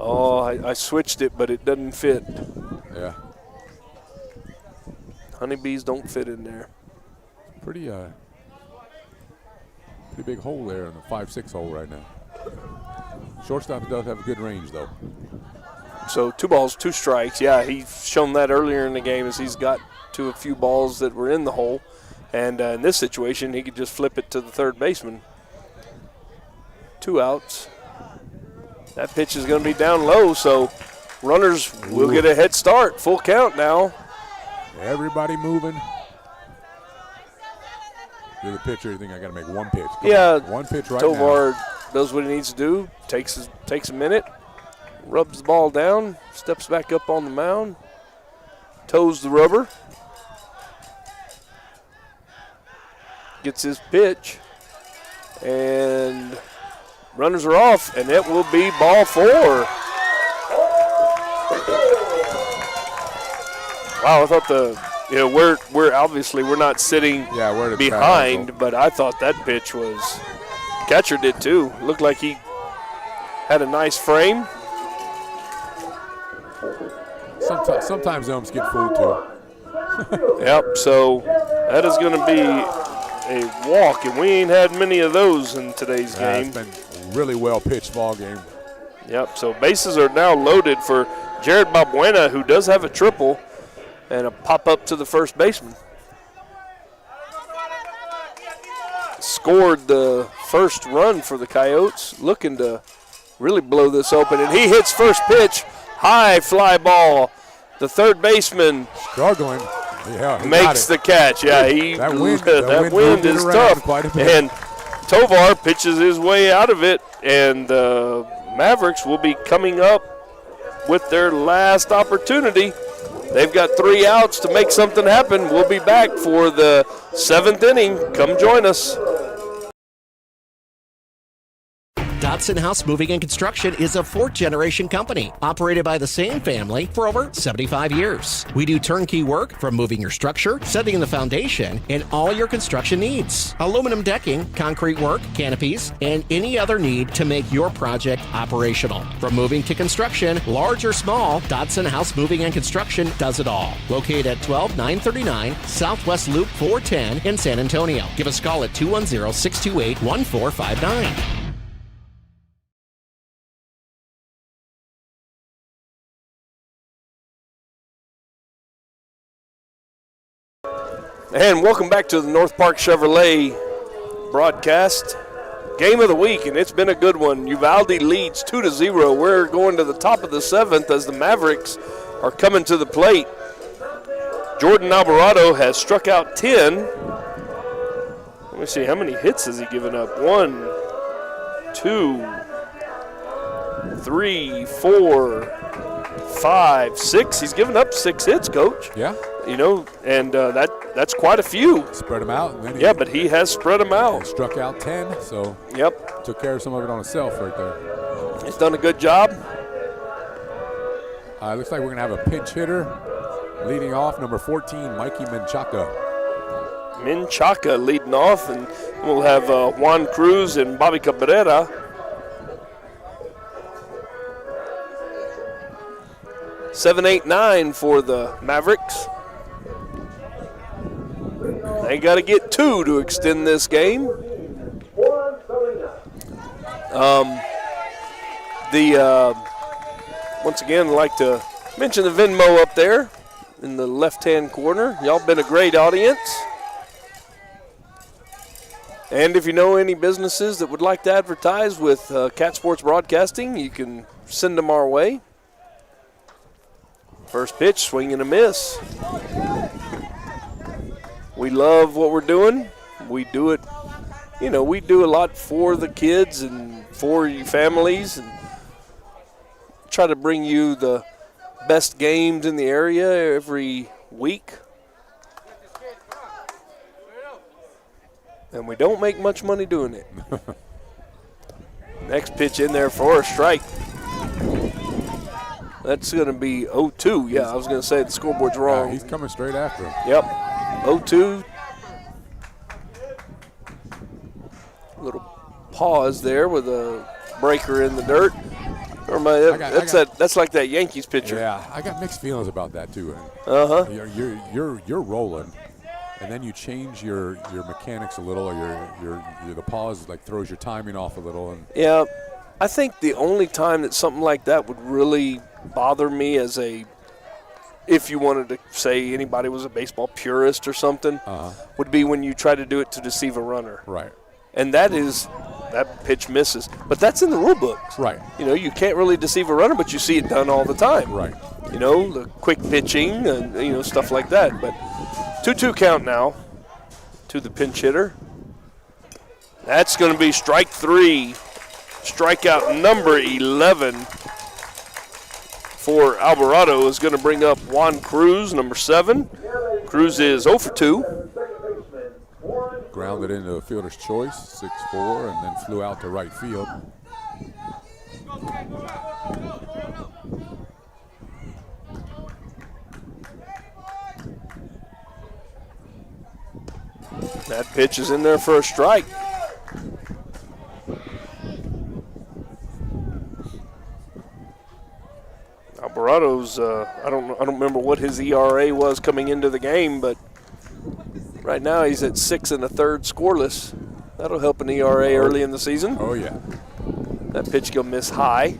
Oh, I switched it, but it doesn't fit. Yeah. Honeybees don't fit in there. Pretty big hole there in the 5-6 hole right now. Shortstop does have a good range, though. So 2 balls, 2 strikes. Yeah, he's shown that earlier in the game as he's got to a few balls that were in the hole. And in this situation, he could just flip it to the third baseman. 2 outs. That pitch is going to be down low, so runners will get a head start. Full count now. Everybody moving. You're the pitcher. You think I got to make 1 pitch? Come on. 1 pitch right Tovar now. does what he needs to do. Takes a minute. Rubs the ball down. Steps back up on the mound. Toes the rubber. Gets his pitch. And runners are off, and it will be ball 4. Wow, I thought we're obviously we're not sitting behind, but I thought that pitch was, catcher did too. Looked like he had a nice frame. Sometimes Elms get fooled too. Yep, so that is going to be a walk, and we ain't had many of those in today's game. It's been a really well pitched ball game. Yep, so bases are now loaded for Jared Balbuena, who does have a triple, and a pop up to the first baseman. scored the first run for the Coyotes, looking to really blow this open. And he hits first pitch, high fly ball. The third baseman struggling. Yeah, makes the catch. Yeah, that wind is tough. And Tovar pitches his way out of it, and the Mavericks will be coming up with their last opportunity. They've got 3 outs to make something happen. We'll be back for the 7th inning. Come join us. Dodson House Moving and Construction is a 4th-generation company operated by the same family for over 75 years. We do turnkey work from moving your structure, setting the foundation, and all your construction needs. Aluminum decking, concrete work, canopies, and any other need to make your project operational. From moving to construction, large or small, Dodson House Moving and Construction does it all. Located at 12939 Southwest Loop 410 in San Antonio. Give us a call at 210-628-1459. And welcome back to the North Park Chevrolet broadcast. Game of the week, and it's been a good one. Uvalde leads 2-0. We're going to the top of the 7th as the Mavericks are coming to the plate. Jordan Alvarado has struck out 10. Let me see, how many hits has he given up? 1, 2, 3, 4, 5, 6. He's given up 6 hits, Coach. Yeah. You know, and that's quite a few. Spread them out. And then but he has spread them out. Struck out 10, so took care of some of it on himself right there. He's done a good job. Looks like we're going to have a pinch hitter leading off, number 14, Mikey Menchaca. Menchaca leading off, and we'll have Juan Cruz and Bobby Cabrera. Seven, 8, 9 for the Mavericks. They got to get 2 to extend this game. Once again, I'd like to mention the Venmo up there in the left-hand corner. Y'all been a great audience. And if you know any businesses that would like to advertise with Cat Sports Broadcasting, you can send them our way. First pitch, swing and a miss. We love what we're doing. We do it, we do a lot for the kids and for your families, and try to bring you the best games in the area every week. And we don't make much money doing it. Next pitch in there for a strike. That's going to be 0-2. Yeah, I was going to say the scoreboard's wrong. Yeah, he's coming straight after him. Yep. 0-2. Little pause there with a breaker in the dirt. That's like that Yankees pitcher. Yeah, I got mixed feelings about that too. You're rolling, and then you change your mechanics a little, or the pause like throws your timing off a little. And yeah, I think the only time that something like that would really bother me if you wanted to say anybody was a baseball purist or something, would be when you try to do it to deceive a runner. Right. And that pitch misses. But that's in the rule books. Right. You can't really deceive a runner, but you see it done all the time. Right. The quick pitching and, stuff like that. But 2-2 count now to the pinch hitter. That's going to be strike 3. Strikeout number 11 for Alvarado is going to bring up Juan Cruz, number 7. Cruz is 0 for 2. Grounded into a fielder's choice, 6-4, and then flew out to right field. That pitch is in there for a strike. Alvarado's, I don't remember what his ERA was coming into the game, but right now he's at 6 1/3 scoreless. That'll help an ERA early in the season. Oh, yeah. That pitch going to miss high.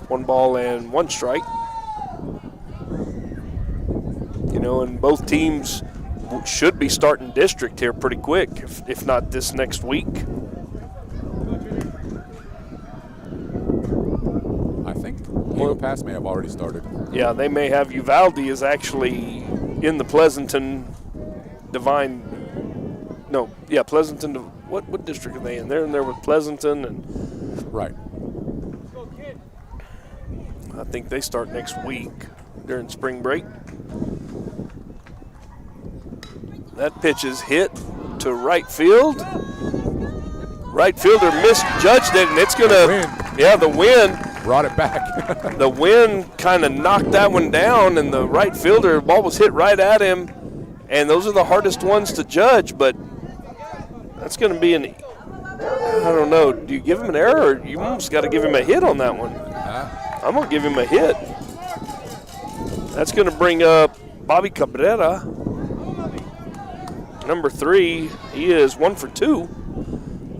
1 ball and 1 strike. And both teams should be starting district here pretty quick, if not this next week. I think Eagle Pass may have already started. Yeah, they may have. Uvalde is actually in the Pleasanton Pleasanton. What district are they in? They're in there with Pleasanton and. Right. I think they start next week during spring break. That pitch is hit to right field. Right fielder misjudged it, and it's going to, the Winn. Brought it back. The Winn kind of knocked that one down, and the right fielder, ball was hit right at him, and those are the hardest ones to judge, but that's going to be I don't know, do you give him an error, or you almost got to give him a hit on that one? I'm going to give him a hit. That's going to bring up Bobby Cabrera, number 3. He is 1 for 2.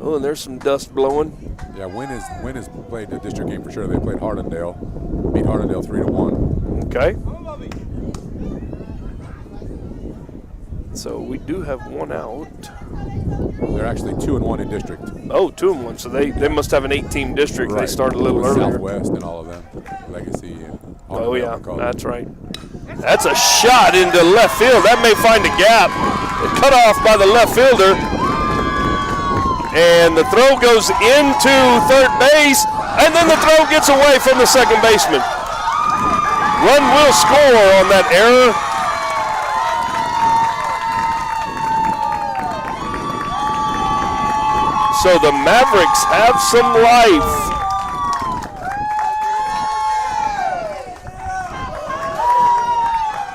Oh, and there's some dust blowing. Yeah, Winn has played the district game for sure. They played Hardendale, beat Hardendale 3-1. Okay. So we do have one out. They're actually 2-1 in district. Oh, 2-1. So they must have an 8-team district. Right. They started a little earlier. Southwest and all of them, Legacy. And that's right. That's a shot into left field. That may find a gap. It cut off by the left fielder. And the throw goes into third base, and then the throw gets away from the second baseman. Run will score on that error. So the Mavericks have some life.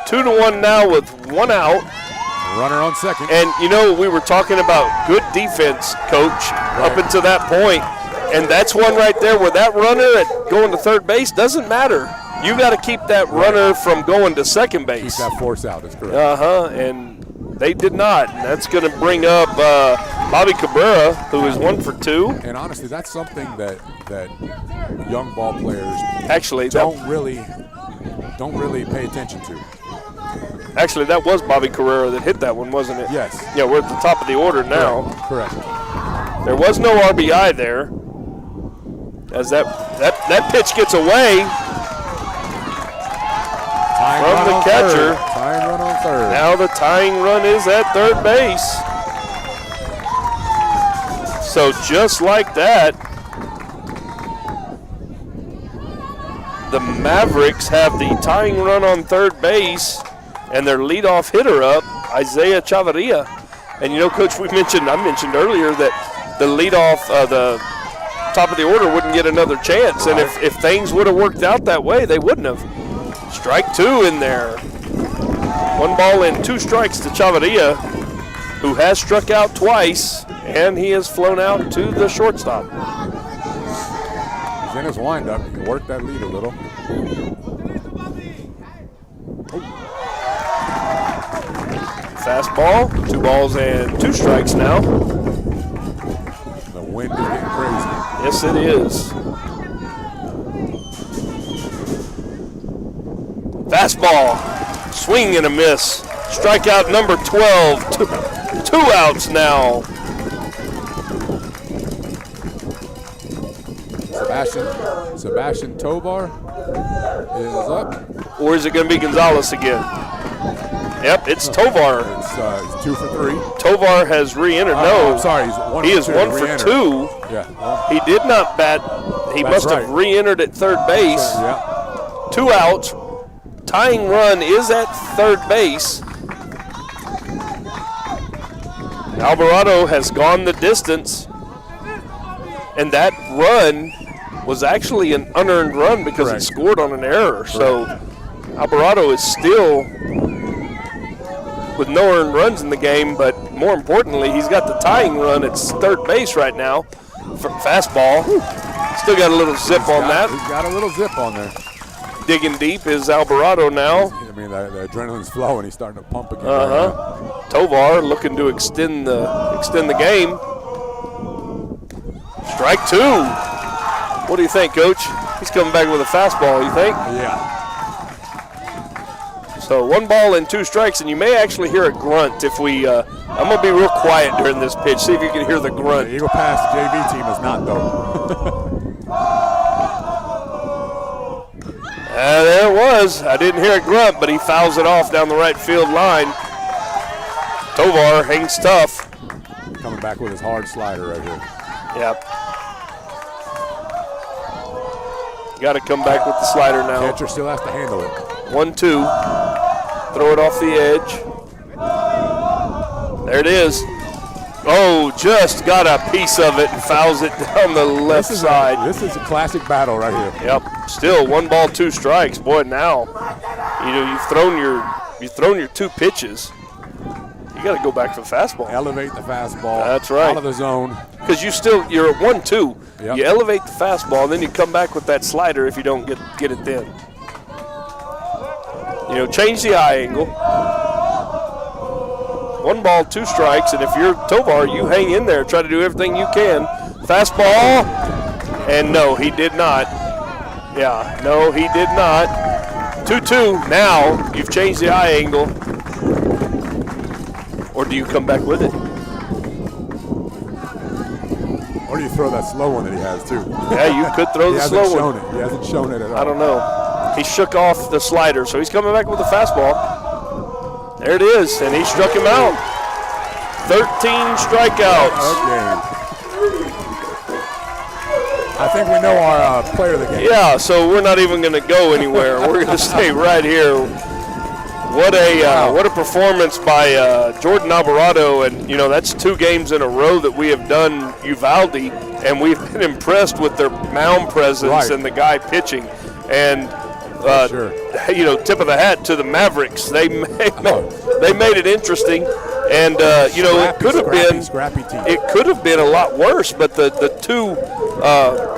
Two to one now with one out. Runner on second. And, we were talking about good defense, Coach, up until that point. And that's one right there where that runner at going to third base doesn't matter. You got to keep that runner from going to second base. Keep that force out, that's correct. And they did not. And that's going to bring up Bobby Cabrera, who is 1 for 2. And honestly, that's something that young ball players don't really pay attention to. Actually, that was Bobby Carrera that hit that one, wasn't it? Yes. Yeah, we're at the top of the order now. Correct. There was no RBI there. As that pitch gets away from the catcher. Tying run on third. Now the tying run is at third base. So just like that, the Mavericks have the tying run on third base. And their leadoff hitter up, Isaiah Chavarria. And Coach, I mentioned earlier that the leadoff, the top of the order wouldn't get another chance. Right. And if things would have worked out that way, they wouldn't have. Strike 2 in there. 1 ball and 2 strikes to Chavarria, who has struck out twice, and he has flown out to the shortstop. He's in his windup. He can work that lead a little. Fastball, 2 balls and 2 strikes now. The wind is getting crazy. Yes, it is. Fastball, swing and a miss. Strikeout number 12, 2 outs now. Sebastian Tovar is up. Or is it going to be Gonzalez again? Yep, it's Tovar. It's 2 for 3. Tovar has re-entered. I'm sorry, he is 1 for 2. Yeah. He did not bat. He must have re-entered at third base. Yeah. 2 outs. Tying run is at third base. Alvarado has gone the distance. And that run was actually an unearned run because it scored on an error. So Alvarado is still with no earned runs in the game, but more importantly, he's got the tying run at third base right now. Fastball. Still got a little zip on that. He's got a little zip on there. Digging deep is Alvarado now. I mean, the adrenaline's flowing. He's starting to pump again. Tovar looking to extend the game. Strike 2. What do you think, Coach? He's coming back with a fastball, you think? Yeah. So 1 ball and 2 strikes, and you may actually hear a grunt if we. I'm going to be real quiet during this pitch. See if you can hear the grunt. The Eagle Pass JV team is not, though. There it was. I didn't hear a grunt, but he fouls it off down the right field line. Tovar hangs tough. Coming back with his hard slider right here. Yep. Got to come back with the slider now. Catcher still has to handle it. 1-2. Throw it off the edge. There it is. Oh, just got a piece of it and fouls it down the left side. This is a classic battle right here. Yep. Still 1 ball, 2 strikes. Boy, now you've thrown your 2 pitches. You got to go back to the fastball. Elevate the fastball. That's right. Out of the zone. Because you're at 1-2. Yep. You elevate the fastball, and then you come back with that slider if you don't get it then. Change the eye angle. 1 ball, 2 strikes, and if you're Tovar, you hang in there, try to do everything you can. Fastball, and no, he did not. Yeah, no, he did not. 2-2. Now you've changed the eye angle. Or do you come back with it? Or do you throw that slow one that he has, too? Yeah, you could throw the slow one. He hasn't shown it at all. I don't know. He shook off the slider, so he's coming back with the fastball. There it is, and he struck him out. 13 strikeouts. Okay. I think we know our player of the game. Yeah, so we're not even going to go anywhere. We're going to stay right here. What a performance by Jordan Alvarado, and that's 2 games in a row that we have done Uvalde, and we've been impressed with their mound presence and the guy pitching. And tip of the hat to the Mavericks. They made it interesting, and it could have been scrappy team. It could have been a lot worse, but the 2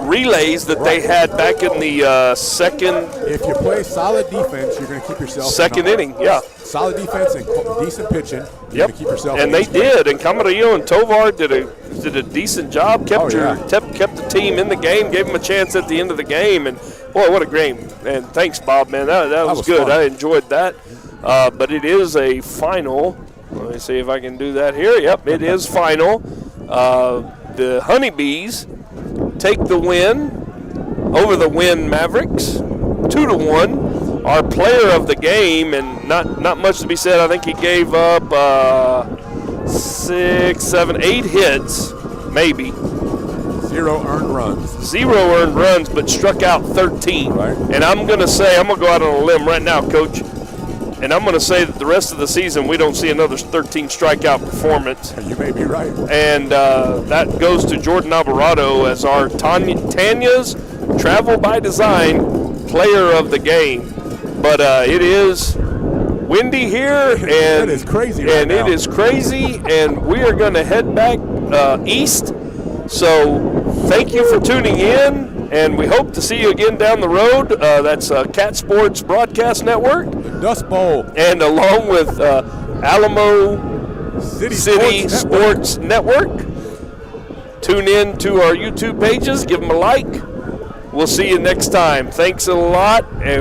relays that they had back in the second. If you play solid defense, you're going to keep yourself second inning. Yeah. Solid defense and decent pitching. You're going to keep yourself. And they did. And Camarillo and Tovar did a decent job. Kept the team in the game. Gave them a chance at the end of the game. And boy, what a game! And thanks, Bob. Man, that was good. Fun. I enjoyed that. But it is a final. Let me see if I can do that here. Yep, it is final. The Honeybees take the win over the Winn Mavericks, 2-1. Our player of the game, and not much to be said. I think he gave up 6, 7, 8 hits, maybe. 0 earned runs. 0 earned runs, but struck out 13. Right. And I'm going to go out on a limb right now, Coach, and I'm going to say that the rest of the season we don't see another 13 strikeout performance. You may be right. And that goes to Jordan Alvarado as our Tanya's Travel by Design player of the game. But it is windy here, and it is crazy right now. It is crazy, and we are going to head back east. So thank you for tuning in, and we hope to see you again down the road. That's Cat Sports Broadcast Network. The Dust Bowl. And along with Alamo City Sports Network. Tune in to our YouTube pages. Give them a like. We'll see you next time. Thanks a lot. And